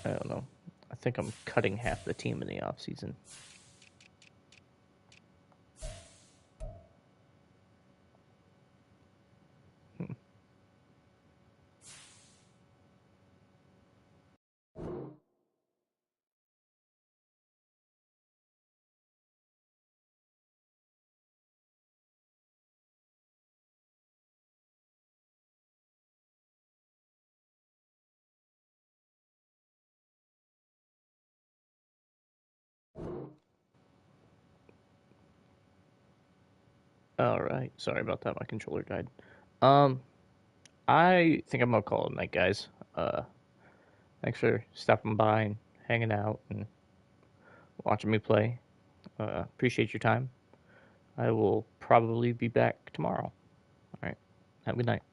I don't know. I think I'm cutting half the team in the offseason. All right. Sorry about that. My controller died. I think I'm gonna call it a night, guys. Thanks for stopping by and hanging out and watching me play. Appreciate your time. I will probably be back tomorrow. All right. Have a good night.